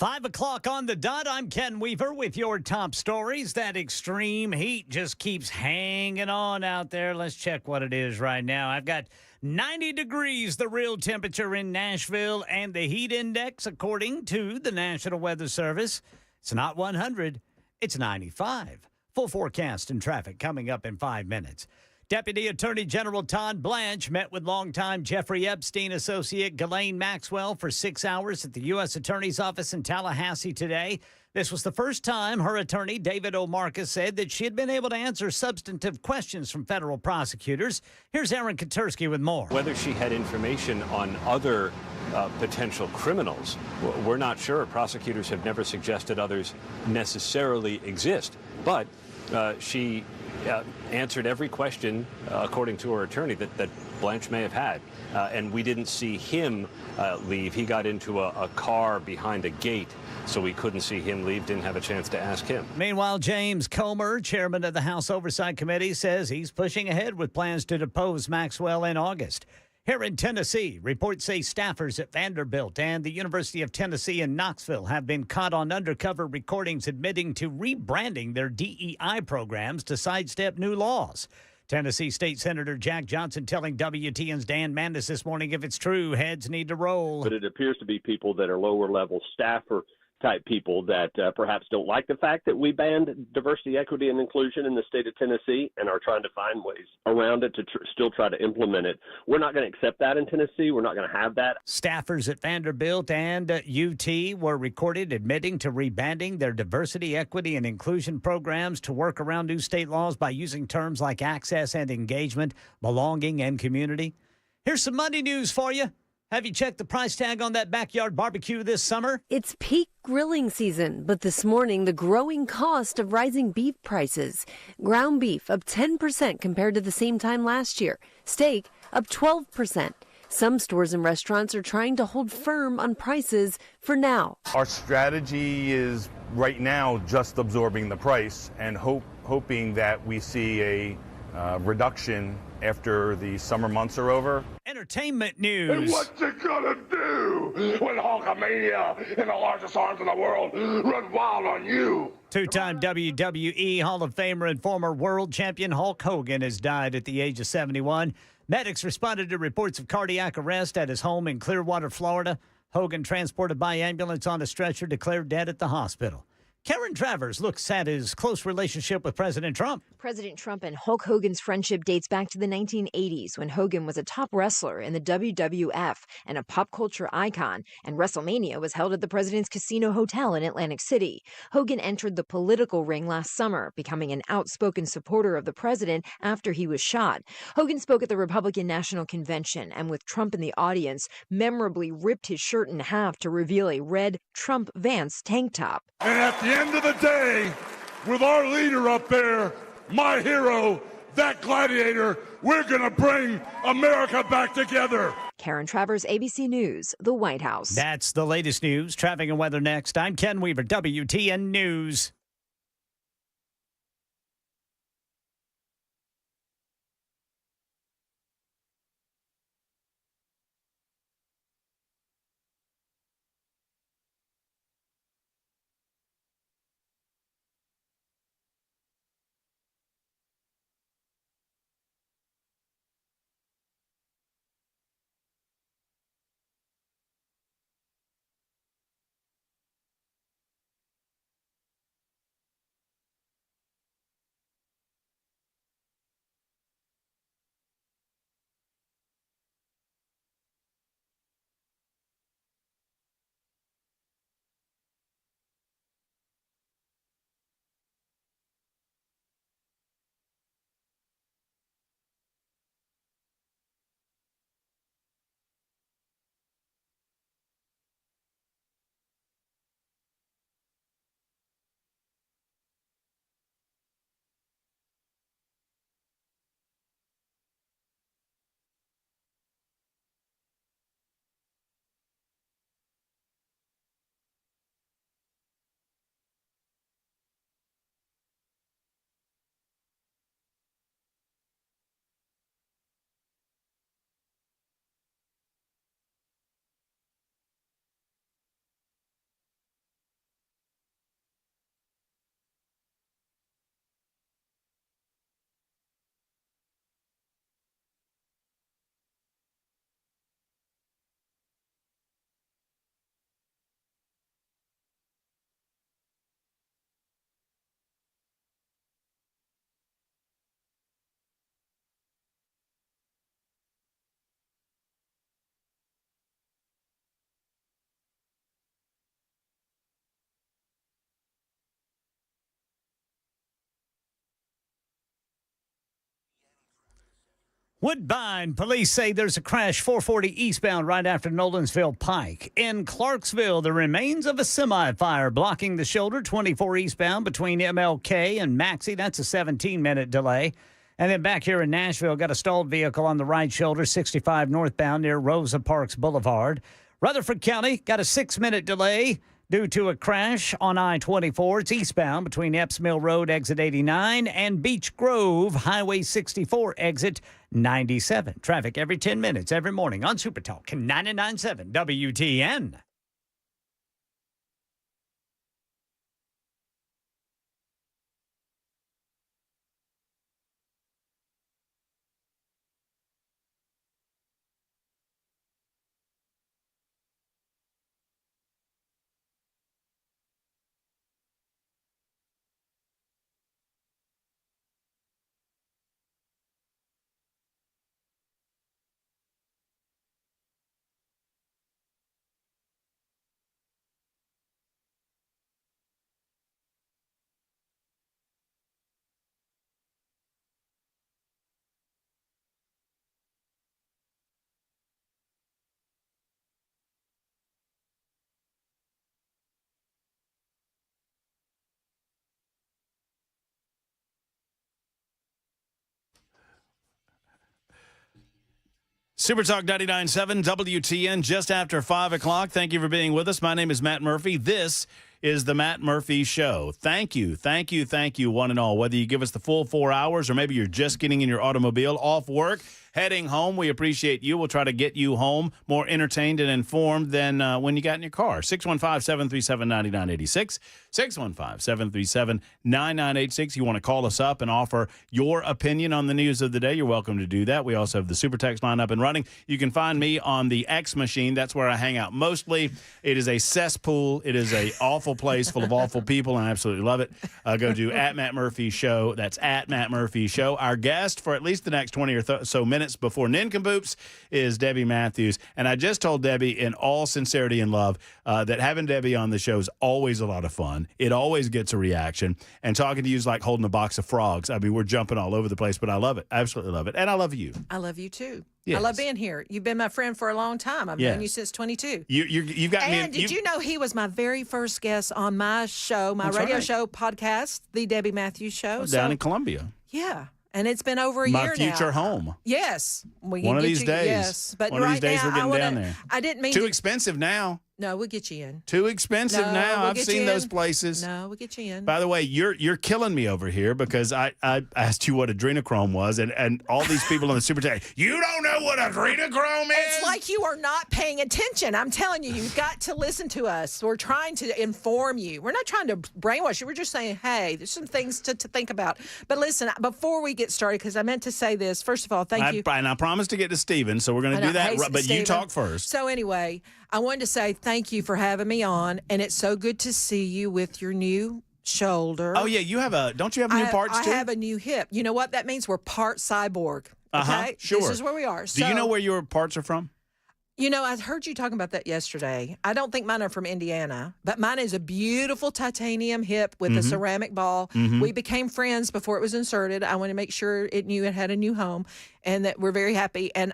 5 o'clock on the dot. I'm Ken Weaver with your top stories. That extreme heat just keeps hanging on out there. Let's check what it is right now. I've got 90 degrees, the real temperature in Nashville, and the heat index, according to the National Weather Service, it's not 100, it's 95. Full forecast and traffic coming up in 5 minutes. Deputy Attorney General Todd Blanche met with longtime Jeffrey Epstein associate Ghislaine Maxwell for 6 hours at the U.S. Attorney's Office in Tallahassee today. This was the first time her attorney, David O'Marcus, said that she had been able to answer substantive questions from federal prosecutors. Here's Aaron Katursky with more. Whether she had information on other potential criminals, we're not sure. Prosecutors have never suggested others necessarily exist. But she answered every question, according to her attorney, that Blanche may have had. And we didn't see him leave. He got into a car behind a gate, so we couldn't see him leave, didn't have a chance to ask him. Meanwhile, James Comer, chairman of the House Oversight Committee, says he's pushing ahead with plans to depose Maxwell in August. Here in Tennessee, reports say staffers at Vanderbilt and the University of Tennessee in Knoxville have been caught on undercover recordings admitting to rebranding their DEI programs to sidestep new laws. Tennessee State Senator Jack Johnson telling WTN's Dan Mandis this morning, if it's true, heads need to roll. But it appears to be people that are lower level staffer type people that perhaps don't like the fact that we banned diversity, equity, and inclusion in the state of Tennessee and are trying to find ways around it to still try to implement it. We're not going to accept that in Tennessee. We're not going to have that. Staffers at Vanderbilt and UT were recorded admitting to rebanding their diversity, equity, and inclusion programs to work around new state laws by using terms like access and engagement, belonging, and community. Here's some Monday news for you. Have you checked the price tag on that backyard barbecue this summer? It's peak grilling season, but this morning, the growing cost of rising beef prices. Ground beef up 10% compared to the same time last year. Steak up 12%. Some stores and restaurants are trying to hold firm on prices for now. Our strategy is right now just absorbing the price and hoping that we see a reduction after the summer months are over. Entertainment news. And what's it gonna do when Hulkamania and the largest arms in the world run wild on you? Two-time WWE Hall of Famer and former world champion Hulk Hogan has died at the age of 71. Medics responded to reports of cardiac arrest at his home in Clearwater, Florida. Hogan, transported by ambulance on a stretcher, declared dead at the hospital. Karen Travers looks at his close relationship with President Trump. President Trump and Hulk Hogan's friendship dates back to the 1980s when Hogan was a top wrestler in the WWF and a pop culture icon, and WrestleMania was held at the President's Casino Hotel in Atlantic City. Hogan entered the political ring last summer, becoming an outspoken supporter of the president after he was shot. Hogan spoke at the Republican National Convention and, with Trump in the audience, memorably ripped his shirt in half to reveal a red Trump Vance tank top. And at the end of the day, with our leader up there, my hero, that gladiator, we're going to bring America back together. Karen Travers, ABC News, the White House. That's the latest news. Traffic and weather next. I'm Ken Weaver, WTN News. Woodbine police say there's a crash 440 eastbound right after Nolensville Pike. In Clarksville, the remains of a semi-fire blocking the shoulder 24 eastbound between MLK and Maxey. That's a 17-minute delay. And then back here in Nashville, got a stalled vehicle on the right shoulder 65 northbound near Rosa Parks Boulevard. Rutherford County got a 6-minute delay due to a crash on I-24. It's eastbound between Epps Mill Road, exit 89, and Beech Grove, Highway 64, exit 97. Traffic every 10 minutes, every morning on Super Talk 99.7 WTN. Super Talk 99.7 WTN, just after 5 o'clock. Thank you for being with us. My name is Matt Murphy. This is the Matt Murphy Show. Thank you, one and all. Whether you give us the full 4 hours or maybe you're just getting in your automobile off work, heading home, we appreciate you. We'll try to get you home more entertained and informed than when you got in your car. 615-737-9986. 615-737-9986. You want to call us up and offer your opinion on the news of the day, you're welcome to do that. We also have the Super Text line up and running. You can find me on the X machine. That's where I hang out mostly. It is a cesspool. It is a awful place full of awful people, and I absolutely love it. Go to @MattMurphyShow. That's @MattMurphyShow. Our guest for at least the next 20 or so minutes before Nincompoops is Debbie Matthews. And I just told Debbie in all sincerity and love that having Debbie on the show is always a lot of fun. It always gets a reaction. And talking to you is like holding a box of frogs. I mean, we're jumping all over the place, but I love it. I absolutely love it. And I love you. I love you, too. Yes. I love being here. You've been my friend for a long time. I've known you since 22. You've got me. And did you know he was my very first guest on my show, my radio show podcast, The Debbie Matthews Show? Down in Columbia. Yeah. And it's been over a year now. My future home. Yes. One of these days. Yes. But one of these days we're getting down there. I didn't mean Too expensive now. No, we'll get you in. Too expensive now. I've seen those places. No, we'll get you in. By the way, you're killing me over here because I asked you what adrenochrome was, and all these people on the Super Chat, you don't know what adrenochrome is? It's like you are not paying attention. I'm telling you, you've got to listen to us. We're trying to inform you. We're not trying to brainwash you. We're just saying, hey, there's some things to think about. But listen, before we get started, because I meant to say this, first of all, thank you. And I promised to get to Steven, so we're going to do that, but Steven, you talk first. So anyway, I wanted to say thank you for having me on, and it's so good to see you with your new shoulder. Oh, yeah, don't you have new parts, too? I have a new hip. You know what? That means we're part cyborg, okay? Sure. This is where we are. Do you know where your parts are from? You know, I heard you talking about that yesterday. I don't think mine are from Indiana, but mine is a beautiful titanium hip with a ceramic ball. We became friends before it was inserted. I want to make sure it knew it had a new home and that we're very happy. And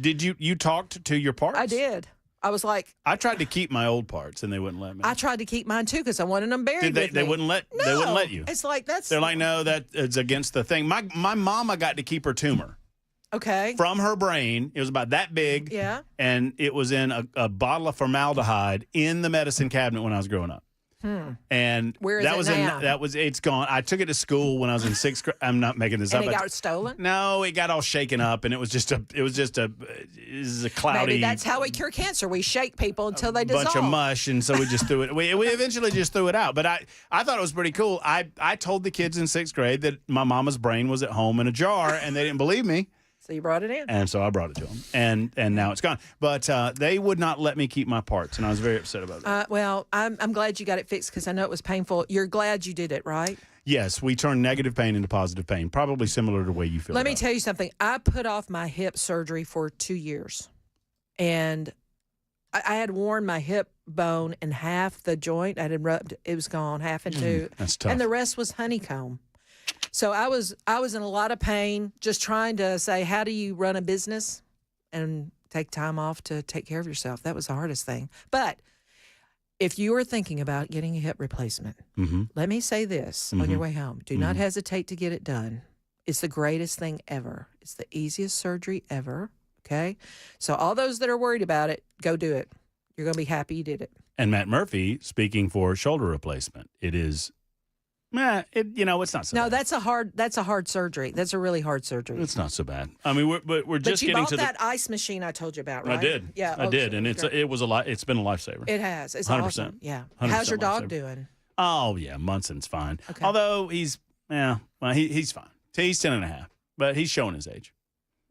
Did you talked to your parts? I did. I was like, I tried to keep my old parts and they wouldn't let me. I tried to keep mine too because I wanted them buried. They wouldn't let. No, they wouldn't let you. It's like They're like, no, that is against the thing. My mama got to keep her tumor. Okay. From her brain, it was about that big. Yeah. And it was in a bottle of formaldehyde in the medicine cabinet when I was growing up. And where is that it was now? It's gone. I took it to school when I was in 6th grade. I'm not making this up. And it got stolen? No, it got all shaken up, and it was just a cloudy. Maybe that's how we cure cancer. We shake people until they dissolve. Bunch of mush, and so we just threw it. We eventually just threw it out. But I thought it was pretty cool. I told the kids in 6th grade that my mama's brain was at home in a jar, and they didn't believe me. So you brought it in. And so I brought it to them, and now it's gone. But they would not let me keep my parts, and I was very upset about that. Well, I'm glad you got it fixed because I know it was painful. You're glad you did it, right? Yes, we turned negative pain into positive pain, probably similar to the way you feel. Let me tell you something. I put off my hip surgery for 2 years, and I had worn my hip bone in half the joint. I had rubbed, it was gone, half in two. That's tough. And the rest was honeycomb. So I was in a lot of pain just trying to say, how do you run a business and take time off to take care of yourself? That was the hardest thing. But if you are thinking about getting a hip replacement, let me say this on your way home. Do not hesitate to get it done. It's the greatest thing ever. It's the easiest surgery ever, okay? So all those that are worried about it, go do it. You're going to be happy you did it. And Matt Murphy, speaking for shoulder replacement, it is, it's not so bad. No, that's a hard surgery. That's a really hard surgery. It's not so bad. I mean, we're just getting to that ice machine I told you about, right? I did. Yeah, I did, and it's been a lifesaver. It has. It's 100%. awesome. Yeah. How's your dog lifesaver. doing? Oh yeah, Munson's fine. Okay. Although he's he's fine. He's 10 and a half, but he's showing his age.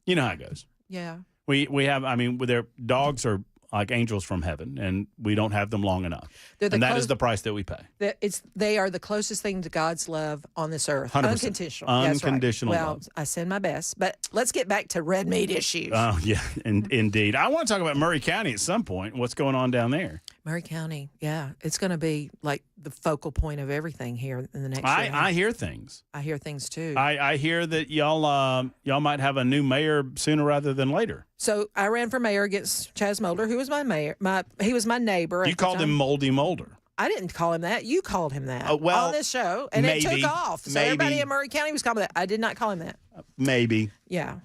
You know how it goes. Yeah. We have. I mean, their dogs are like angels from heaven, and we don't have them long enough. And that is the price that we pay. They are the closest thing to God's love on this earth. 100%. Unconditional. Unconditional That's right. Well, love. I send my best. But let's get back to red meat issues. Oh, yeah, indeed. I want to talk about Murray County at some point. What's going on down there? Murray County, yeah. It's going to be like the focal point of everything here in the next year. I hear things. I hear things, too. I hear that y'all might have a new mayor sooner rather than later. So I ran for mayor against Chaz Mulder, who was my mayor. He was my neighbor. You called him Moldy Mulder. I didn't call him that. You called him that on this show, and it took off. So everybody in Murray County was calling that. I did not call him that. Maybe. Yeah.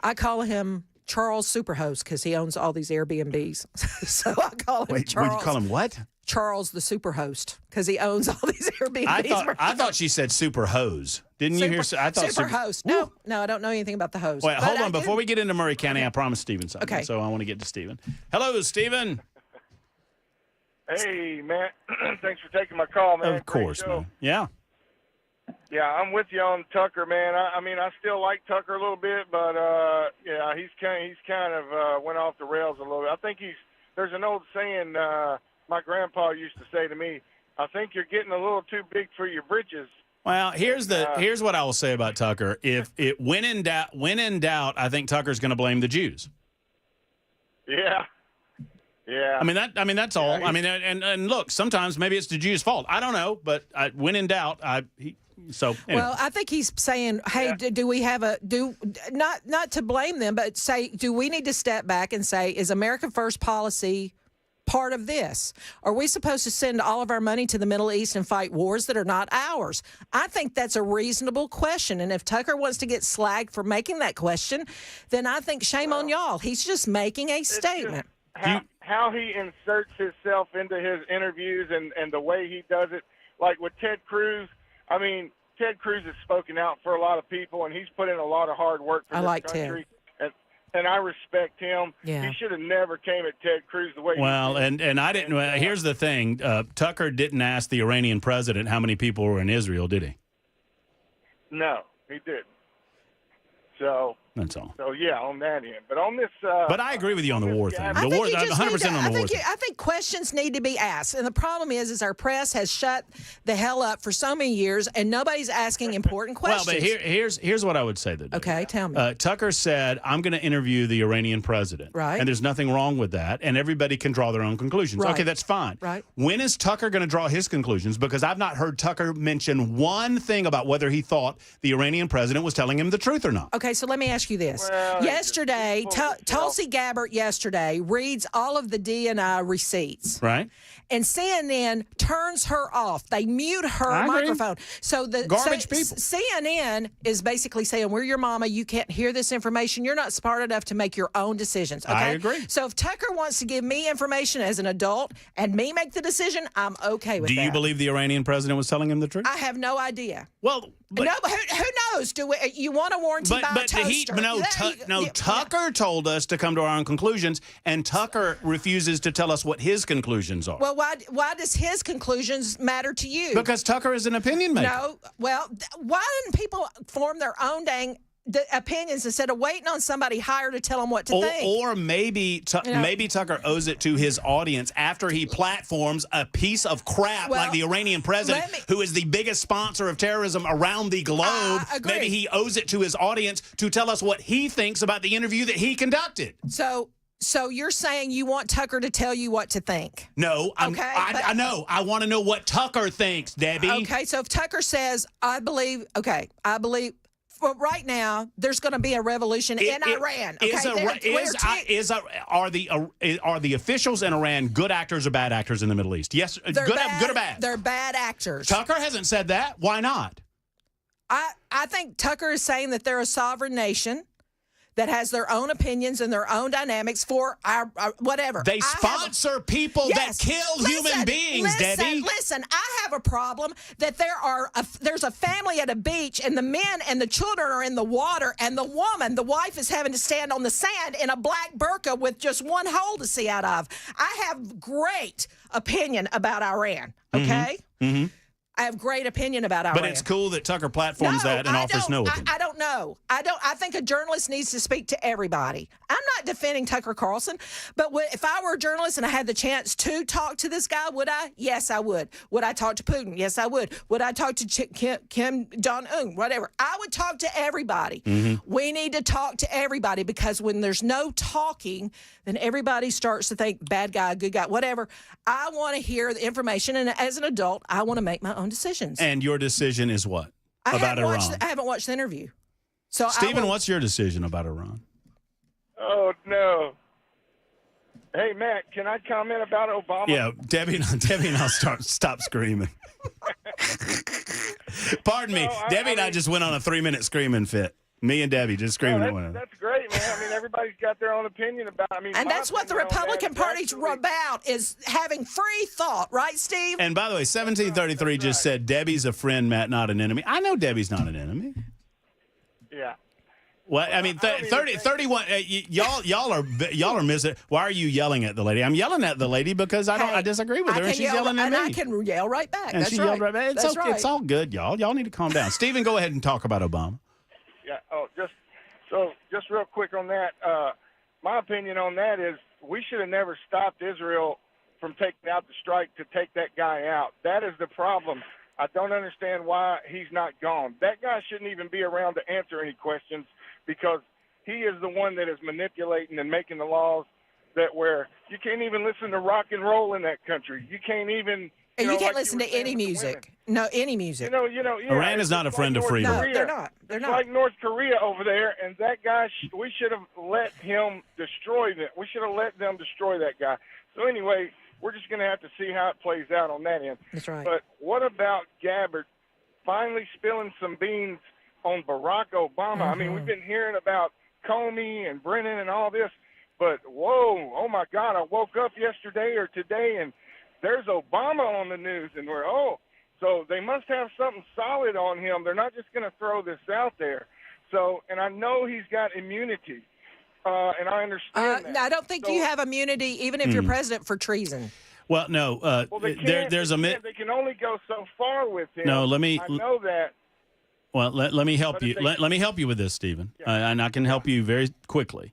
I call him Charles Superhost because he owns all these Airbnbs. So I call him Charles. You call him what? Charles the Superhost because he owns all these Airbnbs. I thought she said super hose. Didn't you hear? I thought Superhost. No, I don't know anything about the hose. Wait, hold on. Before we get into Murray County, I promised Stephen something. Okay. So I want to get to Stephen. Hello, Stephen. Hey, Matt. Thanks for taking my call, man. Of course, man. Yeah. Yeah, I'm with you on Tucker, man. I mean, I still like Tucker a little bit, but yeah, he's kind of went off the rails a little bit. I think there's an old saying my grandpa used to say to me, I think you're getting a little too big for your britches. Well, here's what I will say about Tucker. If it when in doubt, I think Tucker's going to blame the Jews. Yeah. Yeah. I mean that's all. I mean, and look, sometimes maybe it's the Jews' fault. I don't know, but when in doubt, anyway. Well, I think he's saying, hey, do we have not to blame them, but say, do we need to step back and say, is America First policy part of this? Are we supposed to send all of our money to the Middle East and fight wars that are not ours? I think that's a reasonable question. And if Tucker wants to get slagged for making that question, then I think shame on y'all. He's just making a statement. How he inserts himself into his interviews and the way he does it, like with Ted Cruz. I mean, Ted Cruz has spoken out for a lot of people, and he's put in a lot of hard work for this country. And I respect him. Yeah. He should have never came at Ted Cruz the way he did. And I didn't. Here's the thing: Tucker didn't ask the Iranian president how many people were in Israel, did he? No, he didn't. So that's all. So yeah, on that end, but on this. But I agree with you on the war thing. The war, 100% on the war thing. I think questions need to be asked, and the problem is our press has shut the hell up for so many years, and nobody's asking important questions. Well, but here's what I would say. Okay, tell me. Tucker said, "I'm going to interview the Iranian president." Right. And there's nothing wrong with that, and everybody can draw their own conclusions. Right. Okay, that's fine. Right. When is Tucker going to draw his conclusions? Because I've not heard Tucker mention one thing about whether he thought the Iranian president was telling him the truth or not. Okay, so let me ask you this. Yesterday, Tulsi Gabbard yesterday reads all of the DNI receipts. Right. And CNN turns her off. They mute her microphone. So the garbage people. CNN is basically saying, we're your mama. You can't hear this information. You're not smart enough to make your own decisions. Okay? I agree. So if Tucker wants to give me information as an adult and me make the decision, I'm okay with that. Do you believe the Iranian president was telling him the truth? I have no idea. Well, but who knows? You want a warranty by a toaster? Tucker told us to come to our own conclusions, and Tucker refuses to tell us what his conclusions are. Well, why does his conclusions matter to you? Because Tucker is an opinion maker. No. Well, why didn't people form their own dang opinions instead of waiting on somebody higher to tell them what to think? Or maybe Tucker owes it to his audience after he platforms a piece of crap like the Iranian president, who is the biggest sponsor of terrorism around the globe. Agree. Maybe he owes it to his audience to tell us what he thinks about the interview that he conducted. So So you're saying you want Tucker to tell you what to think? No, I know. I want to know what Tucker thinks, Debbie. Okay, so if Tucker says, I believe, well, right now there's going to be a revolution in Iran. Are the officials in Iran good actors or bad actors in the Middle East? Yes, good or bad? They're bad actors. Tucker hasn't said that. Why not? I think Tucker is saying that they're a sovereign nation that has their own opinions and their own dynamics for our whatever. They sponsor people that kill human beings, Debbie. Listen, I have a problem that there's a family at a beach and the men and the children are in the water and the wife is having to stand on the sand in a black burqa with just one hole to see out of. I have great opinion about Iran, okay? Mm-hmm. I have great opinion about Iran. But it's cool that Tucker platforms that and offers no opinion. I don't know. I think a journalist needs to speak to everybody. I'm not defending Tucker Carlson, but if I were a journalist and I had the chance to talk to this guy, would I? Yes, I would. Would I talk to Putin? Yes, I would. Would I talk to Kim Jong-un? Whatever. I would talk to everybody. Mm-hmm. We need to talk to everybody because when there's no talking, then everybody starts to think bad guy, good guy, whatever. I want to hear the information, and as an adult, I want to make my own decisions. And your decision is what? About Iran? I haven't watched the interview. So Stephen, what's your decision about Iran? Oh, no. Hey, Matt, can I comment about Obama? Yeah, Debbie and I'll stop screaming. Pardon me. Debbie and I just went on a 3-minute screaming fit. Me and Debbie just screaming at one another. That's great, man. I mean, everybody's got their own opinion about it. And that's what the Republican Party's about, is having free thought, right, Steve? And by the way, 1733 just said Debbie's a friend, Matt, not an enemy. I know Debbie's not an enemy. Yeah. Well, I mean, 31. Y'all are missing. Why are you yelling at the lady? I'm yelling at the lady because I disagree with her, and she's yelling at me. And I can yell right back. And That's she right. yelled right back. That's right. It's all good, y'all. Y'all need to calm down. Stephen, go ahead and talk about Obama. Yeah. Oh, just real quick on that. My opinion on that is we should have never stopped Israel from taking out the strike to take that guy out. That is the problem. I don't understand why he's not gone. That guy shouldn't even be around to answer any questions because he is the one that is manipulating and making the laws that where you can't even listen to rock and roll in that country. You can't even. And you can't listen to any music. No, any music. Iran is not a friend of freedom. No, they're not. It's like North Korea over there, and that guy, we should have let him destroy them. We should have let them destroy that guy. So anyway, we're just going to have to see how it plays out on that end. That's right. But what about Gabbard finally spilling some beans on Barack Obama? I mean, we've been hearing about Comey and Brennan and all this, but whoa, oh my God, I woke up yesterday or today and there's Obama on the news, and so they must have something solid on him. They're not just going to throw this out there. So, and I know he's got immunity, and I understand that. I don't think you have immunity, even if you're president, for treason. Well, no. They can only go so far with him. No, let me. I know that. Well, let me help you. Let me help you with this, Stephen, and I can help you very quickly.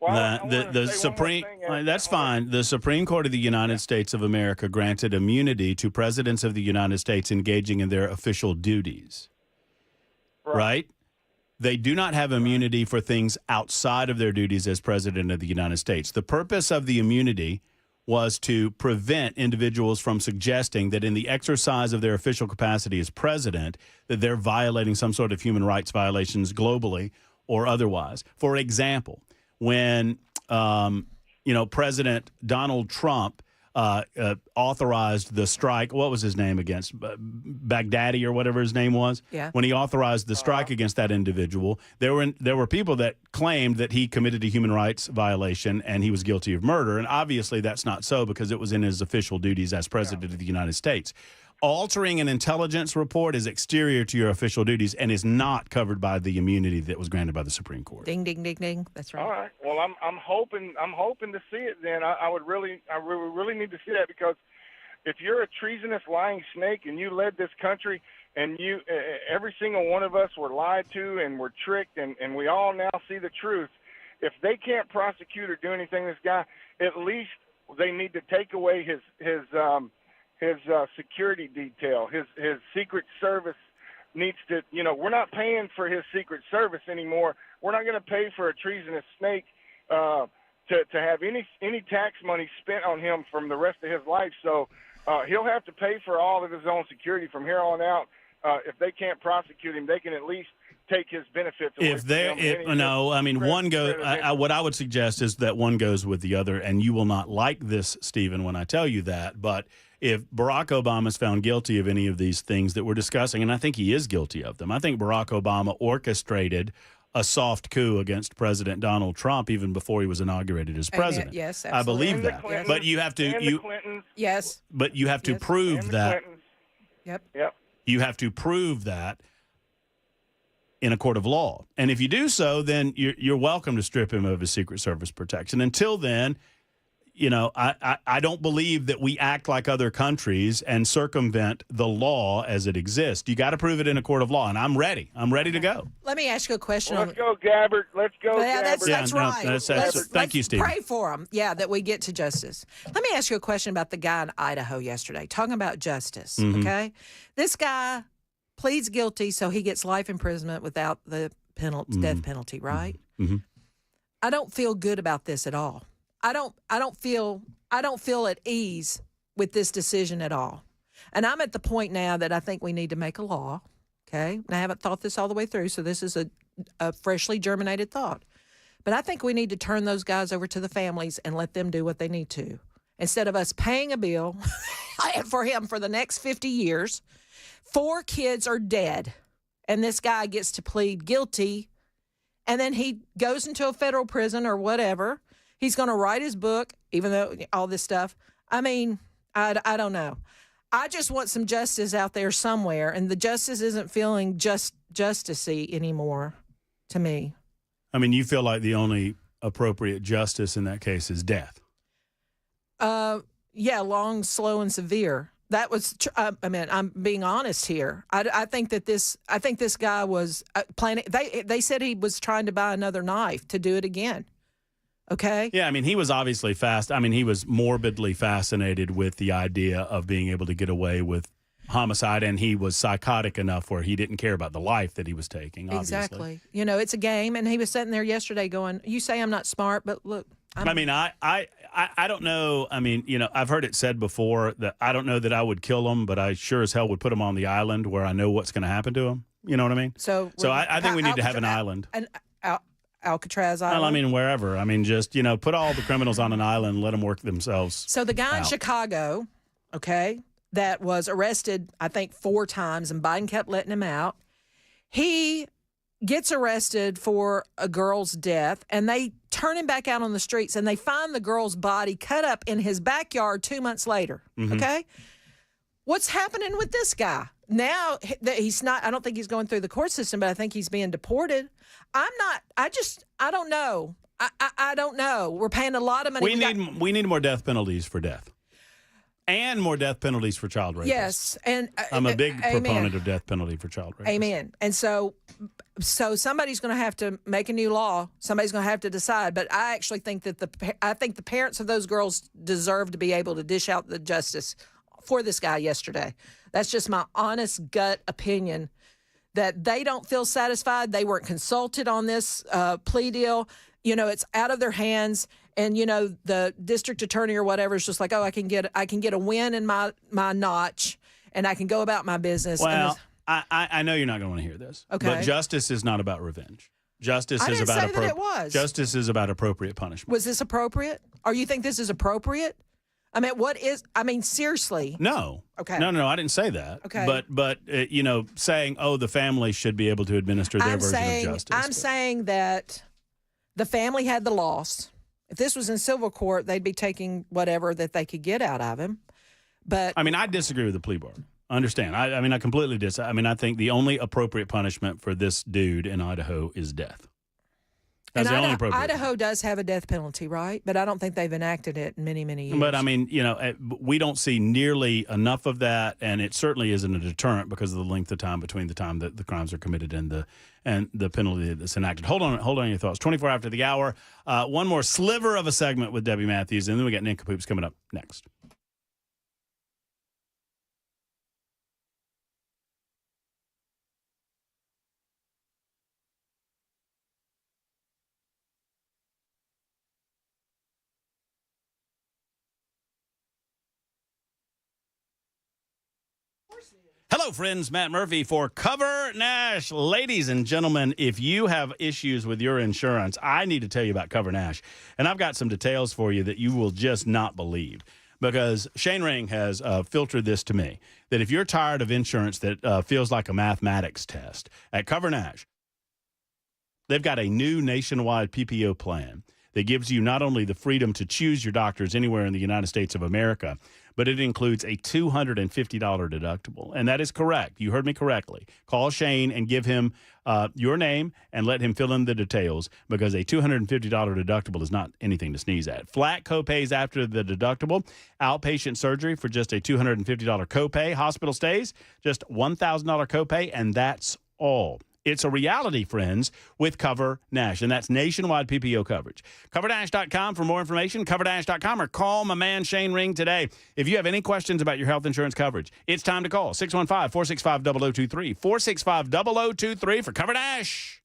The Supreme. That's fine. The Supreme Court of the United States of America granted immunity to presidents of the United States engaging in their official duties. Right? They do not have immunity for things outside of their duties as president of the United States. The purpose of the immunity was to prevent individuals from suggesting that in the exercise of their official capacity as president, that they're violating some sort of human rights violations globally or otherwise. For example, when President Donald Trump authorized the strike, what was his name against? Baghdadi or whatever his name was? Yeah. When he authorized the strike against that individual, there were people that claimed that he committed a human rights violation and he was guilty of murder. And obviously that's not so because it was in his official duties as president of the United States. Altering an intelligence report is exterior to your official duties and is not covered by the immunity that was granted by the Supreme Court. Ding, ding, ding, ding. That's right. All right. Well, I'm hoping to see it. Then I would really need to see that because if you're a treasonous, lying snake and you led this country and you every single one of us were lied to and were tricked and we all now see the truth. If they can't prosecute or do anything to this guy, at least they need to take away his security detail. His Secret Service needs to, we're not paying for his Secret Service anymore. We're not going to pay for a treasonous snake to have any tax money spent on him from the rest of his life. So he'll have to pay for all of his own security from here on out. If they can't prosecute him, they can at least take his benefits away from him. No, I mean, one goes. What I would suggest is that one goes with the other, and you will not like this, Stephen, when I tell you that. But if Barack Obama is found guilty of any of these things that we're discussing, and I think he is guilty of them, I think Barack Obama orchestrated a soft coup against President Donald Trump even before he was inaugurated as president. Yes, I believe that. But you have to Yes. But you have to prove that. Yep. You have to prove that in a court of law. And if you do so, then you're welcome to strip him of his Secret Service protection. Until then, I don't believe that we act like other countries and circumvent the law as it exists. You got to prove it in a court of law, and I'm ready. I'm ready to go. Let me ask you a question. Let's go, Gabbard. Let's go, Gabbard. That's right. Thank you, Steve. Pray for him. Yeah, that we get to justice. Let me ask you a question about the guy in Idaho yesterday, talking about justice, okay? This guy pleads guilty, so he gets life imprisonment without the death penalty, right? I don't feel good about this at all. I don't feel at ease with this decision at all. And I'm at the point now that I think we need to make a law, okay? And I haven't thought this all the way through, so this is a freshly germinated thought. But I think we need to turn those guys over to the families and let them do what they need to. Instead of us paying a bill for him for the next 50 years, 4 kids are dead, and this guy gets to plead guilty, and then he goes into a federal prison or whatever. He's going to write his book, even though all this stuff. I mean, I don't know. I just want some justice out there somewhere, and the justice isn't feeling justice-y anymore to me. I mean, you feel like the only appropriate justice in that case is death. Yeah, long, slow, and severe. That was. I mean, I'm being honest here. I think this guy was planning. They said he was trying to buy another knife to do it again. Okay. Yeah, I mean, he was obviously he was morbidly fascinated with the idea of being able to get away with homicide, and he was psychotic enough where he didn't care about the life that he was taking, obviously. Exactly. It's a game, and he was sitting there yesterday going, you say I'm not smart, but look. I don't know. I mean, I've heard it said before that I don't know that I would kill him, but I sure as hell would put him on the island where I know what's going to happen to him. You know what I mean? So I think we need to have an island. Alcatraz Island? Well, I mean, wherever. I mean, just, put all the criminals on an island and let them work themselves So the guy out. in Chicago, okay, that was arrested, I think, 4 times, and Biden kept letting him out, he gets arrested for a girl's death, and they turn him back out on the streets, and they find the girl's body cut up in his backyard 2 months later, okay? What's happening with this guy? Now, he's not, I don't think he's going through the court system, but I think he's being deported. I don't know. I don't know. We're paying a lot of money. We need more death penalties for death. And more death penalties for child rapists. Yes. And I'm a big proponent of death penalty for child rapists. Amen. And so somebody's going to have to make a new law. Somebody's going to have to decide. But I actually think that the parents of those girls deserve to be able to dish out the justice for this guy yesterday. That's just my honest gut opinion, that they don't feel satisfied. They weren't consulted on this plea deal. It's out of their hands. And, the district attorney or whatever is just like, oh, I can get a win in my notch, and I can go about my business. Well, I know you're not going to want to hear this. Okay. But justice is not about revenge. Justice is about Justice is about appropriate punishment. Was this appropriate? Or you think this is appropriate? I mean, seriously. No. Okay. No, I didn't say that. Okay. But saying, oh, the family should be able to administer their version of justice. I'm saying that the family had the loss. If this was in civil court, they'd be taking whatever that they could get out of him. But I mean, I disagree with the plea bargain. Understand? I completely disagree. I mean, I think the only appropriate punishment for this dude in Idaho is death. That's the only appropriate. Idaho does have a death penalty, right? But I don't think they've enacted it in many, many years. But I mean, we don't see nearly enough of that, and it certainly isn't a deterrent because of the length of time between the time that the crimes are committed and the penalty that's enacted. Hold on your thoughts. 24 after the hour. One more sliver of a segment with Debbie Matthews, and then we got Nincompoops coming up next. Hello, friends. Matt Murphy for Cover Nash. Ladies and gentlemen, if you have issues with your insurance, I need to tell you about Cover Nash. And I've got some details for you that you will just not believe. Because Shane Ring has filtered this to me, that if you're tired of insurance that feels like a mathematics test, at Cover Nash, they've got a new nationwide PPO plan that gives you not only the freedom to choose your doctors anywhere in the United States of America, but it includes a $250 deductible. And that is correct. You heard me correctly. Call Shane and give him your name and let him fill in the details, because a $250 deductible is not anything to sneeze at. Flat copays after the deductible, outpatient surgery for just a $250 copay, hospital stays, just $1,000 copay, and that's all. It's a reality, friends, with Cover Nash, and that's nationwide PPO coverage. CoverNash.com for more information, CoverNash.com, or call my man Shane Ring today. If you have any questions about your health insurance coverage, it's time to call 615-465-0023, 465-0023 for Cover Nash.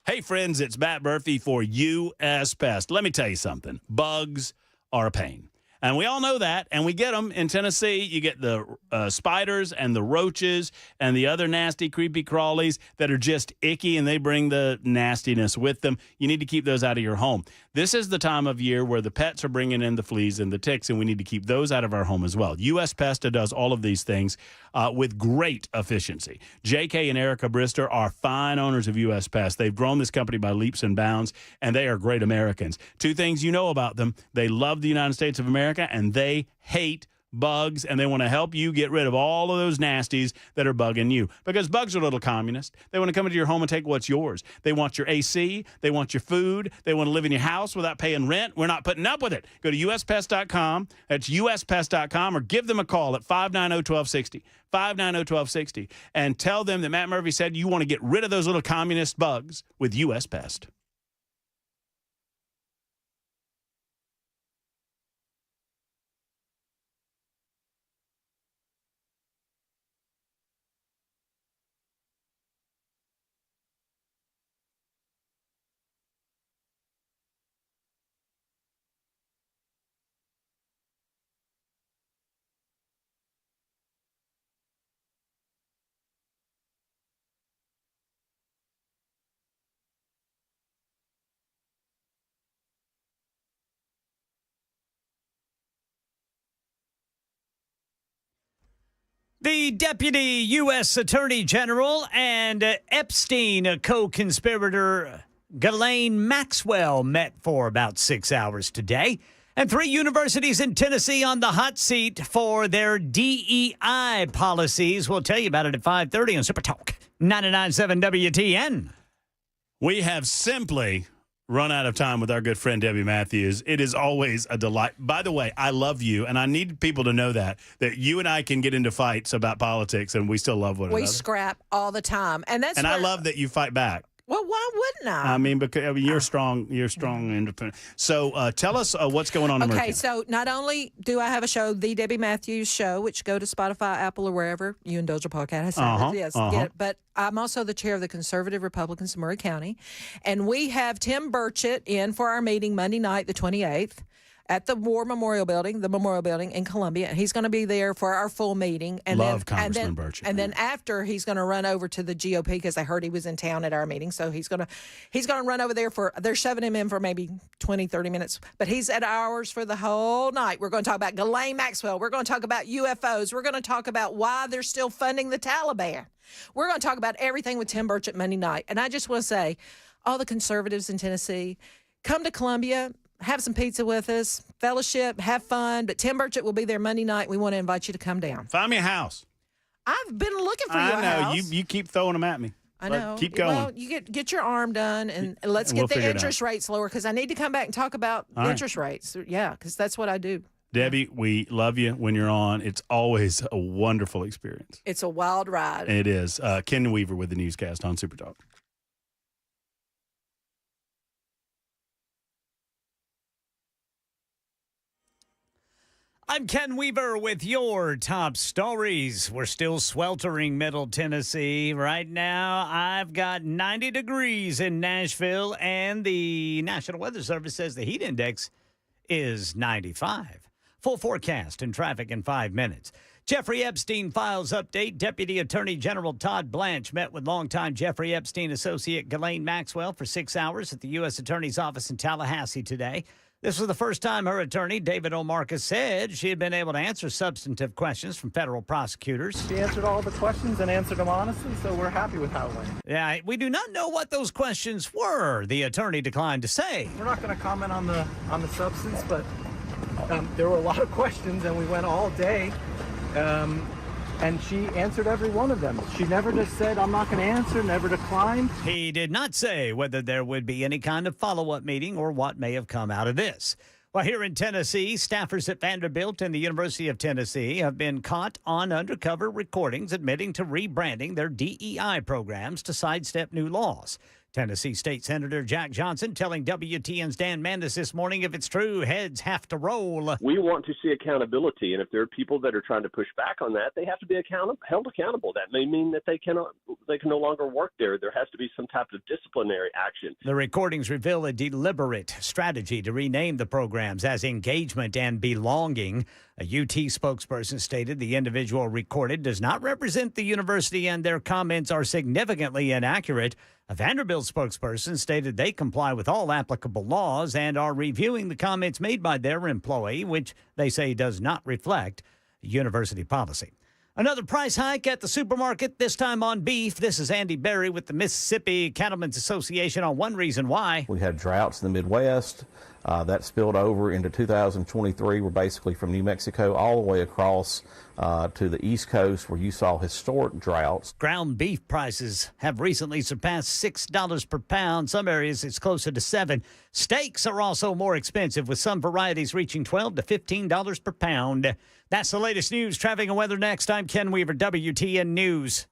Hey, friends, it's Matt Murphy for U.S. Pest. Let me tell you something. Bugs are a pain. And we all know that, and we get them in Tennessee. You get the spiders and the roaches and the other nasty, creepy crawlies that are just icky, and they bring the nastiness with them. You need to keep those out of your home. This is the time of year where the pets are bringing in the fleas and the ticks, and we need to keep those out of our home as well. U.S. Pest does all of these things with great efficiency. J.K. and Erica Brister are fine owners of U.S. Pest. They've grown this company by leaps and bounds, and they are great Americans. Two things you know about them: they love the United States of America, and they hate bugs, and they want to help you get rid of all of those nasties that are bugging you, because bugs are little communists. They want to come into your home and take what's yours. They want your AC. They want your food. They want to live in your house without paying rent. We're not putting up with it. Go to uspest.com. That's uspest.com, or give them a call at 590-1260, 590-1260, and tell them that Matt Murphy said you want to get rid of those little communist bugs with U.S. Pest. The Deputy U.S. Attorney General and Epstein co-conspirator Ghislaine Maxwell met for about 6 hours today. And 3 universities in Tennessee on the hot seat for their DEI policies. We'll tell you about it at 5:30 on Super Talk 99.7 WTN. We have simply run out of time with our good friend Debbie Matthews. It is always a delight. By the way, I love you, and I need people to know that you and I can get into fights about politics, and we still love one another. We scrap all the time, and I love that you fight back. Well, why wouldn't I? I mean, because you're strong. You're strong and independent. So tell us what's going on in Okay, Murrican. so not only do I have a show, The Debbie Matthews Show, which go to Spotify, Apple, or wherever you indulge your podcast. Yes, but I'm also the chair of the Conservative Republicans of Murray County. And we have Tim Burchett in for our meeting Monday night, the 28th. At the Memorial Building in Columbia, and he's going to be there for our full meeting. And Love then, Congressman Burchett. And then after, he's going to run over to the GOP because I heard he was in town at our meeting. So he's going to run over there they're shoving him in for maybe 20, 30 minutes. But he's at ours for the whole night. We're going to talk about Ghislaine Maxwell. We're going to talk about UFOs. We're going to talk about why they're still funding the Taliban. We're going to talk about everything with Tim Burchett Monday night. And I just want to say, all the conservatives in Tennessee, come to Columbia. Have some pizza with us, fellowship, have fun. But Tim Burchett will be there Monday night. We want to invite you to come down. Find me a house. I've been looking for you a I know. house. You keep throwing them at me. I know. Keep going. Well, you get your arm done, and let's We'll get the figure it interest rates lower because I need to come back and talk about interest rates. Yeah, because that's what I do. Debbie, we love you when you're on. It's always a wonderful experience. It's a wild ride. It is. Ken Weaver with the newscast on Super Talk. I'm Ken Weaver with your top stories. We're still sweltering Middle Tennessee. Right now, I've got 90 degrees in Nashville, and the National Weather Service says the heat index is 95. Full forecast and traffic in 5 minutes. Jeffrey Epstein files update. Deputy Attorney General Todd Blanche met with longtime Jeffrey Epstein associate Ghislaine Maxwell for 6 hours at the U.S. Attorney's office in Tallahassee today. This was the first time her attorney, David O'Marcus, said she had been able to answer substantive questions from federal prosecutors. She answered all the questions and answered them honestly, so we're happy with how it went. Yeah, we do not know what those questions were, the attorney declined to say. We're not going to comment on the substance, but there were a lot of questions, and we went all day, and she answered every one of them. She never just said, I'm not going to answer, never declined. He did not say whether there would be any kind of follow-up meeting or what may have come out of this. Well, here in Tennessee, staffers at Vanderbilt and the University of Tennessee have been caught on undercover recordings admitting to rebranding their DEI programs to sidestep new laws. Tennessee State Senator Jack Johnson telling WTN's Dan Mandis this morning, if it's true, heads have to roll. We want to see accountability, and if there are people that are trying to push back on that, they have to be held accountable. That may mean that they can no longer work there. There has to be some type of disciplinary action. The recordings reveal a deliberate strategy to rename the programs as Engagement and Belonging. A UT spokesperson stated the individual recorded does not represent the university and their comments are significantly inaccurate. A Vanderbilt spokesperson stated they comply with all applicable laws and are reviewing the comments made by their employee, which they say does not reflect university policy. Another price hike at the supermarket, this time on beef. This is Andy Berry with the Mississippi Cattlemen's Association on one reason why. We had droughts in the Midwest. That spilled over into 2023. We're basically from New Mexico all the way across to the East Coast where you saw historic droughts. Ground beef prices have recently surpassed $6 per pound. Some areas it's closer to $7. Steaks are also more expensive, with some varieties reaching $12 to $15 per pound. That's the latest news, traffic, and weather next. I'm Ken Weaver, WTN News.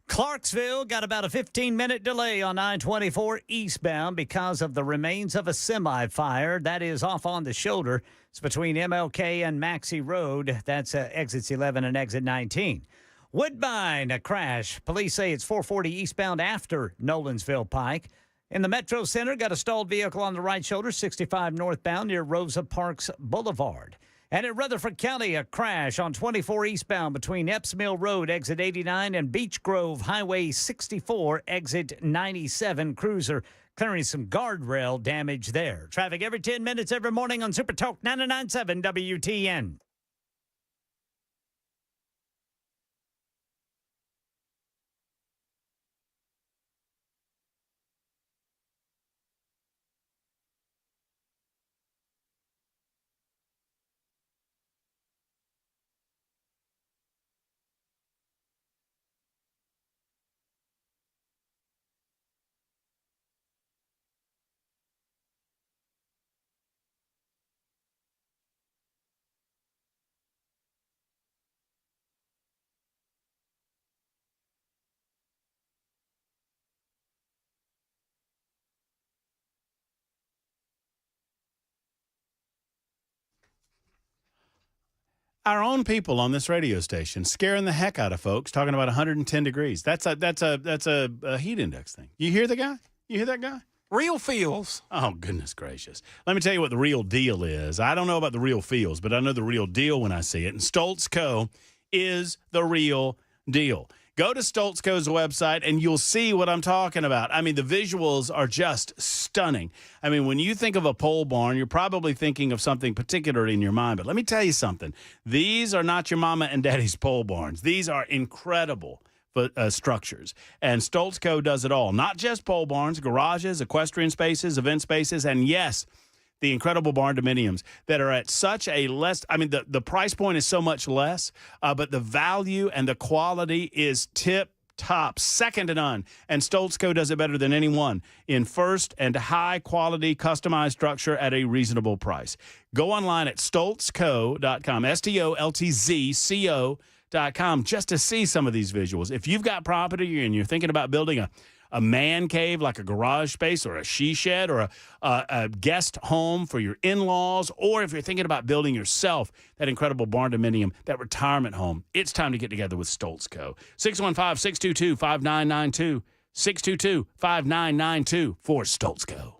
Clarksville got about a 15-minute delay on I-24 eastbound because of the remains of a semi-fire that is off on the shoulder. It's between MLK and Maxey Road. That's exits 11 and exit 19. Woodbine, a crash. Police say it's 440 eastbound after Nolensville Pike. In the Metro Center, got a stalled vehicle on the right shoulder, 65 northbound near Rosa Parks Boulevard. And in Rutherford County, a crash on 24 eastbound between Epps Mill Road, exit 89, and Beech Grove Highway 64, exit 97. Cruiser clearing some guardrail damage there. Traffic every 10 minutes every morning on Super Talk 99.7 WTN. Our own people on this radio station scaring the heck out of folks, talking about 110 degrees. That's a heat index thing. You hear the guy? You hear that guy? Real feels. Oh, goodness gracious. Let me tell you what the real deal is. I don't know about the real feels, but I know the real deal when I see it. And Stoltz Co. is the real deal. Go to Stoltz Co.'s website, and you'll see what I'm talking about. I mean, the visuals are just stunning. I mean, when you think of a pole barn, you're probably thinking of something particular in your mind. But let me tell you something. These are not your mama and daddy's pole barns. These are incredible structures. And Stoltz Co. does it all. Not just pole barns, garages, equestrian spaces, event spaces, and yes, the incredible barn dominiums that are at such a less, I mean, the price point is so much less, but the value and the quality is tip top, second to none. And Stoltz Co. does it better than anyone in first and high quality customized structure at a reasonable price. Go online at stoltzco.com, STOLTZCO.com, just to see some of these visuals. If you've got property and you're thinking about building a man cave like a garage space or a she shed or a guest home for your in-laws, or if you're thinking about building yourself that incredible barn dominium, that retirement home, it's time to get together with Stoltz Co. 615-622-5992, 622-5992 for Stoltz Co.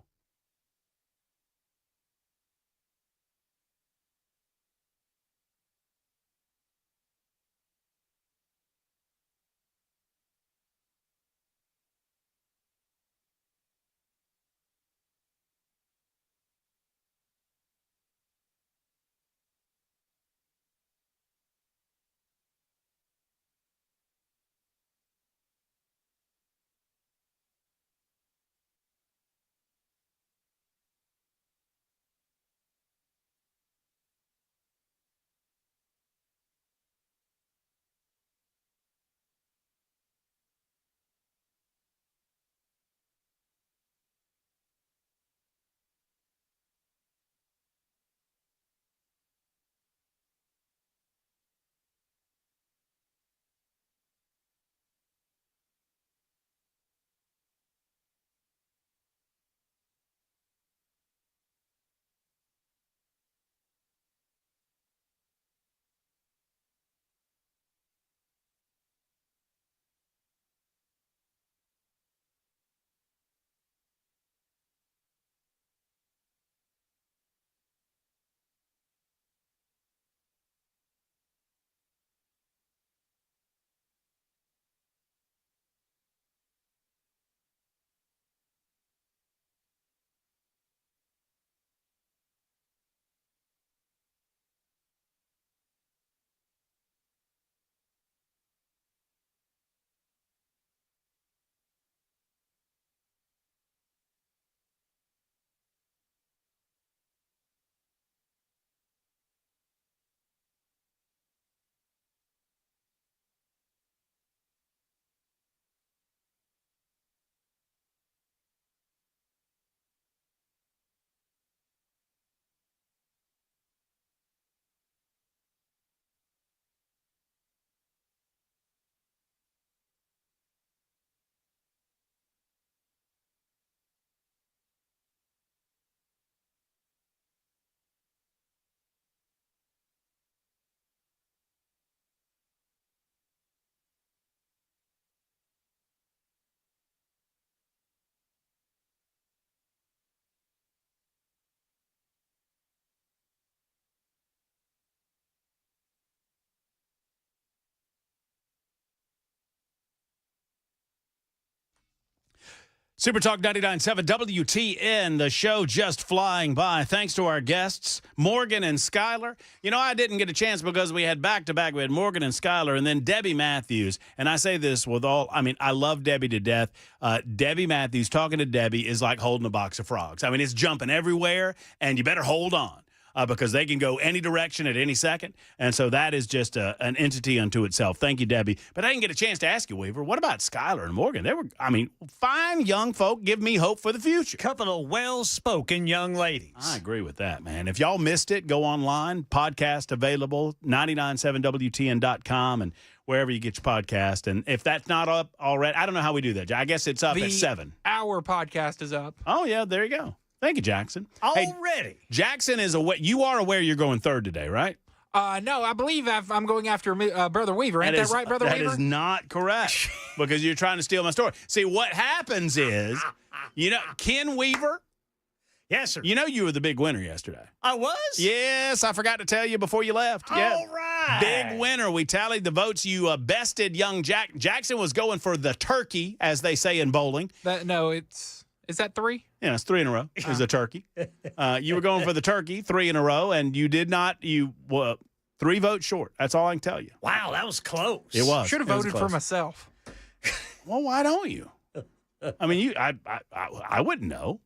Super Talk 99.7 WTN, the show just flying by. Thanks to our guests, Morgan and Skylar. You know, I didn't get a chance because we had back-to-back. We had Morgan and Skylar and then Debbie Matthews. And I say this with all, I mean, I love Debbie to death. Debbie Matthews, talking to Debbie is like holding a box of frogs. I mean, it's jumping everywhere, and you better hold on. Because they can go any direction at any second. And so that is just an entity unto itself. Thank you, Debbie. But I didn't get a chance to ask you, Weaver, what about Skylar and Morgan? They were, I mean, fine young folk, give me hope for the future. Couple of well-spoken young ladies. I agree with that, man. If y'all missed it, go online. Podcast available, 997WTN.com and wherever you get your podcast. And if that's not up already, I don't know how we do that. I guess it's up at 7. Our podcast is up. Oh, yeah, there you go. Thank you, Jackson. Already. Hey, Jackson is aware. You are aware you're going third today, right? No, I believe I'm going after Brother Weaver. Ain't that right, Brother Weaver? That is not correct because you're trying to steal my story. See, what happens is, Ken Weaver. Yes, sir. You were the big winner yesterday. I was? Yes, I forgot to tell you before you left. All right. Big winner. We tallied the votes. You bested young Jackson was going for the turkey, as they say in bowling. Is that 3? Yeah, it's 3 in a row. It was a turkey. You were going for the turkey 3 in a row, and you did not. 3 votes short. That's all I can tell you. Wow, that was close. It was. Should have voted for myself. Well, why don't you? I mean, I wouldn't know.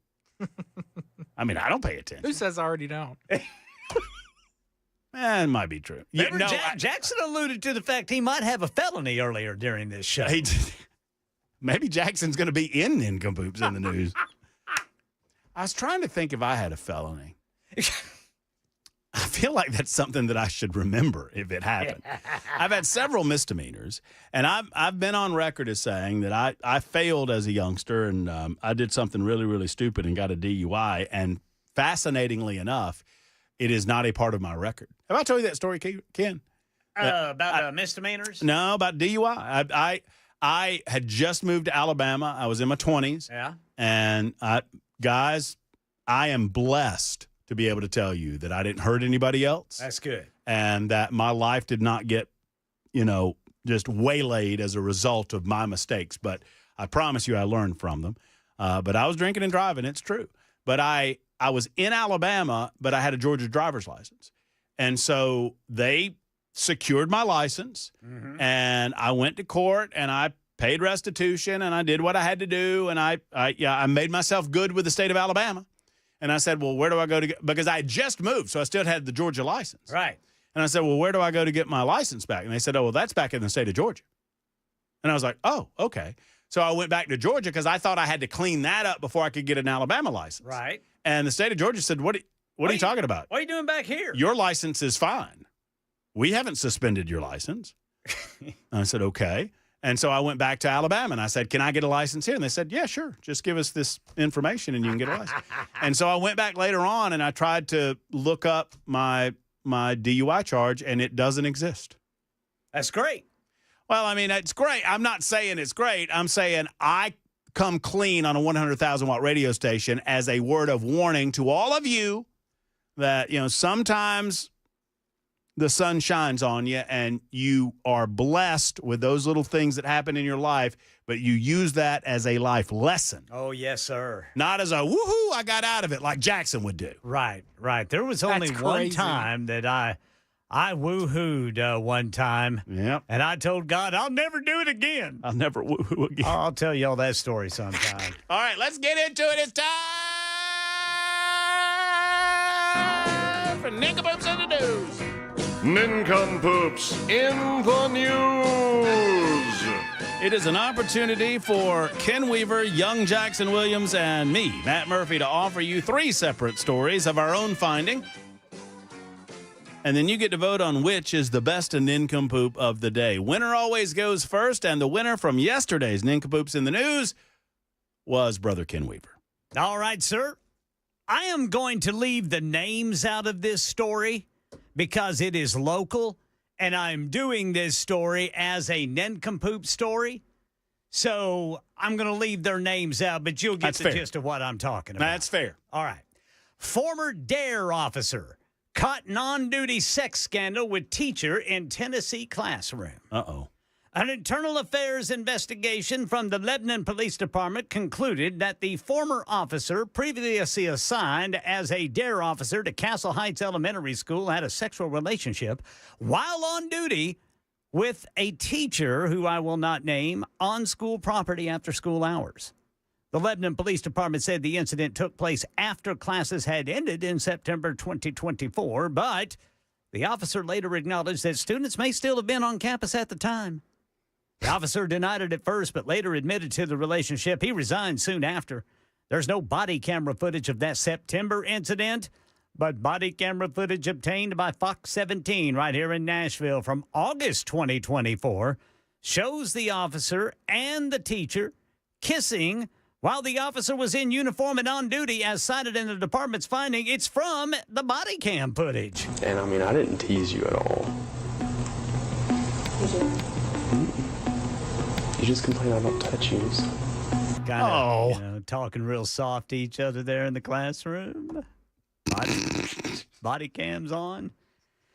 I mean, I don't pay attention. Who says I already don't? It might be true. Remember, Jackson alluded to the fact he might have a felony earlier during this show. Maybe Jackson's going to be in Nincompoops in the news. I was trying to think if I had a felony. I feel like that's something that I should remember if it happened. I've had several misdemeanors, and I've been on record as saying that I failed as a youngster, and I did something really, really stupid and got a DUI. And fascinatingly enough, it is not a part of my record. Have I told you that story, Ken? About misdemeanors? No, about DUI. I had just moved to Alabama. I was in my 20s. Yeah. And guys, I am blessed to be able to tell you that I didn't hurt anybody else. That's good. And that my life did not get, just waylaid as a result of my mistakes. But I promise you I learned from them. But I was drinking and driving. It's true. But I was in Alabama, but I had a Georgia driver's license. And so they secured my license, and I went to court, and I paid restitution, and I did what I had to do, and I made myself good with the state of Alabama. And I said, well, where do I go to get, because I had just moved, so I still had the Georgia license. Right. And I said, well, where do I go to get my license back? And they said, oh, well, that's back in the state of Georgia. And I was like, oh, okay. So I went back to Georgia because I thought I had to clean that up before I could get an Alabama license. Right. And the state of Georgia said, what are you talking about? What are you doing back here? Your license is fine. We haven't suspended your license. And I said, okay. And so I went back to Alabama, and I said, can I get a license here? And they said, yeah, sure. Just give us this information, and you can get a license. And so I went back later on, and I tried to look up my DUI charge, and it doesn't exist. That's great. Well, I mean, it's great. I'm not saying it's great. I'm saying I come clean on a 100,000-watt radio station as a word of warning to all of you that, sometimes the sun shines on you and you are blessed with those little things that happen in your life, but you use that as a life lesson. Oh, yes, sir. Not as a woohoo, I got out of it like Jackson would do. Right. There was only one time that I woohooed one time. Yeah. And I told God, I'll never do it again. I'll never woohoo again. I'll tell you all that story sometime. All right, let's get into it. It's time for Nincompoops in the News. Nincompoops in the news. It is an opportunity for Ken Weaver, young Jackson Williams, and me, Matt Murphy, to offer you 3 separate stories of our own finding. And then you get to vote on which is the best nincompoop of the day. Winner always goes first, and the winner from yesterday's Nincompoops in the News was Brother Ken Weaver. All right, sir. I am going to leave the names out of this story because it is local, and I'm doing this story as a nincompoop story. So I'm going to leave their names out, but you'll get the gist of what I'm talking about. That's fair. All right. Former DARE officer caught in on-duty sex scandal with teacher in Tennessee classroom. Uh-oh. An internal affairs investigation from the Lebanon Police Department concluded that the former officer, previously assigned as a DARE officer to Castle Heights Elementary School, had a sexual relationship while on duty with a teacher who I will not name on school property after school hours. The Lebanon Police Department said the incident took place after classes had ended in September 2024, but the officer later acknowledged that students may still have been on campus at the time. The officer denied it at first, but later admitted to the relationship. He resigned soon after. There's no body camera footage of that September incident, but body camera footage obtained by Fox 17 right here in Nashville from August 2024 shows the officer and the teacher kissing While the officer was in uniform and on duty, as cited in the department's finding, it's from the body cam footage. And I mean, I didn't tease you at all. You just complain I don't touch you. So. Kind of, talking real soft to each other there in the classroom. Body cams on.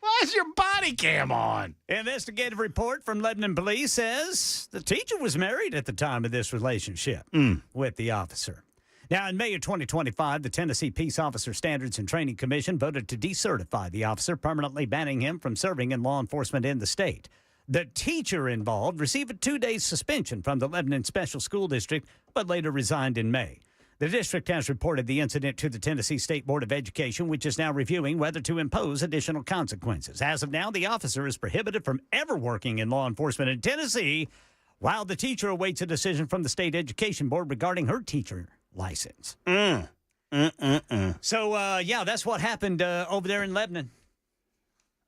Why is your body cam on? Investigative report from Lebanon Police says the teacher was married at the time of this relationship with the officer. Now, in May of 2025, the Tennessee Peace Officer Standards and Training Commission voted to decertify the officer, permanently banning him from serving in law enforcement in the state. The teacher involved received a 2-day suspension from the Lebanon Special School District, but later resigned in May. The district has reported the incident to the Tennessee State Board of Education, which is now reviewing whether to impose additional consequences. As of now, the officer is prohibited from ever working in law enforcement in Tennessee, while the teacher awaits a decision from the State Education Board regarding her teacher license. So, that's what happened over there in Lebanon.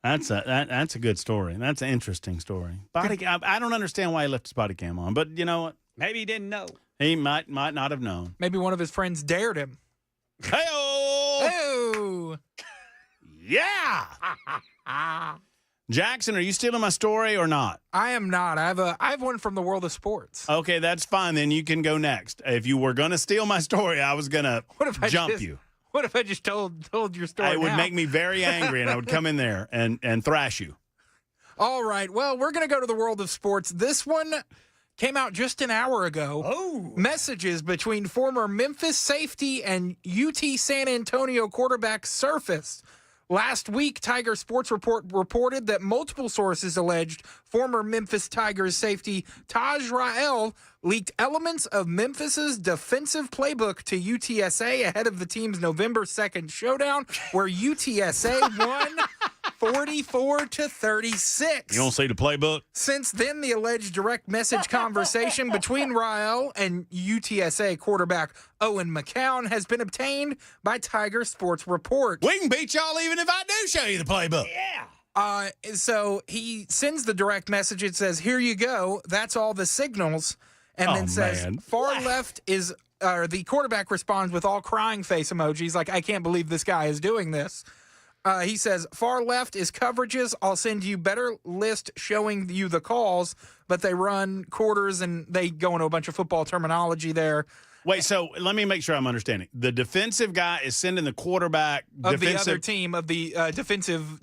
That's a good story. That's an interesting story. I don't understand why he left his body cam on, but you know what? Maybe he didn't know. He might not have known. Maybe one of his friends dared him. Hey-oh! Oh! Yeah! Jackson, are you stealing my story or not? I am not. I have one from the world of sports. Okay, that's fine. Then you can go next. If you were going to steal my story, I was going to jump you. What if I just told your story It would now? make me very angry, and I would come in there and thrash you. All right. Well, we're going to go to the world of sports. This one came out just an hour ago. Oh. Messages between former Memphis safety and UT San Antonio quarterback surfaced. Last week, Tiger Sports Report reported that multiple sources alleged former Memphis Tigers safety Taj Rael leaked elements of Memphis's defensive playbook to UTSA ahead of the team's November 2nd showdown, where UTSA won 44-36. You don't see the playbook? Since then, the alleged direct message conversation between Rael and UTSA quarterback Owen McCown has been obtained by Tiger Sports Report. We can beat y'all even if I do show you the playbook. Yeah. So he sends the direct message. It says, "Here you go. That's all the signals." And then says, "Far left is," the quarterback responds with all crying face emojis, like, "I can't believe this guy is doing this." He says, "Far left is coverages. I'll send you better list showing you the calls," but they run quarters and they go into a bunch of football terminology there. Wait, so let me make sure I'm understanding. The defensive guy is sending the quarterback of the other team of the defensive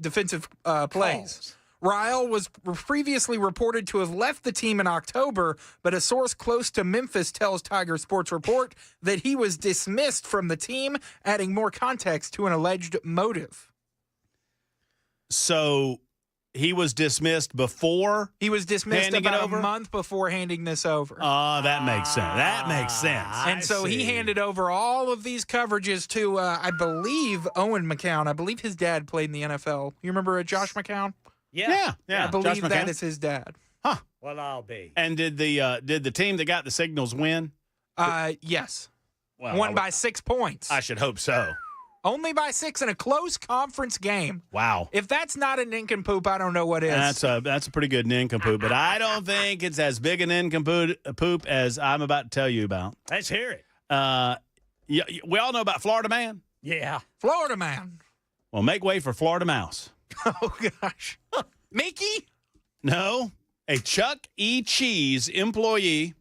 plays. Rael was previously reported to have left the team in October, but a source close to Memphis tells Tiger Sports Report that he was dismissed from the team, adding more context to an alleged motive. So he was dismissed before? He was dismissed about a month before handing this over. Oh, that makes sense. That makes sense. And so he handed over all of these coverages to, I believe, Owen McCown. I believe his dad played in the NFL. You remember Josh McCown? Yeah. I believe that is his dad. Huh. Well, I'll be. And did the team that got the signals win? Yes. Well, won by 6 points. I should hope so. Only by 6 in a close conference game. Wow. If that's not a nincompoop, I don't know what is. That's a pretty good nincompoop, but I don't think it's as big a nincompoop as I'm about to tell you about. Let's hear it. We all know about Florida Man. Yeah. Florida Man. Well, make way for Florida Mouse. Oh, gosh. Mickey? No. A Chuck E. Cheese employee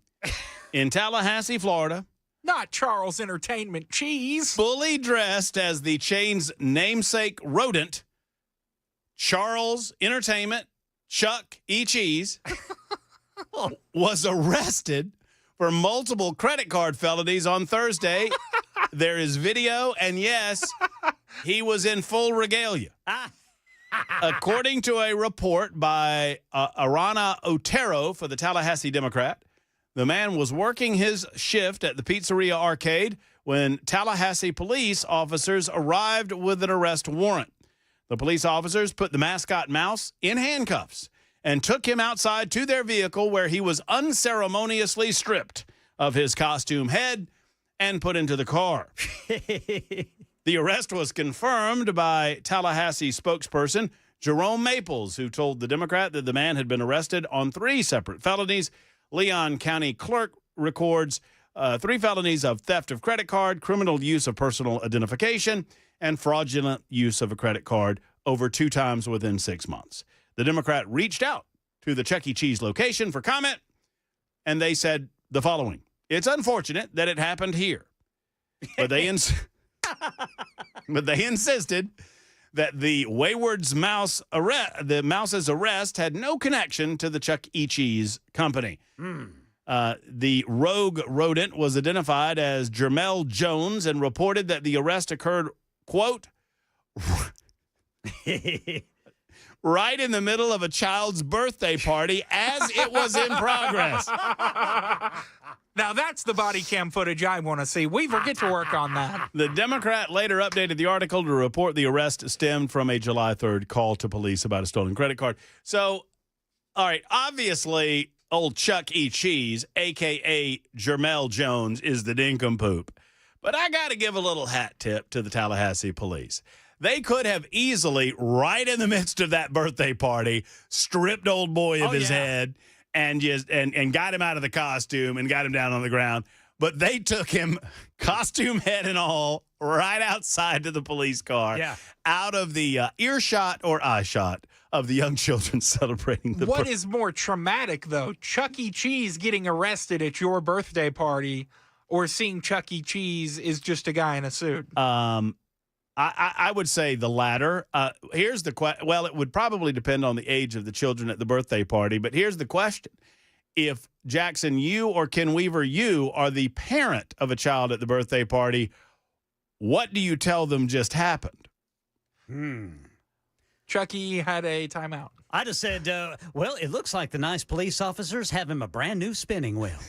in Tallahassee, Florida. Not Charles Entertainment Cheese. Fully dressed as the chain's namesake rodent, Charles Entertainment, Chuck E. Cheese, was arrested for multiple credit card felonies on Thursday. There is video, and yes, he was in full regalia. According to a report by Arana Otero for the Tallahassee Democrat, the man was working his shift at the Pizzeria Arcade when Tallahassee police officers arrived with an arrest warrant. The police officers put the mascot mouse in handcuffs and took him outside to their vehicle, where he was unceremoniously stripped of his costume head and put into the car. The arrest was confirmed by Tallahassee spokesperson Jerome Maples, who told the Democrat that the man had been arrested on 3 separate felonies. Leon County Clerk records 3 felonies of theft of credit card, criminal use of personal identification, and fraudulent use of a credit card over 2 times within 6 months. The Democrat reached out to the Chuck E. Cheese location for comment, and they said the following: "It's unfortunate that it happened here, but they insisted that the Wayward's the mouse's arrest had no connection to the Chuck E. Cheese company." The rogue rodent was identified as Jermel Jones and reported that the arrest occurred, quote, right in the middle of a child's birthday party as it was in progress. Now, that's the body cam footage I want to see. We will get to work on that. The Democrat later updated the article to report the arrest stemmed from a July 3rd call to police about a stolen credit card. So, all right, obviously, old Chuck E. Cheese, a.k.a. Jermel Jones, is the nincompoop. But I got to give a little hat tip to the Tallahassee police. They could have easily, right in the midst of that birthday party, stripped old boy of his head and just and got him out of the costume and got him down on the ground. But they took him, costume, head and all, right outside to the police car, out of the earshot or eyeshot of the young children celebrating the What is more traumatic, though? Chuck E. Cheese getting arrested at your birthday party, or seeing Chuck E. Cheese is just a guy in a suit? I would say the latter. Here's the question. Well, it would probably depend on the age of the children at the birthday party, but here's the question. If Jackson, you or Ken Weaver, you are the parent of a child at the birthday party, what do you tell them just happened? Chucky had a timeout. I just said, well, it looks like the nice police officers have him a brand new spinning wheel.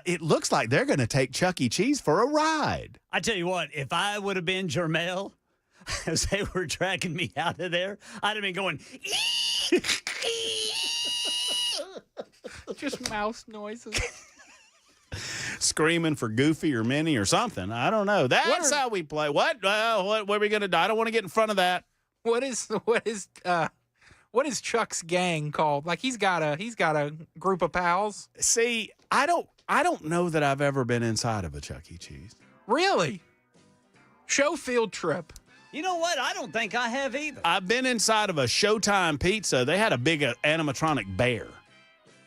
It looks like they're going to take Chuck E. Cheese for a ride. I tell you what, if I would have been Jermel, as they were dragging me out of there, I'd have been going, just mouse noises. Screaming for Goofy or Minnie or something. I don't know. That's how we play. What are we going to do? I don't want to get in front of that. What is Chuck's gang called? Like he's got a group of pals. See, I don't know that I've ever been inside of a Chuck E. Cheese. Really? Show field trip. You know what? I don't think I have either. I've been inside of a Showtime Pizza. They had a big animatronic bear.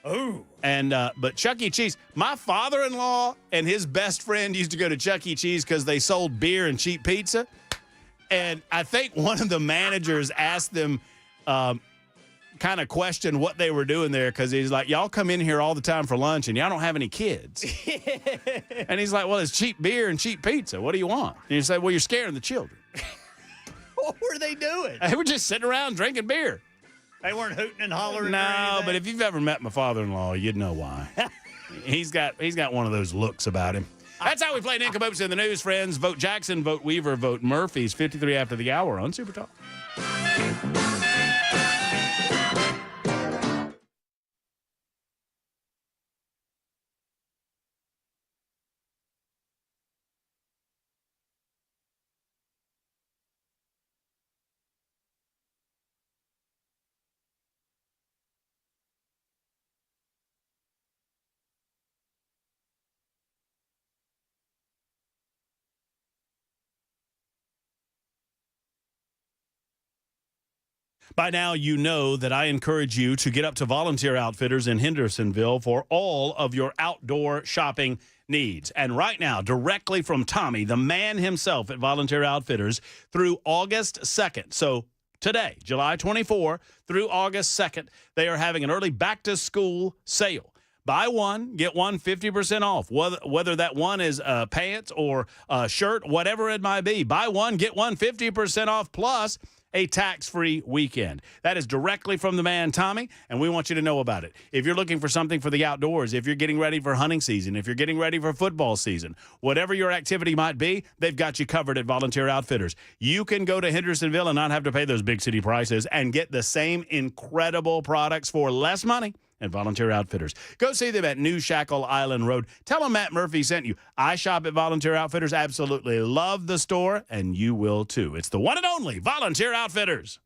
Oh. And but Chuck E. Cheese, my father-in-law and his best friend used to go to Chuck E. Cheese because they sold beer and cheap pizza. And I think one of the managers asked them, kind of questioned what they were doing there, because he's like, y'all come in here all the time for lunch and y'all don't have any kids. And he's like, well, it's cheap beer and cheap pizza. What do you want? And you say, well, you're scaring the children. What were they doing? They were just sitting around drinking beer. They weren't hooting and hollering. No, but if you've ever met my father-in-law, you'd know why. He's got one of those looks about him. That's how we play Nincompoops in the News, friends. Vote Jackson, vote Weaver, vote Murphy's 53 after the hour on Super Talk. By now, you know that I encourage you to get up to Volunteer Outfitters in Hendersonville for all of your outdoor shopping needs. And right now, directly from Tommy, the man himself at Volunteer Outfitters, through August 2nd. So today, July 24 through August 2nd, they are having an early back-to-school sale. Buy one, get one 50% off, whether that one is pants or a shirt, whatever it might be. Buy one, get one 50% off, plus a tax-free weekend. That is directly from the man, Tommy, and we want you to know about it. If you're looking for something for the outdoors, if you're getting ready for hunting season, if you're getting ready for football season, whatever your activity might be, they've got you covered at Volunteer Outfitters. You can go to Hendersonville and not have to pay those big city prices and get the same incredible products for less money at Volunteer Outfitters. Go see them at New Shackle Island Road. Tell them Matt Murphy sent you. I shop at Volunteer Outfitters. Absolutely love the store, and you will too. It's the one and only Volunteer Outfitters.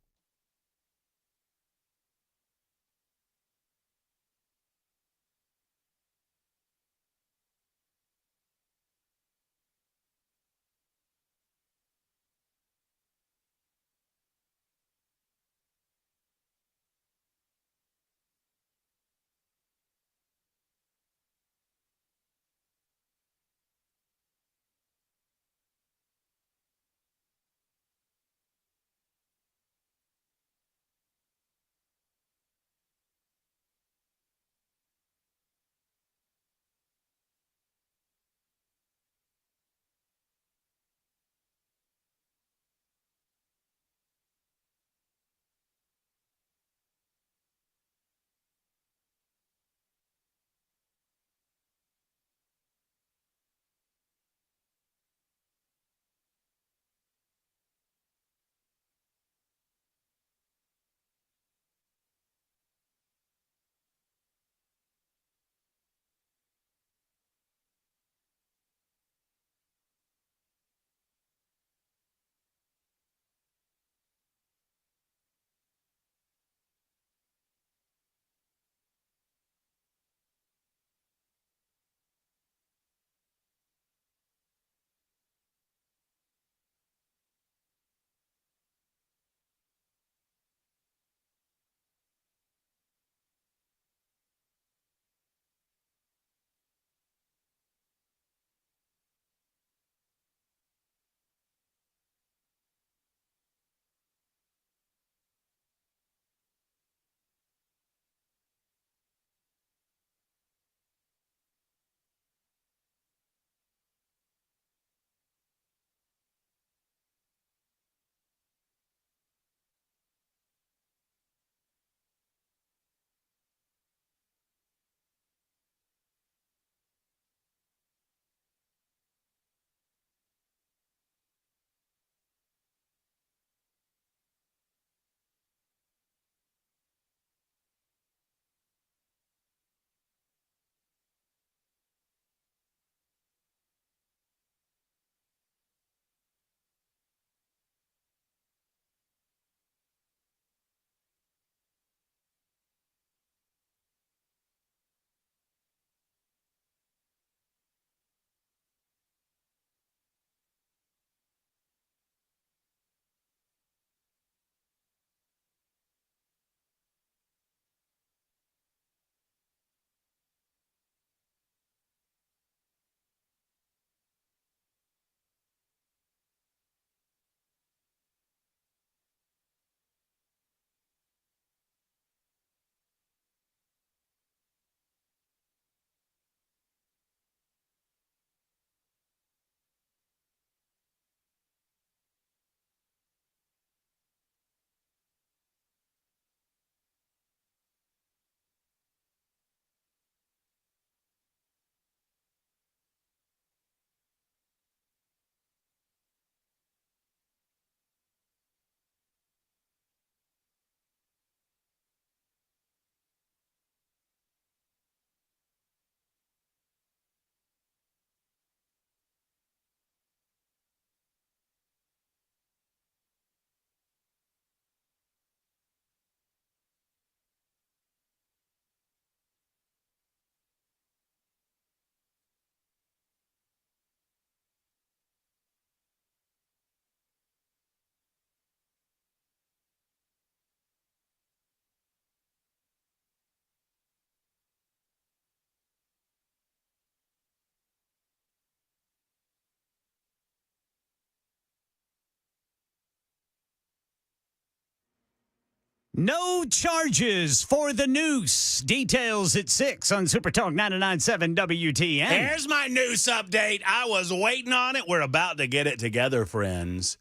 No charges for the noose. Details at 6 on Super Talk 99.7 WTN. Here's my noose update. I was waiting on it. We're about to get it together, friends.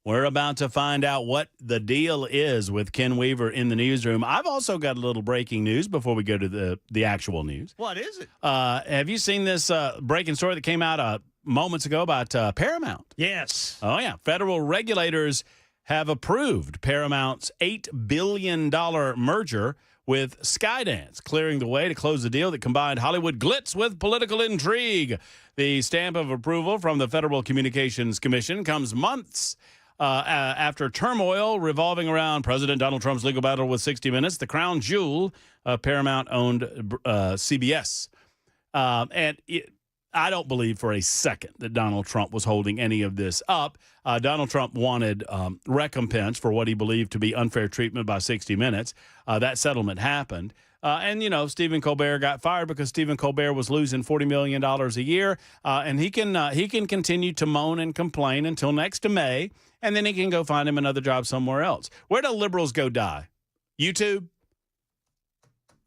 We're about to find out what the deal is with Ken Weaver in the newsroom. I've also got a little breaking news before we go to the actual news. What is it? Have you seen this breaking story that came out moments ago about Paramount? Yes. Oh, yeah. Federal regulators have approved Paramount's $8 billion merger with Skydance, clearing the way to close the deal that combined Hollywood glitz with political intrigue. The stamp of approval from the Federal Communications Commission comes months after turmoil revolving around President Donald Trump's legal battle with 60 Minutes, the crown jewel of Paramount-owned CBS. I don't believe for a second that Donald Trump was holding any of this up. Donald Trump wanted recompense for what he believed to be unfair treatment by 60 Minutes. That settlement happened. And Stephen Colbert got fired because Stephen Colbert was losing $40 million a year. And he can continue to moan and complain until next May, and then he can go find him another job somewhere else. Where do liberals go die? YouTube?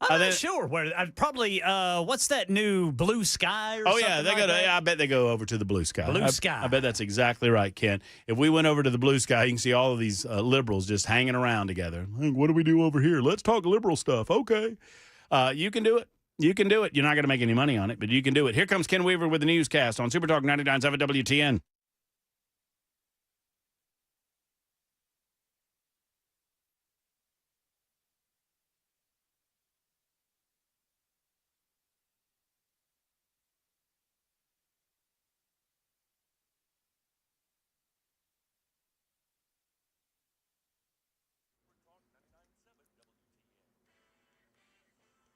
I'm not sure where. Probably, what's that new Blue Sky? Or yeah, they like go to. that? I bet they go over to the Blue Sky. Blue Sky. I bet that's exactly right, Ken. If we went over to the Blue Sky, you can see all of these liberals just hanging around together. Hey, what do we do over here? Let's talk liberal stuff. Okay, you can do it. You can do it. You're not going to make any money on it, but you can do it. Here comes Ken Weaver with the newscast on Super Talk 99.7 WTN.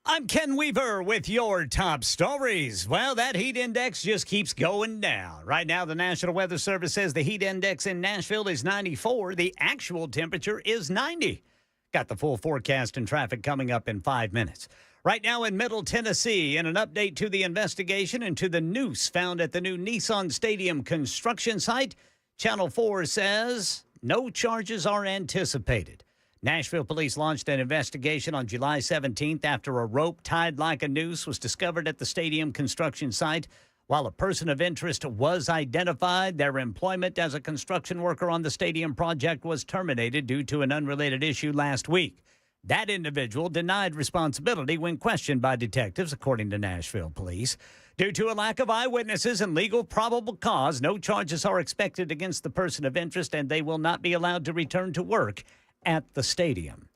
I'm Ken Weaver with your top stories. Well, that heat index just keeps going down. Right now, the National Weather Service says the heat index in Nashville is 94. The actual temperature is 90. Got the full forecast and traffic coming up in 5 minutes. Right now in Middle Tennessee, in an update to the investigation into the noose found at the new Nissan Stadium construction site, Channel 4 says no charges are anticipated. Nashville police launched an investigation on July 17th after a rope tied like a noose was discovered at the stadium construction site. While a person of interest was identified, their employment as a construction worker on the stadium project was terminated due to an unrelated issue last week. That individual denied responsibility when questioned by detectives, according to Nashville police. Due to a lack of eyewitnesses and legal probable cause, no charges are expected against the person of interest, and they will not be allowed to return to work at the stadium.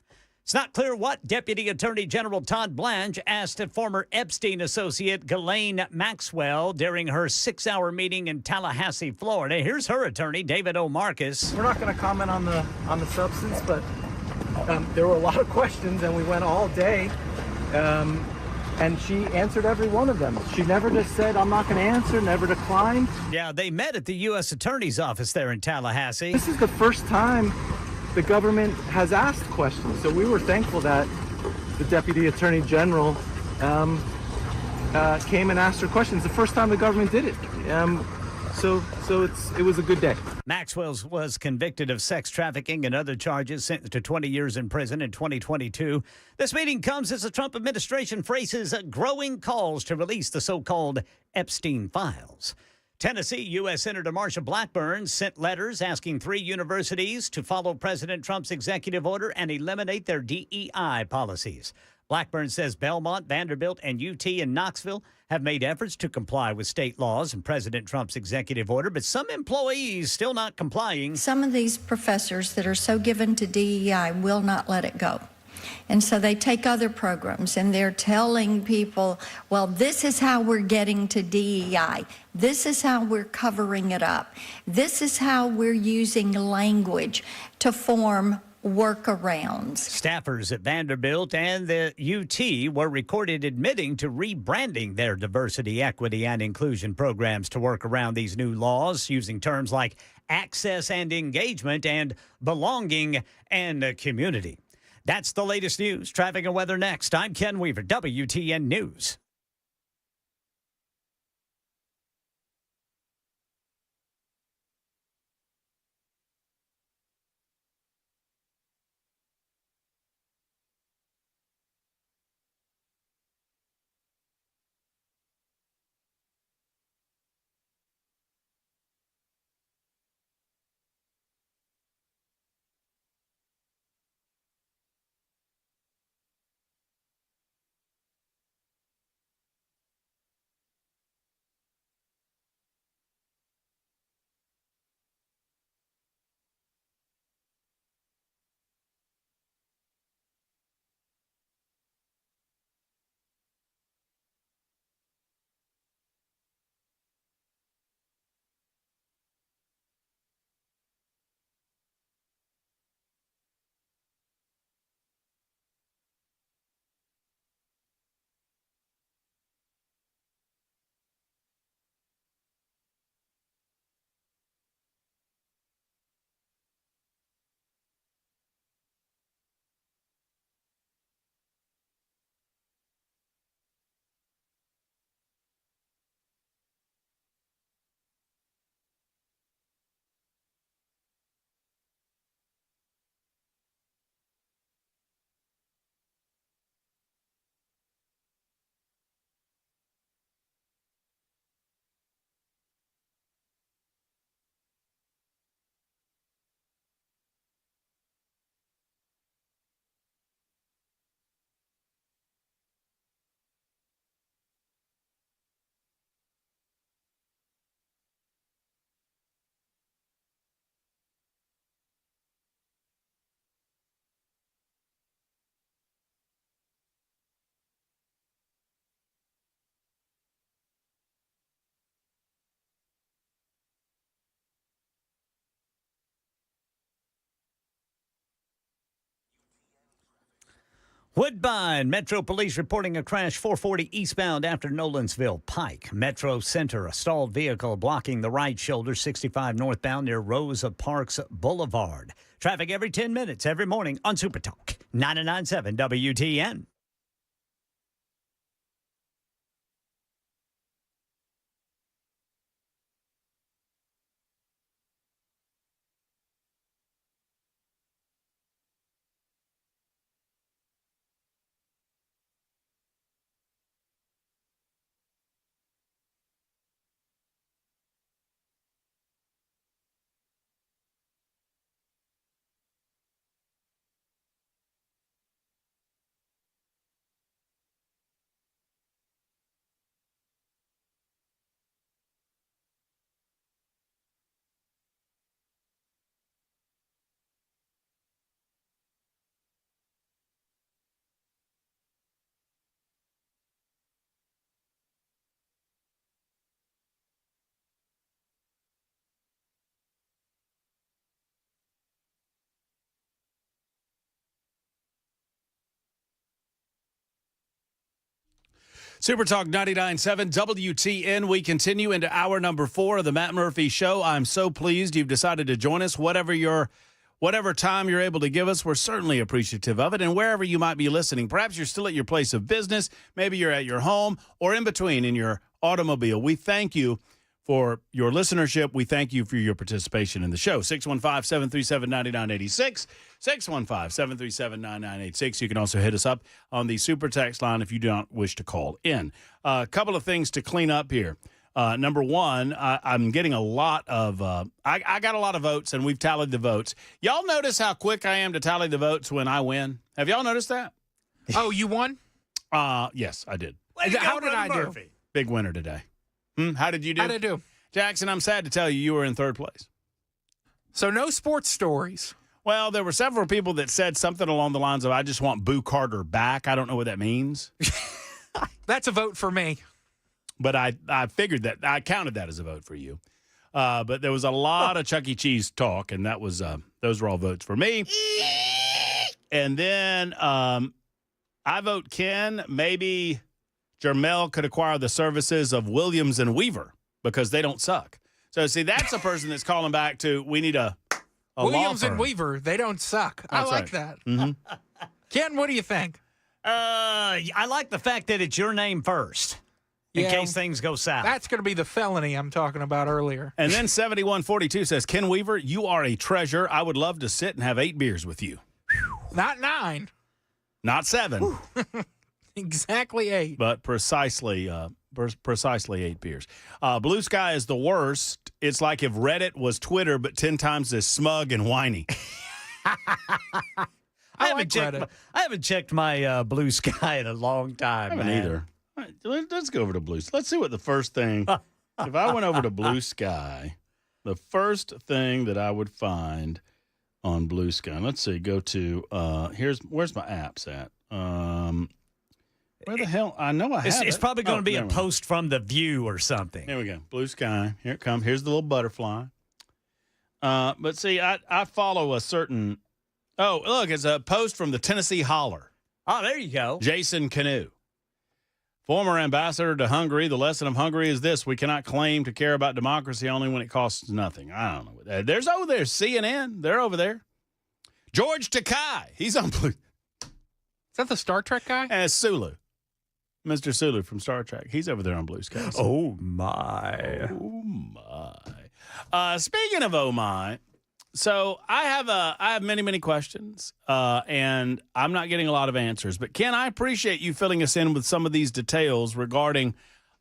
It's not clear what Deputy Attorney General Todd Blanche asked a former Epstein associate, Ghislaine Maxwell, during her 6-hour meeting in Tallahassee, Florida. Here's her attorney, David O. Marcus. We're not going to comment on the substance, but there were a lot of questions, and we went all day, and she answered every one of them. She never just said, I'm not going to answer, never declined. Yeah, they met at the U.S. Attorney's office there in Tallahassee. This is the first time the government has asked questions, so we were thankful that the Deputy Attorney General came and asked her questions. The first time the government did it. So it was a good day. Maxwell was convicted of sex trafficking and other charges, sentenced to 20 years in prison in 2022. This meeting comes as the Trump administration faces growing calls to release the so-called Epstein files. Tennessee U.S. Senator Marsha Blackburn sent letters asking 3 universities to follow President Trump's executive order and eliminate their DEI policies. Blackburn says Belmont, Vanderbilt, and UT in Knoxville have made efforts to comply with state laws and President Trump's executive order, but some employees still not complying. Some of these professors that are so given to DEI will not let it go. And so they take other programs and they're telling people, well, this is how we're getting to DEI. This is how we're covering it up. This is how we're using language to form workarounds. Staffers at Vanderbilt and the UT were recorded admitting to rebranding their diversity, equity, and inclusion programs to work around these new laws, using terms like access and engagement and belonging and community. That's the latest news. Traffic and weather next. I'm Ken Weaver, WTN News. Woodbine, Metro Police reporting a crash 440 eastbound after Nolensville Pike. Metro Center, a stalled vehicle blocking the right shoulder, 65 northbound near Rosa Parks Boulevard. Traffic every 10 minutes, every morning on Super Talk 99.7 WTN. Super Talk 99.7 WTN. We continue into hour number 4 of the Matt Murphy Show. I'm so pleased you've decided to join us. Whatever time you're able to give us, we're certainly appreciative of it. And wherever you might be listening, perhaps you're still at your place of business, maybe you're at your home, or in between in your automobile. We thank you for your listenership. We thank you for your participation in the show. 615-737-9986, 615-737-9986. You can also hit us up on the super text line if you do not wish to call in. A couple of things to clean up here. Number one, I'm getting a lot of I got a lot of votes, and we've tallied the votes. Y'all notice how quick I am to tally the votes when I win? Have y'all noticed that? Oh, you won? Yes, I did. How did I do? Big winner today. How did you do? How did I do? Jackson, I'm sad to tell you were in third place. So no sports stories. Well, there were several people that said something along the lines of, I just want Boo Carter back. I don't know what that means. That's a vote for me. But I figured that. I counted that as a vote for you. But there was a lot of Chuck E. Cheese talk, and that was those were all votes for me. And then I vote Ken. Maybe Jermel could acquire the services of Williams and Weaver because they don't suck. So, see, that's a person that's calling back to, we need a Williams law firm. and Weaver, they don't suck. That's I like right. that. Mm-hmm. Ken, what do you think? I like the fact that it's your name first in case things go south. That's going to be the felony I'm talking about earlier. And then 7142 says, Ken Weaver, you are a treasure. I would love to sit and have 8 beers with you. Not 9. Not 7. Exactly 8. But precisely 8 beers. Blue Sky is the worst. It's like if Reddit was Twitter, but 10 times as smug and whiny. I haven't checked my Blue Sky in a long time. I haven't either. All right, let's go over to Blue Sky. Let's see what the first thing, if I went over to Blue Sky, the first thing that I would find on Blue Sky. Let's see, go to, where's my apps at? Where the hell? I know I have It's probably going to be a post from The View or something. Here we go. Blue Sky. Here it comes. Here's the little butterfly. But see, I follow a certain. Oh, look, it's a post from the Tennessee Holler. Oh, there you go. Jason Canoe. Former ambassador to Hungary. The lesson of Hungary is this: we cannot claim to care about democracy only when it costs nothing. I don't know what that. There's CNN. They're over there. George Takei. He's on Blue. Is that the Star Trek guy? And Sulu. Mr. Sulu from Star Trek. He's over there on Blue Sky. So. Oh, my. Oh, my. Speaking of oh, my, so I have many, many questions, and I'm not getting a lot of answers. But, Ken, I appreciate you filling us in with some of these details regarding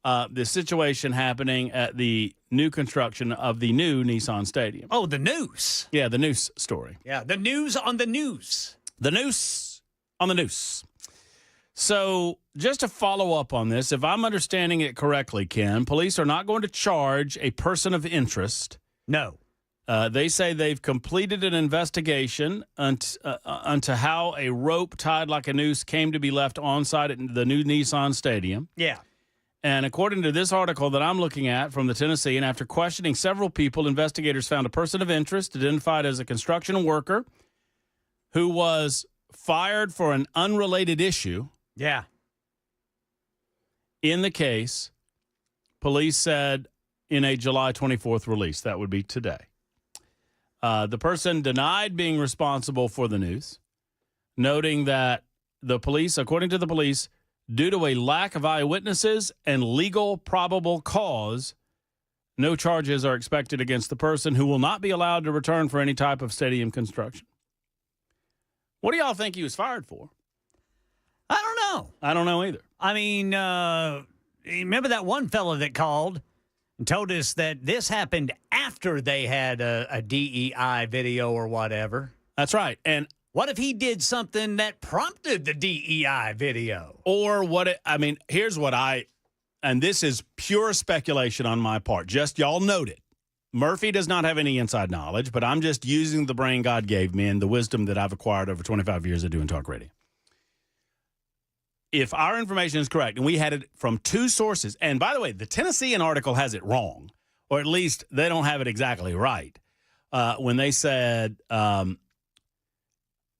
the situation happening at the new construction of the new Nissan Stadium. Oh, the news. Yeah, the news story. Yeah, the news on the news. The noose on the noose. So just to follow up on this, if I'm understanding it correctly, Ken, police are not going to charge a person of interest. No. They say they've completed an investigation into how a rope tied like a noose came to be left on site at the new Nissan Stadium. Yeah. And according to this article that I'm looking at from the Tennessee, and after questioning several people, investigators found a person of interest identified as a construction worker who was fired for an unrelated issue. Yeah. In the case, police said in a July 24th release, that would be today, the person denied being responsible for the news, noting that the police, according to the police, due to a lack of eyewitnesses and legal probable cause, no charges are expected against the person, who will not be allowed to return for any type of stadium construction. What do y'all think he was fired for? I don't know. I don't know either. I mean, remember that one fellow that called and told us that this happened after they had a DEI video or whatever? That's right. And what if he did something that prompted the DEI video? Or here's what and this is pure speculation on my part. Just y'all note it. Murphy does not have any inside knowledge, but I'm just using the brain God gave me and the wisdom that I've acquired over 25 years of doing talk radio. If our information is correct, and we had it from two sources, and by the way, the Tennessean article has it wrong, or at least they don't have it exactly right, when they said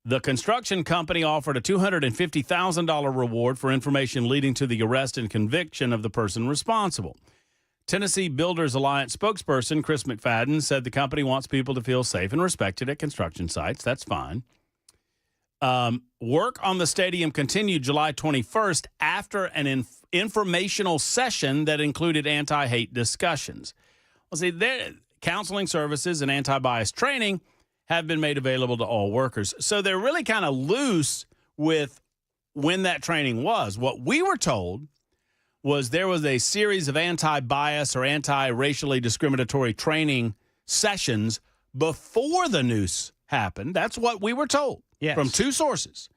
the construction company offered a $250,000 reward for information leading to the arrest and conviction of the person responsible. Tennessee Builders Alliance spokesperson Chris McFadden said the company wants people to feel safe and respected at construction sites. That's fine. Work on the stadium continued July 21st after an informational session that included anti-hate discussions. Well, see, counseling services and anti-bias training have been made available to all workers. So they're really kind of loose with when that training was. What we were told was there was a series of anti-bias or anti-racially discriminatory training sessions before the noose happened. That's what we were told. Yes. From two sources.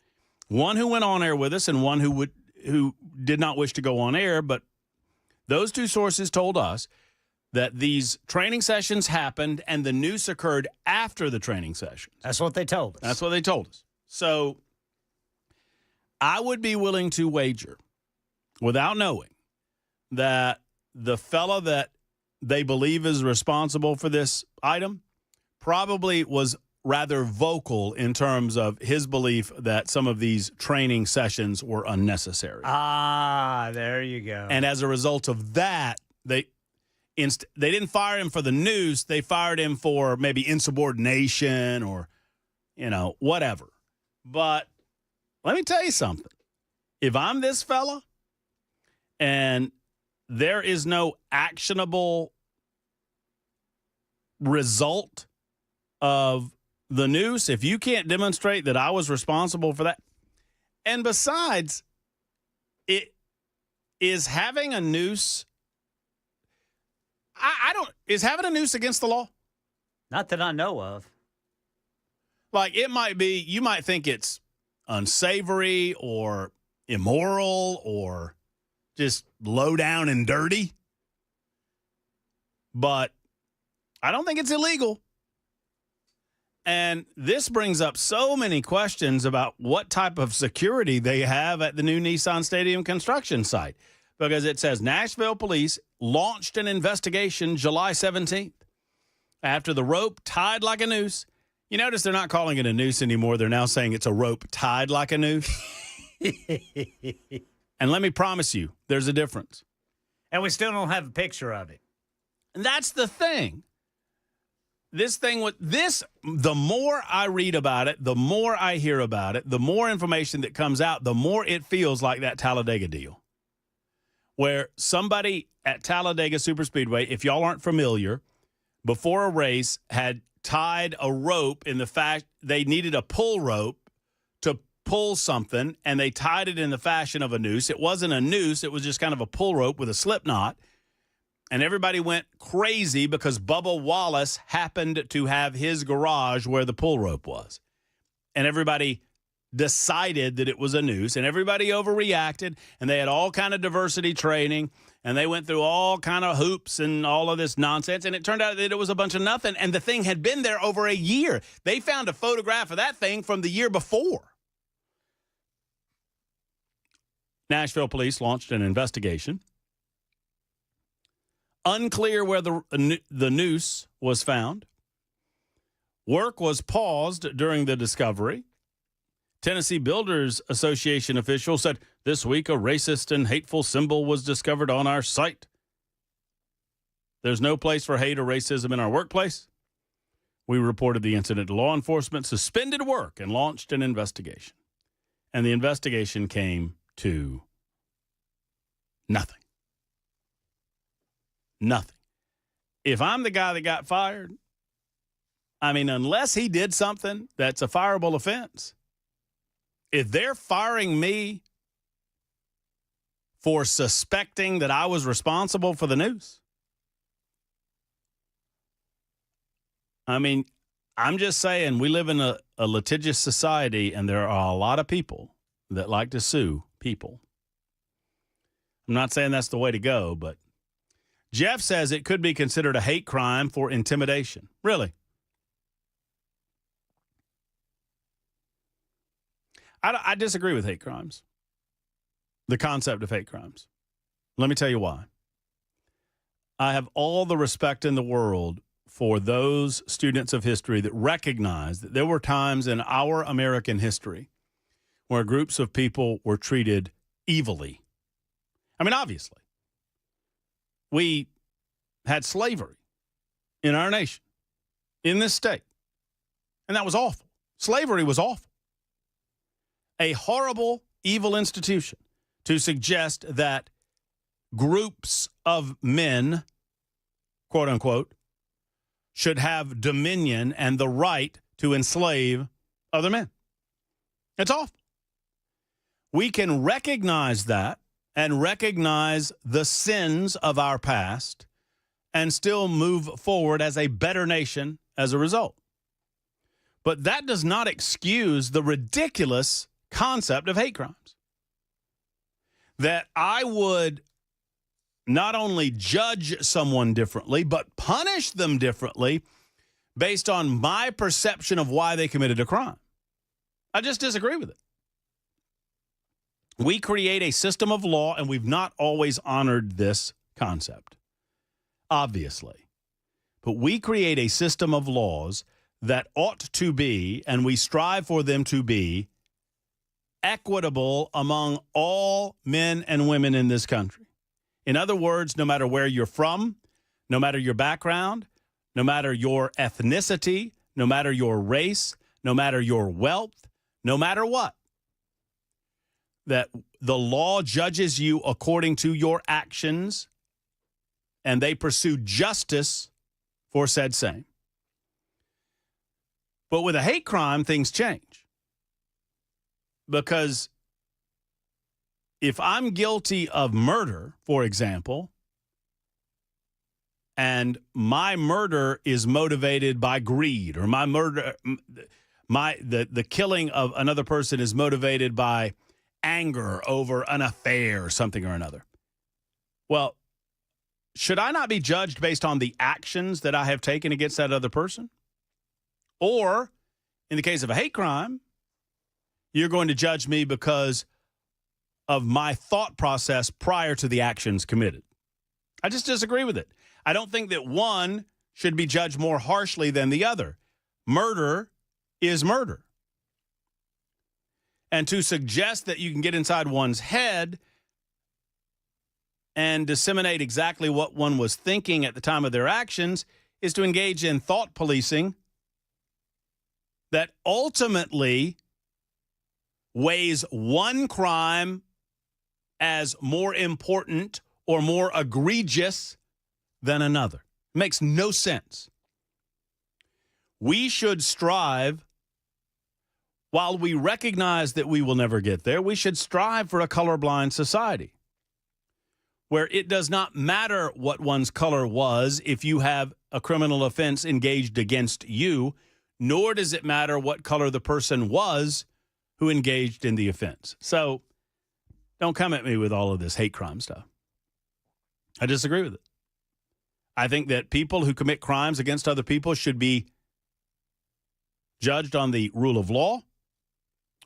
One who went on air with us and one who did not wish to go on air, but those two sources told us that these training sessions happened and the noose occurred after the training sessions. That's what they told us. That's what they told us. So I would be willing to wager, without knowing, that the fella that they believe is responsible for this item probably was rather vocal in terms of his belief that some of these training sessions were unnecessary. Ah, there you go. And as a result of that, they didn't fire him for the noose. They fired him for maybe insubordination or, whatever. But let me tell you something. If I'm this fella and there is no actionable result of the noose, if you can't demonstrate that I was responsible for that, and besides, it is having a noose. Is having a noose against the law? Not that I know of. Like, it might be, you might think it's unsavory or immoral or just low down and dirty, but I don't think it's illegal. And this brings up so many questions about what type of security they have at the new Nissan Stadium construction site, because it says Nashville police launched an investigation July 17th after the rope tied like a noose. You notice they're not calling it a noose anymore. They're now saying it's a rope tied like a noose. And let me promise you, there's a difference. And we still don't have a picture of it. And that's the thing. The more I read about it, the more I hear about it, the more information that comes out, the more it feels like that Talladega deal, where somebody at Talladega Superspeedway, if y'all aren't familiar, before a race had tied a rope in the fact they needed a pull rope to pull something, and they tied it in the fashion of a noose. It wasn't a noose. It was just kind of a pull rope with a slip knot. And everybody went crazy because Bubba Wallace happened to have his garage where the pull rope was. And everybody decided that it was a noose, and everybody overreacted, and they had all kind of diversity training, and they went through all kind of hoops and all of this nonsense, and it turned out that it was a bunch of nothing, and the thing had been there over a year. They found a photograph of that thing from the year before. Nashville police launched an investigation. Unclear where the noose was found. Work was paused during the discovery. Tennessee Builders Association official said this week a racist and hateful symbol was discovered on our site. There's no place for hate or racism in our workplace. We reported the incident to law enforcement, suspended work, and launched an investigation. And the investigation came to nothing. Nothing. If I'm the guy that got fired, I mean, unless he did something that's a fireable offense, if they're firing me for suspecting that I was responsible for the news, I mean, I'm just saying we live in a litigious society, and there are a lot of people that like to sue people. I'm not saying that's the way to go, but Jeff says it could be considered a hate crime for intimidation. Really? I disagree with hate crimes, the concept of hate crimes. Let me tell you why. I have all the respect in the world for those students of history that recognize that there were times in our American history where groups of people were treated evilly. I mean, obviously, we had slavery in our nation, in this state, and that was awful. Slavery was awful. A horrible, evil institution to suggest that groups of men, quote unquote, should have dominion and the right to enslave other men. It's awful. We can recognize that and recognize the sins of our past and still move forward as a better nation as a result. But that does not excuse the ridiculous concept of hate crimes. That I would not only judge someone differently, but punish them differently based on my perception of why they committed a crime. I just disagree with it. We create a system of law, and we've not always honored this concept, obviously. But we create a system of laws that ought to be, and we strive for them to be, equitable among all men and women in this country. In other words, no matter where you're from, no matter your background, no matter your ethnicity, no matter your race, no matter your wealth, no matter what, that the law judges you according to your actions, and they pursue justice for said same. But with a hate crime, things change. Because if I'm guilty of murder, for example, and my murder is motivated by greed, or the killing of another person is motivated by anger over an affair or something or another, well, should I not be judged based on the actions that I have taken against that other person? Or, in the case of a hate crime, you're going to judge me because of my thought process prior to the actions committed. I just disagree with it. I don't think that one should be judged more harshly than the other. Murder is murder. And to suggest that you can get inside one's head and disseminate exactly what one was thinking at the time of their actions is to engage in thought policing that ultimately weighs one crime as more important or more egregious than another. It makes no sense. We should strive, while we recognize that we will never get there, we should strive for a colorblind society where it does not matter what one's color was if you have a criminal offense engaged against you, nor does it matter what color the person was who engaged in the offense. So don't come at me with all of this hate crime stuff. I disagree with it. I think that people who commit crimes against other people should be judged on the rule of law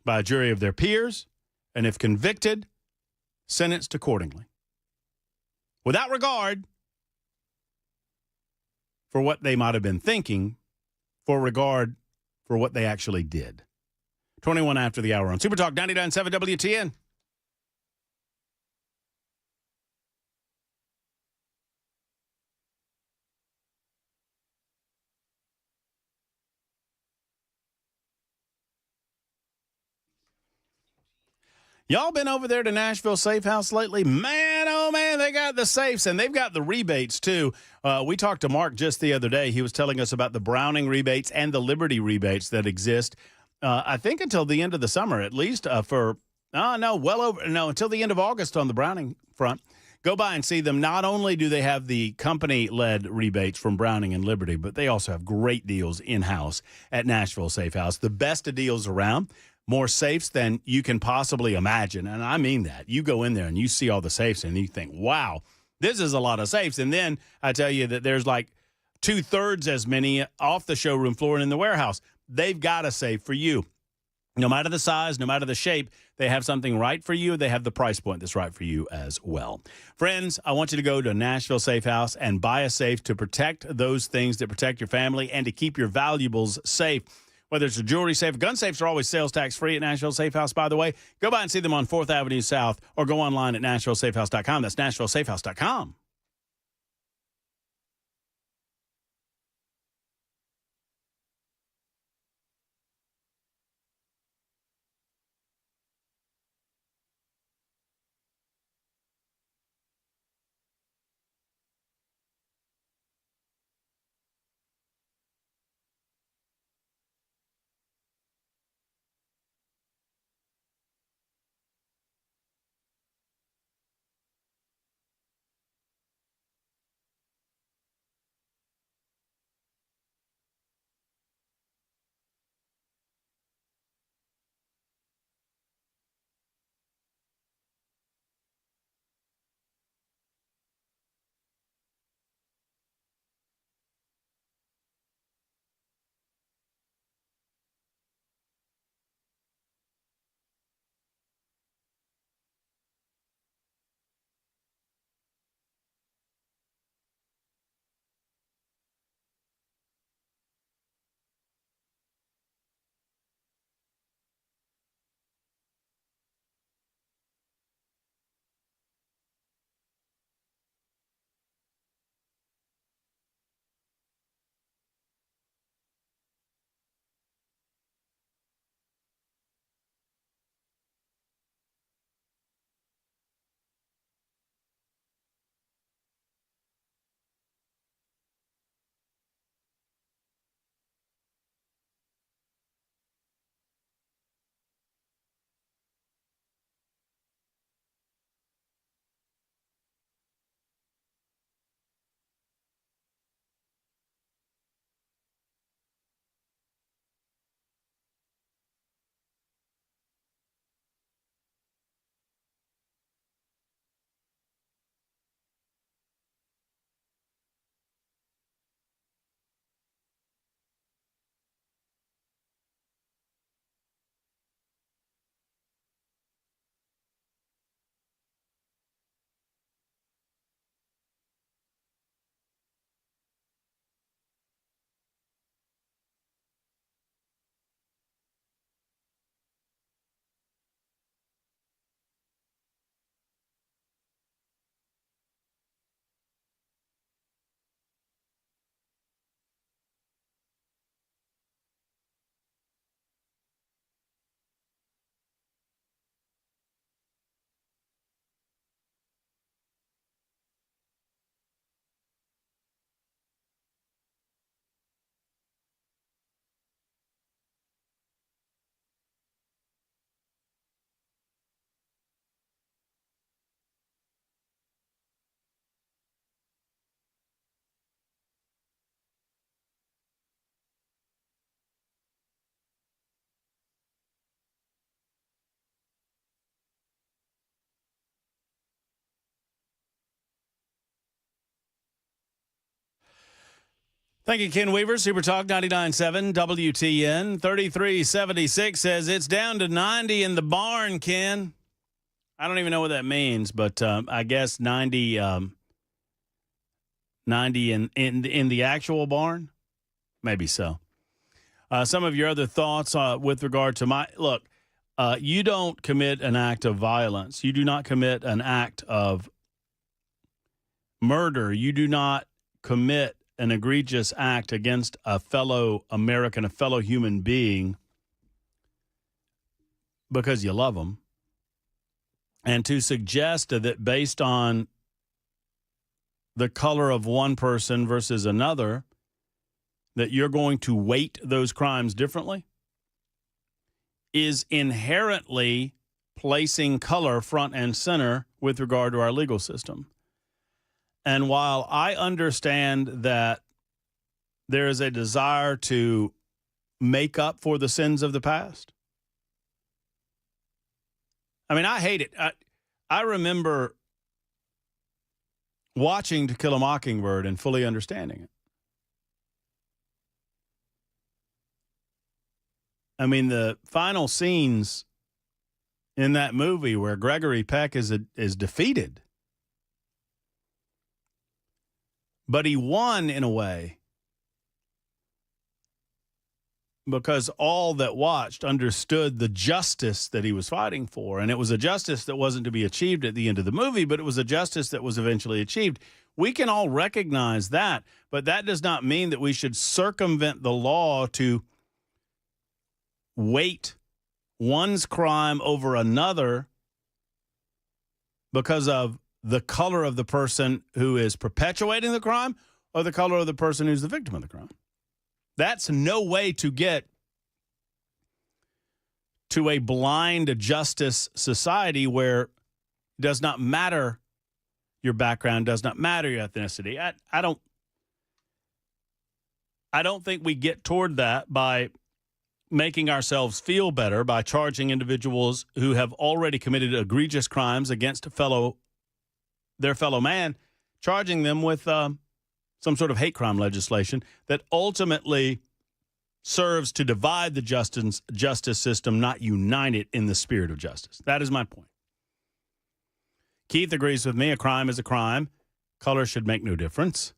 by a jury of their peers, and if convicted, sentenced accordingly, without regard for what they might have been thinking, for regard for what they actually did. 21 after the hour on Super Talk 99.7 WTN. Y'all been over there to Nashville Safe House lately? Man, oh man, they got the safes and they've got the rebates too. We talked to Mark just the other day. He was telling us about the Browning rebates and the Liberty rebates that exist. I think until the end of the summer, at least until the end of August on the Browning front. Go by and see them. Not only do they have the company-led rebates from Browning and Liberty, but they also have great deals in-house at Nashville Safe House. The best of deals around. More safes than you can possibly imagine. And I mean that. You go in there and you see all the safes and you think, wow, this is a lot of safes. And then I tell you that there's like 2/3 as many off the showroom floor and in the warehouse. They've got a safe for you. No matter the size, no matter the shape, they have something right for you. They have the price point that's right for you as well. Friends, I want you to go to Nashville Safe House and buy a safe to protect those things that protect your family and to keep your valuables safe. Whether it's a jewelry safe, gun safes are always sales tax free at Nashville Safe House, by the way. Go by and see them on 4th Avenue South or go online at NashvilleSafeHouse.com. That's NashvilleSafeHouse.com. Thank you, Ken Weaver. Super Talk 99.7 WTN. 3376 says it's down to 90 in the barn, Ken. I don't even know what that means, but I guess 90 in the actual barn? Maybe so. Some of your other thoughts with regard to look, you don't commit an act of violence. You do not commit an act of murder. You do not commit an egregious act against a fellow American, a fellow human being, because you love them. And to suggest that based on the color of one person versus another, that you're going to weight those crimes differently is inherently placing color front and center with regard to our legal system. And while I understand that there is a desire to make up for the sins of the past, I mean, I hate it. I remember watching To Kill a Mockingbird and fully understanding it. I mean, the final scenes in that movie where Gregory Peck is defeated, but he won in a way because all that watched understood the justice that he was fighting for. And it was a justice that wasn't to be achieved at the end of the movie, but it was a justice that was eventually achieved. We can all recognize that, but that does not mean that we should circumvent the law to weight one's crime over another because of the color of the person who is perpetuating the crime or the color of the person who's the victim of the crime. That's no way to get to a blind justice society where it does not matter your background, does not matter your ethnicity. I don't think we get toward that by making ourselves feel better by charging individuals who have already committed egregious crimes against their fellow man, charging them with some sort of hate crime legislation that ultimately serves to divide the justice system, not unite it in the spirit of justice. That is my point. Keith agrees with me. A crime is a crime. Color should make no difference.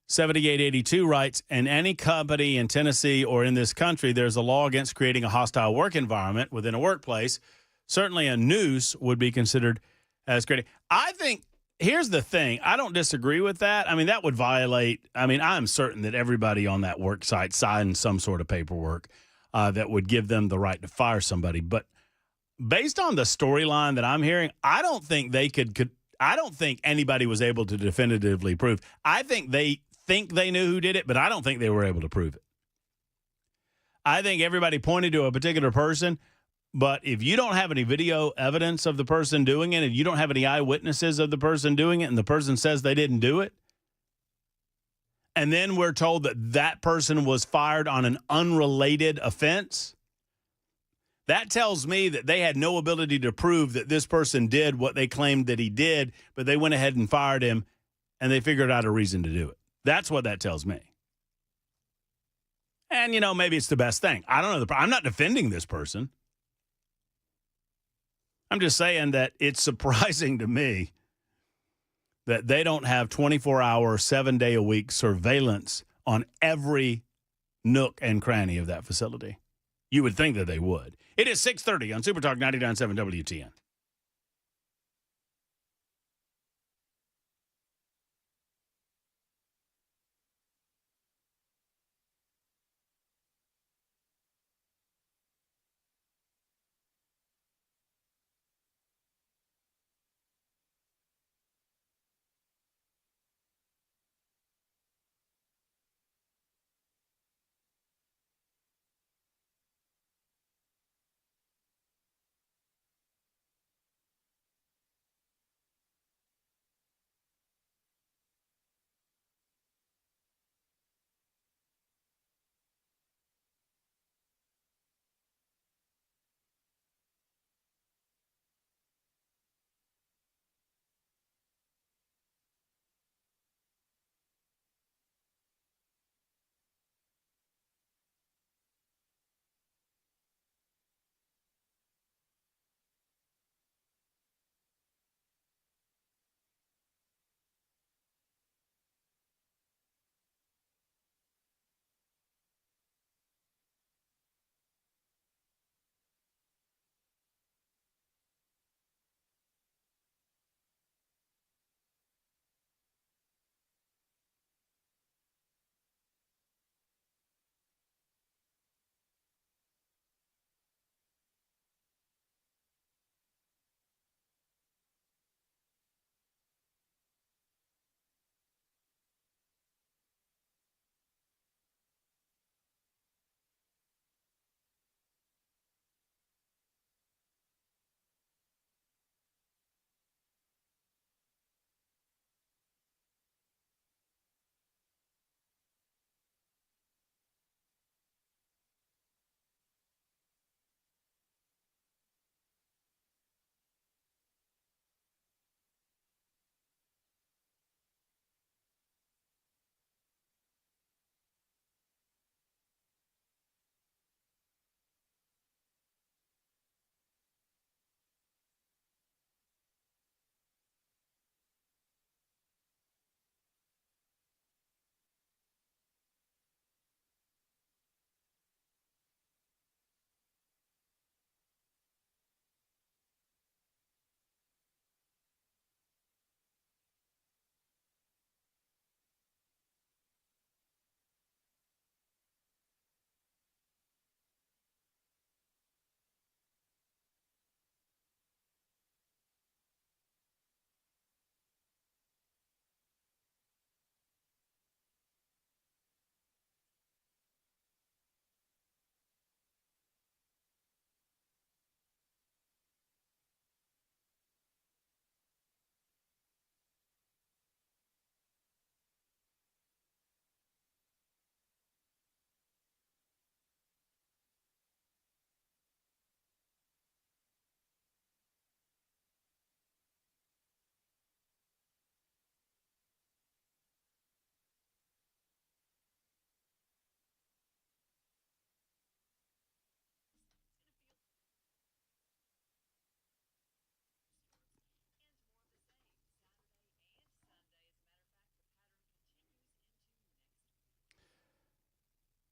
7882 writes, in any company in Tennessee or in this country, there's a law against creating a hostile work environment within a workplace. Certainly a noose would be considered as creating. I think, here's the thing. I don't disagree with that. I mean, that would violate, I'm certain that everybody on that work site signed some sort of paperwork that would give them the right to fire somebody. But based on the storyline that I'm hearing, I don't think I don't think anybody was able to definitively prove. I think they knew who did it, but I don't think they were able to prove it. I think everybody pointed to a particular person, but if you don't have any video evidence of the person doing it, and you don't have any eyewitnesses of the person doing it, and the person says they didn't do it, and then we're told that that person was fired on an unrelated offense, that tells me that they had no ability to prove that this person did what they claimed that he did, but they went ahead and fired him, and they figured out a reason to do it. That's what that tells me. And, maybe it's the best thing. I don't know. I'm not defending this person. I'm just saying that it's surprising to me that they don't have 24-hour, 7-day-a-week surveillance on every nook and cranny of that facility. You would think that they would. It is 6:30 on Super Talk 99.7 WTN.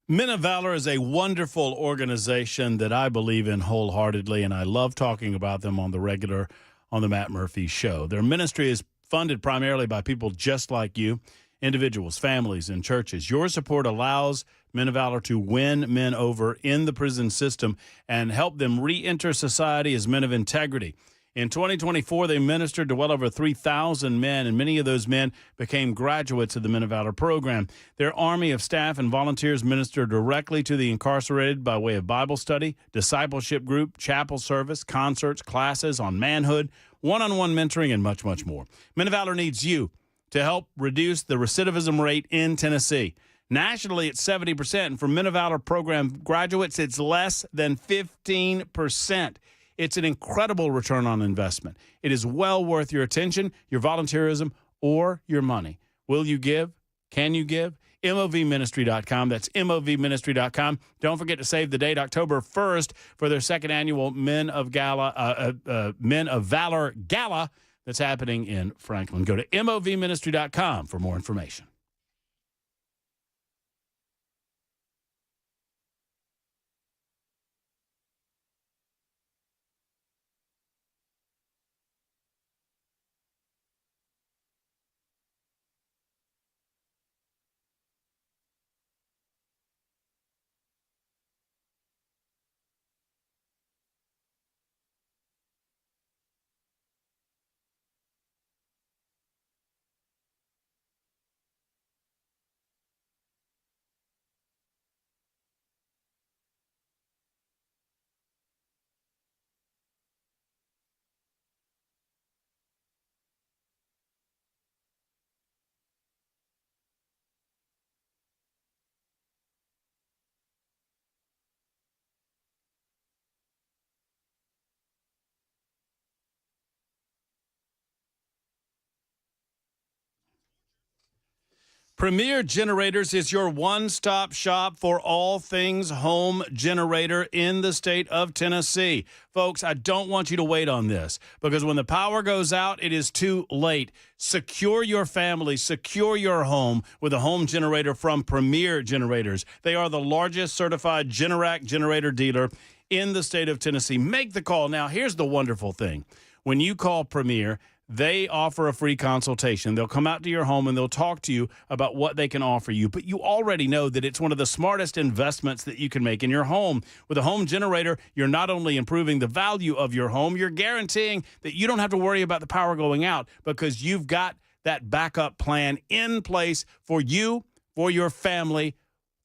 Men of Valor is a wonderful organization that I believe in wholeheartedly, and I love talking about them on the regular on the Matt Murphy Show. Their ministry is funded primarily by people just like you, individuals, families, and churches. Your support allows Men of Valor to win men over in the prison system and help them re-enter society as men of integrity. In 2024, they ministered to well over 3,000 men, and many of those men became graduates of the Men of Valor program. Their army of staff and volunteers minister directly to the incarcerated by way of Bible study, discipleship group, chapel service, concerts, classes on manhood, one-on-one mentoring, and much, much more. Men of Valor needs you to help reduce the recidivism rate in Tennessee. Nationally, it's 70%, and for Men of Valor program graduates, it's less than 15%. It's an incredible return on investment. It is well worth your attention, your volunteerism, or your money. Will you give? Can you give? MOVministry.com. That's MOVministry.com. Don't forget to save the date, October 1st, for their second annual Men of Valor Gala that's happening in Franklin. Go to MOVministry.com for more information. Premier Generators is your one-stop shop for all things home generator in the state of Tennessee. Folks, I don't want you to wait on this because when the power goes out, it is too late. Secure your family, secure your home with a home generator from Premier Generators. They are the largest certified Generac generator dealer in the state of Tennessee. Make the call. Now, here's the wonderful thing. When you call Premier, they offer a free consultation. They'll come out to your home and they'll talk to you about what they can offer you. But you already know that it's one of the smartest investments that you can make in your home. With a home generator, you're not only improving the value of your home, you're guaranteeing that you don't have to worry about the power going out because you've got that backup plan in place for you, for your family,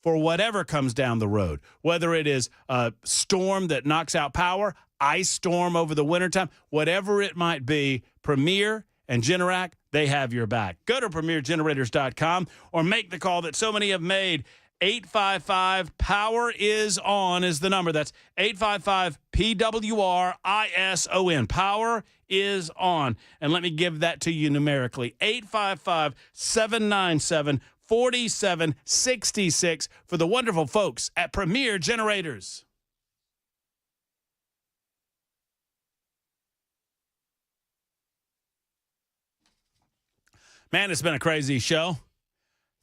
for whatever comes down the road. Whether it is a storm that knocks out power, ice storm over the wintertime, whatever it might be, Premier and Generac, they have your back. Go to premiergenerators.com or make the call that so many have made. 855-POWER-IS-ON is the number. That's 855-PWR-ISON. Power is on. And let me give that to you numerically. 855-797-4766 for the wonderful folks at Premier Generators. Man, it's been a crazy show.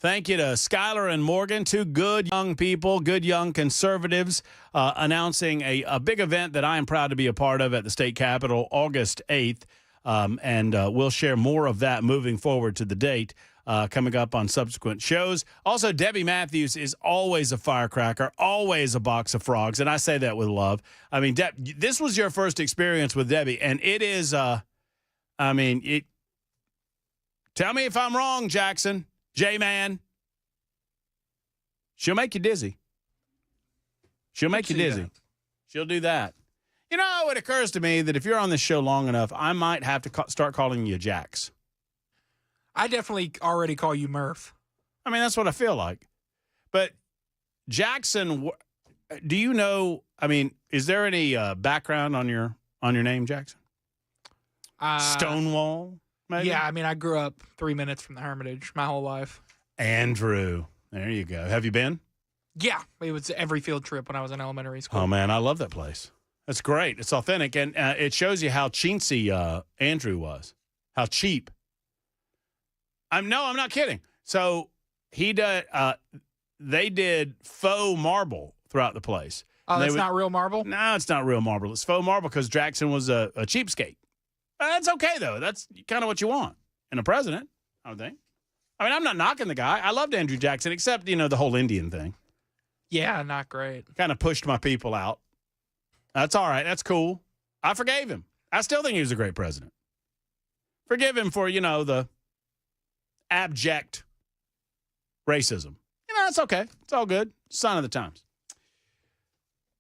Thank you to Skylar and Morgan, two good young people, good young conservatives, announcing a big event that I am proud to be a part of at the state capitol, August 8th. And we'll share more of that moving forward to the date coming up on subsequent shows. Also, Debbie Matthews is always a firecracker, always a box of frogs, and I say that with love. I mean, this was your first experience with Debbie, and it is, tell me if I'm wrong, Jackson. J-Man. She'll make you dizzy. She'll make you dizzy. She'll do that. You know, it occurs to me that if you're on this show long enough, I might have to start calling you Jax. I definitely already call you Murph. I mean, that's what I feel like. But Jackson, do you know, I mean, is there any background on your name, Jackson? Stonewall? Maybe? Yeah, I mean, I grew up 3 minutes from the Hermitage my whole life. Andrew. There you go. Have you been? Yeah, it was every field trip when I was in elementary school. Oh, man, I love that place. That's great. It's authentic, and it shows you how chintzy Andrew was, how cheap. I'm not kidding. So he does. they did faux marble throughout the place. Oh, that's not real marble? No, it's not real marble. It's faux marble because Jackson was a cheapskate. That's okay, though. That's kind of what you want in a president, I would think. I mean, I'm not knocking the guy. I loved Andrew Jackson, except, the whole Indian thing. Yeah, not great. Kind of pushed my people out. That's all right. That's cool. I forgave him. I still think he was a great president. Forgive him for, the abject racism. It's okay. It's all good. Sign of the times.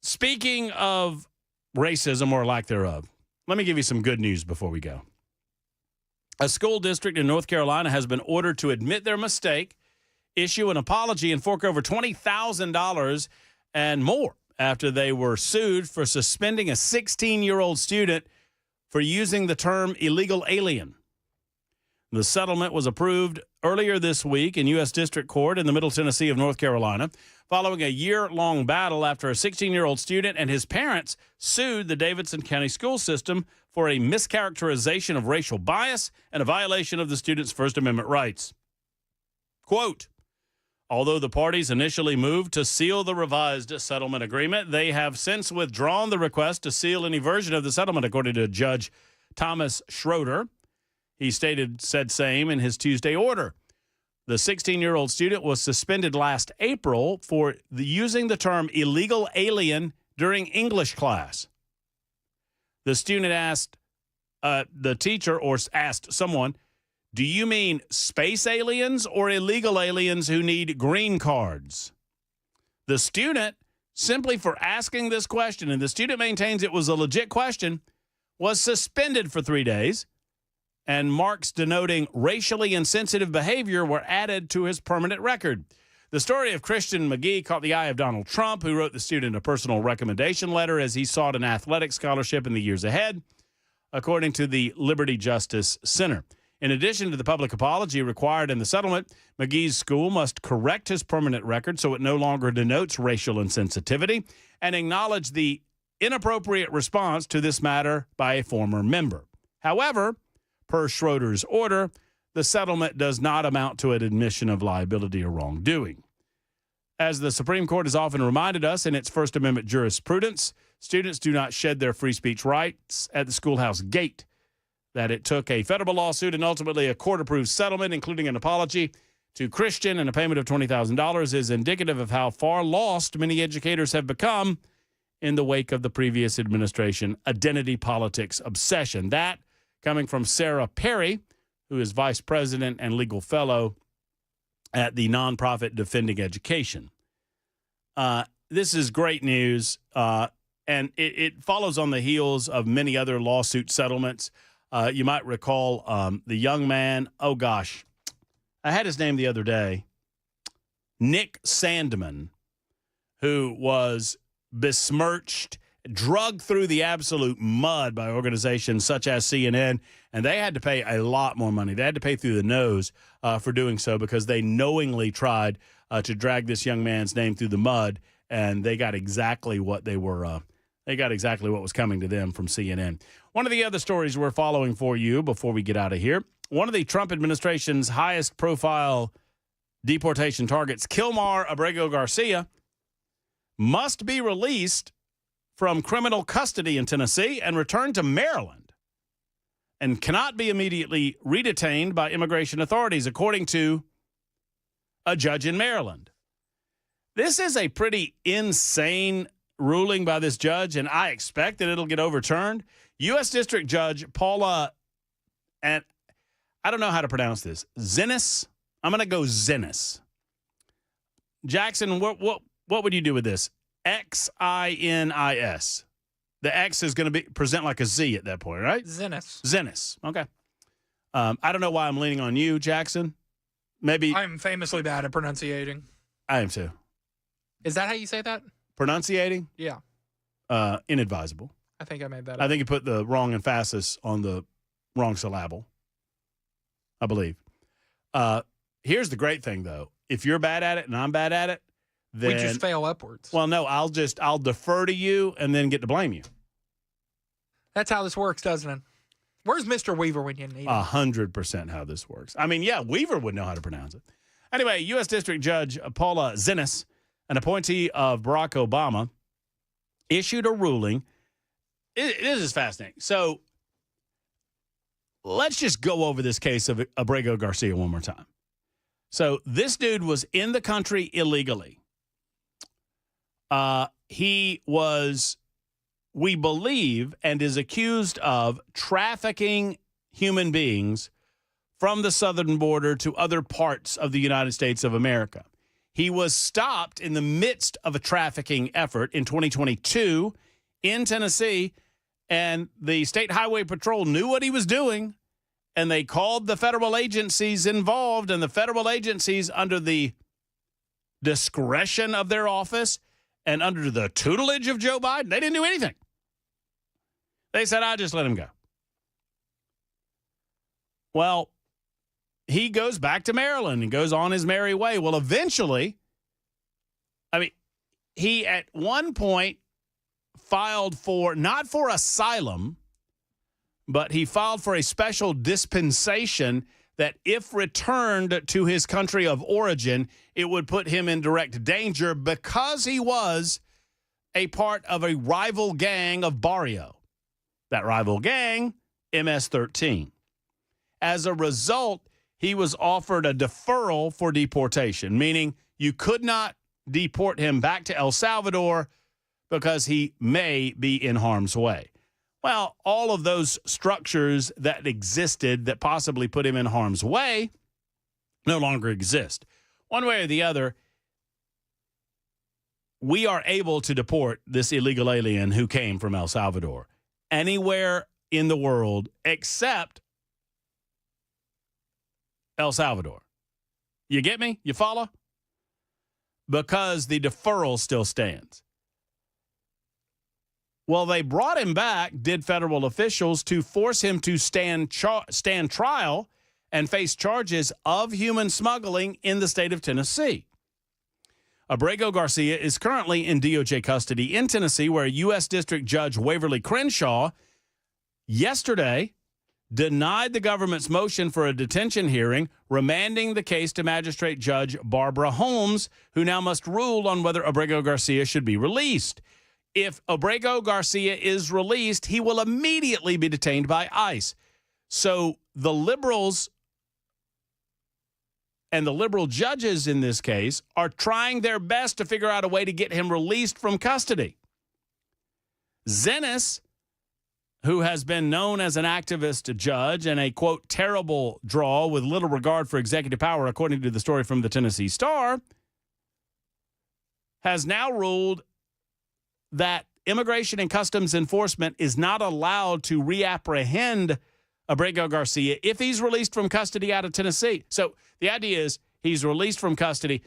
Speaking of racism or lack thereof, let me give you some good news before we go. A school district in North Carolina has been ordered to admit their mistake, issue an apology, and fork over $20,000 and more after they were sued for suspending a 16-year-old student for using the term illegal alien. The settlement was approved earlier this week in U.S. District Court in the Middle Tennessee of North Carolina, following a year-long battle after a 16-year-old student and his parents sued the Davidson County school system for a mischaracterization of racial bias and a violation of the student's First Amendment rights. Quote, although the parties initially moved to seal the revised settlement agreement, they have since withdrawn the request to seal any version of the settlement, according to Judge Thomas Schroeder. He said same in his Tuesday order. The 16-year-old student was suspended last April for using the term illegal alien during English class. The student asked the teacher or asked someone, do you mean space aliens or illegal aliens who need green cards? The student, simply for asking this question, and the student maintains it was a legit question, was suspended for 3 days, and marks denoting racially insensitive behavior were added to his permanent record. The story of Christian McGee caught the eye of Donald Trump, who wrote the student a personal recommendation letter as he sought an athletic scholarship in the years ahead, according to the Liberty Justice Center. In addition to the public apology required in the settlement, McGee's school must correct his permanent record so it no longer denotes racial insensitivity and acknowledge the inappropriate response to this matter by a former member. However, per Schroeder's order, the settlement does not amount to an admission of liability or wrongdoing. As the Supreme Court has often reminded us in its First Amendment jurisprudence, students do not shed their free speech rights at the schoolhouse gate. That it took a federal lawsuit and ultimately a court-approved settlement, including an apology to Christian and a payment of $20,000, is indicative of how far lost many educators have become in the wake of the previous administration identity politics obsession. That coming from Sarah Perry, who is vice president and legal fellow at the nonprofit Defending Education. This is great news, and it follows on the heels of many other lawsuit settlements. You might recall the young man, I had his name the other day, Nick Sandman, who was besmirched, drugged through the absolute mud by organizations such as CNN, and they had to pay a lot more money. They had to pay through the nose for doing so because they knowingly tried to drag this young man's name through the mud, and they got exactly what they were. They got exactly what was coming to them from CNN. One of the other stories we're following for you before we get out of here, one of the Trump administration's highest profile deportation targets, Kilmar Abrego Garcia, must be released from criminal custody in Tennessee and returned to Maryland and cannot be immediately redetained by immigration authorities, according to a judge in Maryland. This is a pretty insane ruling by this judge, and I expect that it'll get overturned. U.S. District Judge Paula, and I don't know how to pronounce this, Zinnis? I'm going to go Zinnis. Jackson, what would you do with this? Xinis. The X is going to present like a Z at that point, right? Zinnis. Okay. I don't know why I'm leaning on you, Jackson. Maybe I'm famously bad at pronunciating. I am too. Is that how you say that? Pronunciating? Yeah. Inadvisable. I think I made that up. I think you put the wrong emphasis on the wrong syllable, I believe. Here's the great thing, though. If you're bad at it and I'm bad at it, then we just fail upwards. Well, no, I'll defer to you and then get to blame you. That's how this works, doesn't it? Where's Mr. Weaver when you need him? 100% how this works. I mean, yeah, Weaver would know how to pronounce it. Anyway, U.S. District Judge Paula Zinnes, an appointee of Barack Obama, issued a ruling. This is fascinating. So let's just go over this case of Abrego Garcia one more time. So this dude was in the country illegally. He was, we believe, and is accused of trafficking human beings from the southern border to other parts of the United States of America. He was stopped in the midst of a trafficking effort in 2022 in Tennessee, and the State Highway Patrol knew what he was doing, and they called the federal agencies involved, and the federal agencies, under the discretion of their office and under the tutelage of Joe Biden, they didn't do anything. They said, I'll just let him go. Well, he goes back to Maryland and goes on his merry way. Well, eventually, he at one point filed for, not for asylum, but he filed for a special dispensation that if returned to his country of origin, it would put him in direct danger because he was a part of a rival gang of Barrio. That rival gang, MS-13. As a result, he was offered a deferral for deportation, meaning you could not deport him back to El Salvador because he may be in harm's way. Well, all of those structures that existed that possibly put him in harm's way no longer exist. One way or the other, we are able to deport this illegal alien who came from El Salvador anywhere in the world except El Salvador. You get me? You follow? Because the deferral still stands. Well, they brought him back, did federal officials, to force him to stand trial and face charges of human smuggling in the state of Tennessee. Abrego Garcia is currently in DOJ custody in Tennessee, where U.S. District Judge Waverly Crenshaw yesterday denied the government's motion for a detention hearing, remanding the case to Magistrate Judge Barbara Holmes, who now must rule on whether Abrego Garcia should be released. If Abrego Garcia is released, he will immediately be detained by ICE. So the liberals and the liberal judges in this case are trying their best to figure out a way to get him released from custody. Zinnes, who has been known as an activist judge and a, quote, terrible draw with little regard for executive power, according to the story from the Tennessee Star, has now ruled that Immigration and Customs Enforcement is not allowed to reapprehend Abrego Garcia if he's released from custody out of Tennessee. So the idea is he's released from custody.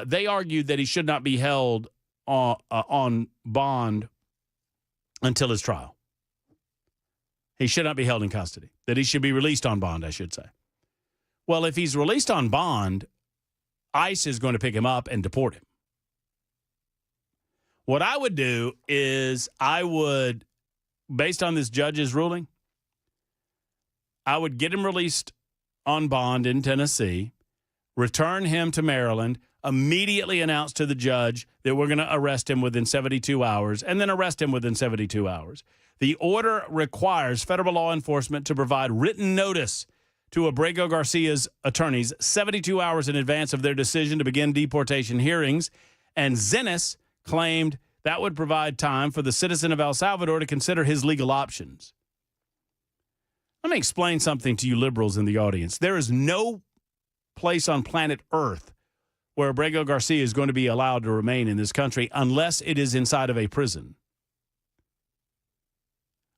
They argued that he should not be held on bond until his trial. He should not be held in custody, that he should be released on bond, I should say. Well, if he's released on bond, ICE is going to pick him up and deport him. What I would do is I would, based on this judge's ruling, I would get him released on bond in Tennessee, return him to Maryland, immediately announce to the judge that we're going to arrest him within 72 hours, and then arrest him within 72 hours. The order requires federal law enforcement to provide written notice to Abrego Garcia's attorneys 72 hours in advance of their decision to begin deportation hearings, and Zinnes claimed that would provide time for the citizen of El Salvador to consider his legal options. Let me explain something to you liberals in the audience. There is no place on planet Earth where Abrego Garcia is going to be allowed to remain in this country unless it is inside of a prison.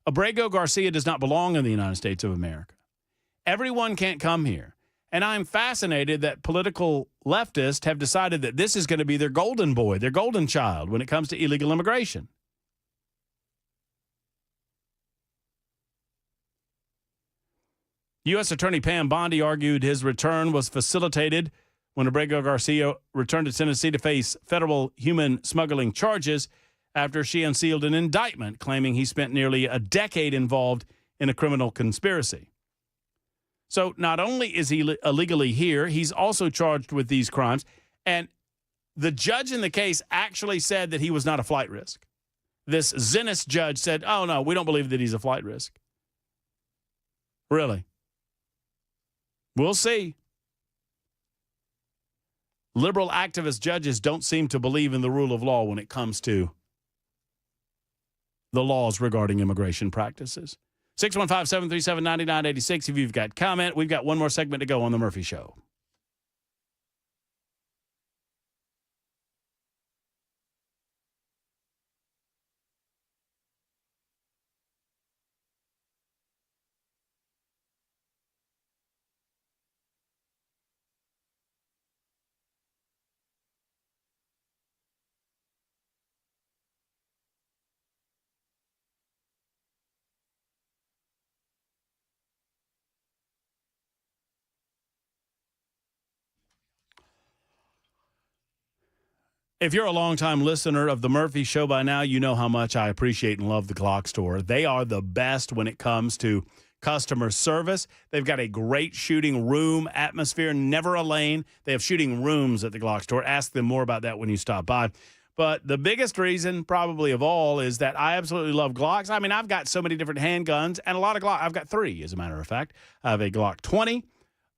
Abrego Garcia does not belong in the United States of America. Everyone can't come here. And I'm fascinated that political leftists have decided that this is going to be their golden boy, their golden child when it comes to illegal immigration. U.S. Attorney Pam Bondi argued his return was facilitated when Abrego Garcia returned to Tennessee to face federal human smuggling charges after she unsealed an indictment claiming he spent nearly a decade involved in a criminal conspiracy. So not only is he illegally here, he's also charged with these crimes. And the judge in the case actually said that he was not a flight risk. This Zenith judge said, oh, no, we don't believe that he's a flight risk. Really? We'll see. Liberal activist judges don't seem to believe in the rule of law when it comes to the laws regarding immigration practices. 615-737-9986 if you've got comment. We've got one more segment to go on The Murphy Show. If you're a longtime listener of The Murphy Show by now, you know how much I appreciate and love the Glock Store. They are the best when it comes to customer service. They've got a great shooting room atmosphere, never a lane. They have shooting rooms at the Glock Store. Ask them more about that when you stop by. But the biggest reason probably of all is that I absolutely love Glocks. I mean, I've got so many different handguns and a lot of Glock. I've got 3, as a matter of fact. I have a Glock 20,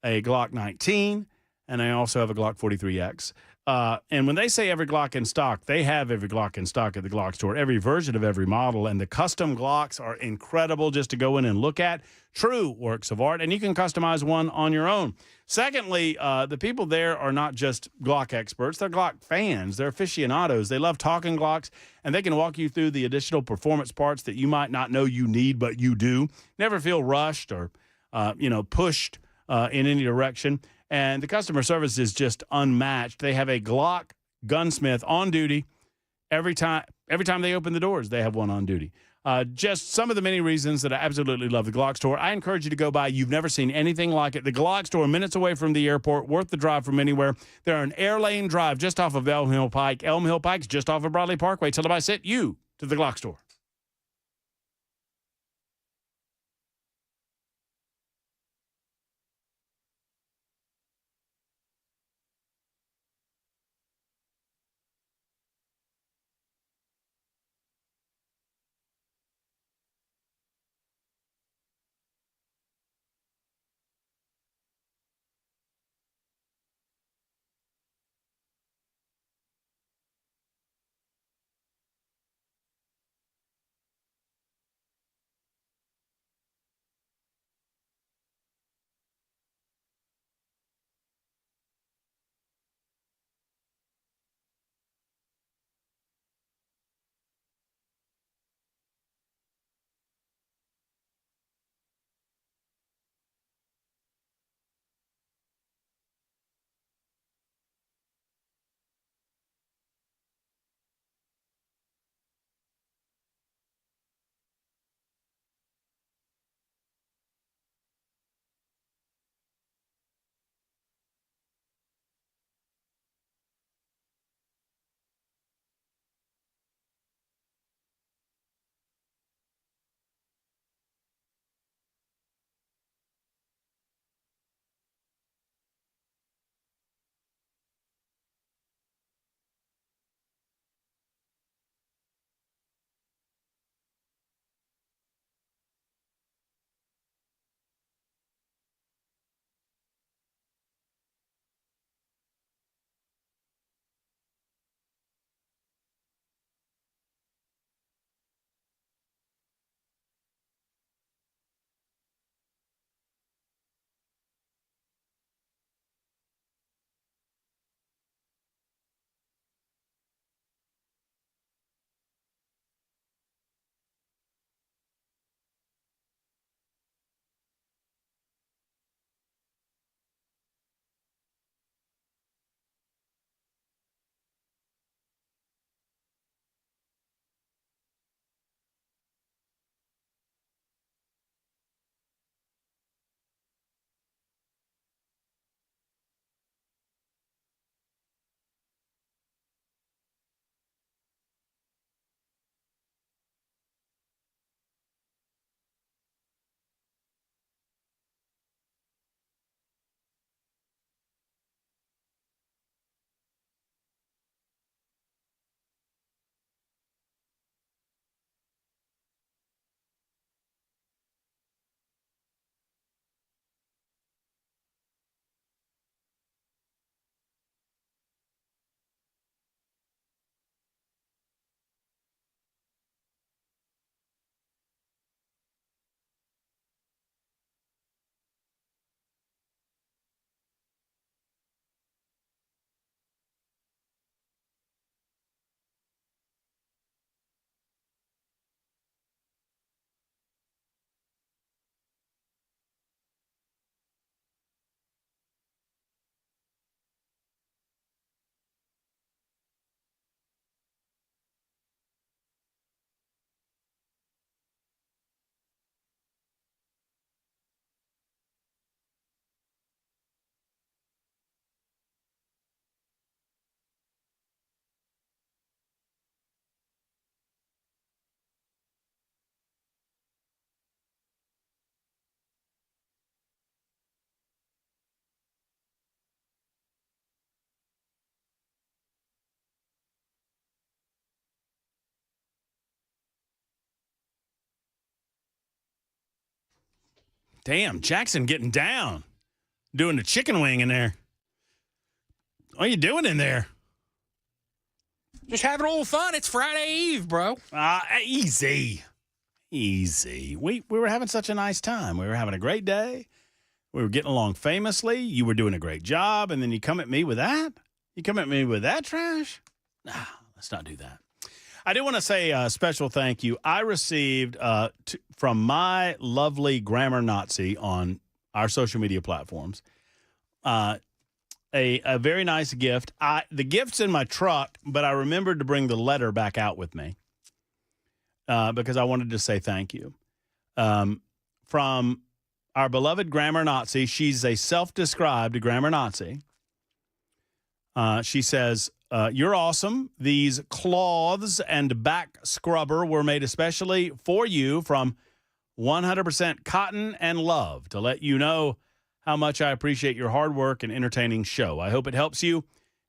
a Glock 19, and I also have a Glock 43X. And when they say every Glock in stock, they have every Glock in stock at the Glock Store, every version of every model. And the custom Glocks are incredible just to go in and look at. True works of art, and you can customize one on your own. Secondly, the people there are not just Glock experts. They're Glock fans. They're aficionados. They love talking Glocks, and they can walk you through the additional performance parts that you might not know you need, but you do. Never feel rushed or, pushed in any direction. And the customer service is just unmatched. They have a Glock gunsmith on duty every time they open the doors. They have one on duty. Just some of the many reasons that I absolutely love the Glock Store. I encourage you to go by. You've never seen anything like it. The Glock Store, minutes away from the airport, worth the drive from anywhere. They're an air lane drive just off of Elm Hill Pike. Elm Hill Pike's just off of Broadley Parkway. Tell them I sent you to the Glock Store. Damn, Jackson getting down. Doing the chicken wing in there. What are you doing in there? Just having a little fun. It's Friday Eve, bro. Easy. We were having such a nice time. We were having a great day. We were getting along famously. You were doing a great job, and then you come at me with that? You come at me with that trash? Nah, let's not do that. I do want to say a special thank you. I received from my lovely grammar Nazi on our social media platforms a very nice gift. The gift's in my truck, but I remembered to bring the letter back out with me because I wanted to say thank you. From our beloved grammar Nazi, she's a self-described grammar Nazi. She says, you're awesome. These cloths and back scrubber were made especially for you from 100% cotton and love to let you know how much I appreciate your hard work and entertaining show. I hope it helps you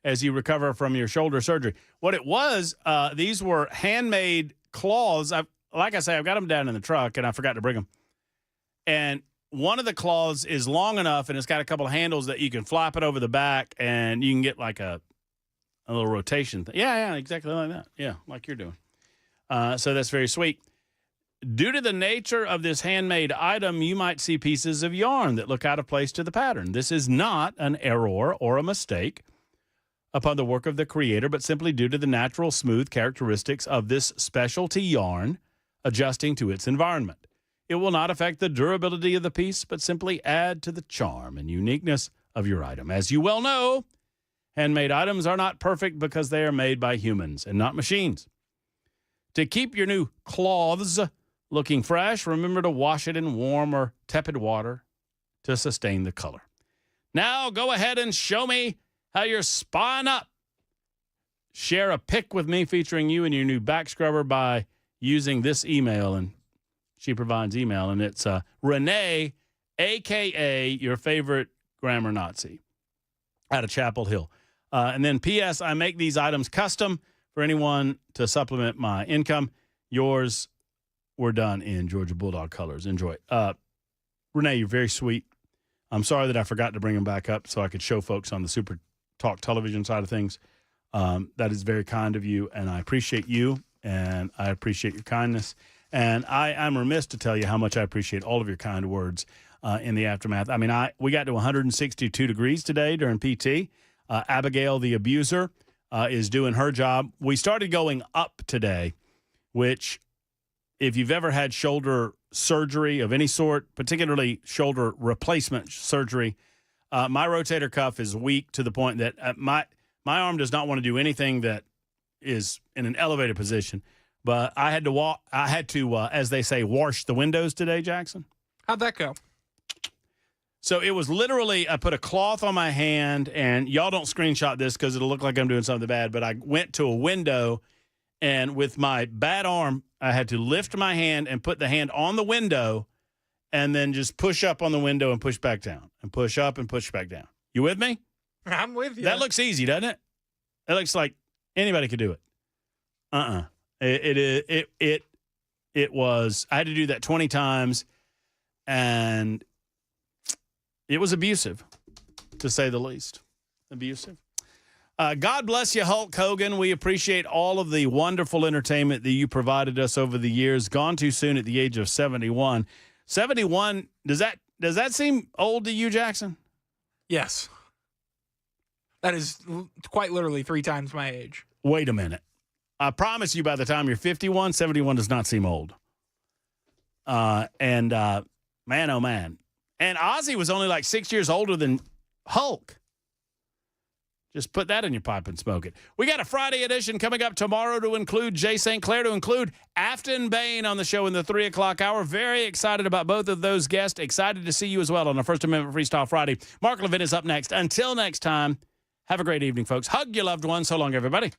as you recover from your shoulder surgery. What it was, these were handmade cloths. Like I say, I've got them down in the truck, and I forgot to bring them. And one of the cloths is long enough, and it's got a couple of handles that you can flap it over the back, and you can get like a little rotation thing. Yeah, exactly like that. Yeah, like you're doing. So that's very sweet. Due to the nature of this handmade item, you might see pieces of yarn that look out of place to the pattern. This is not an error or a mistake upon the work of the creator, but simply due to the natural smooth characteristics of this specialty yarn adjusting to its environment. It will not affect the durability of the piece, but simply add to the charm and uniqueness of your item. As you well know, handmade items are not perfect because they are made by humans and not machines. To keep your new cloths looking fresh, remember to wash it in warm or tepid water to sustain the color. Now go ahead and show me how you're spun up. Share a pic with me featuring you and your new back scrubber by using this email, and she provides email, and it's Renee, a.k.a. your favorite grammar Nazi, out of Chapel Hill. And then P.S., I make these items custom for anyone to supplement my income. Yours were done in Georgia Bulldog colors. Enjoy. Renee, you're very sweet. I'm sorry that I forgot to bring them back up so I could show folks on the Super Talk television side of things. That is very kind of you, and I appreciate you, and I appreciate your kindness. And I'm remiss to tell you how much I appreciate all of your kind words in the aftermath. I mean, we got to 162 degrees today during PT. Abigail, the abuser, is doing her job. We started going up today, which, if you've ever had shoulder surgery of any sort, particularly shoulder replacement surgery, my rotator cuff is weak to the point that my arm does not want to do anything that is in an elevated position. But I had to as they say, wash the windows today, Jackson. How'd that go? So it was literally, I put a cloth on my hand, and y'all don't screenshot this because it'll look like I'm doing something bad, but I went to a window, and with my bad arm, I had to lift my hand and put the hand on the window and then just push up on the window and push back down and push up and push back down. You with me? I'm with you. That looks easy, doesn't it? It looks like anybody could do it. It was, I had to do that 20 times, and it was abusive, to say the least. Abusive. God bless you, Hulk Hogan. We appreciate all of the wonderful entertainment that you provided us over the years. Gone too soon at the age of 71. 71, does that seem old to you, Jackson? Yes. That is quite literally 3 times my age. Wait a minute. I promise you by the time you're 51, 71 does not seem old. Man, oh, man. And Ozzy was only like 6 years older than Hulk. Just put that in your pipe and smoke it. We got a Friday edition coming up tomorrow to include Jay St. Clair, to include Afton Bain on the show in the 3 o'clock hour. Very excited about both of those guests. Excited to see you as well on our First Amendment Freestyle Friday. Mark Levin is up next. Until next time, have a great evening, folks. Hug your loved ones. So long, everybody.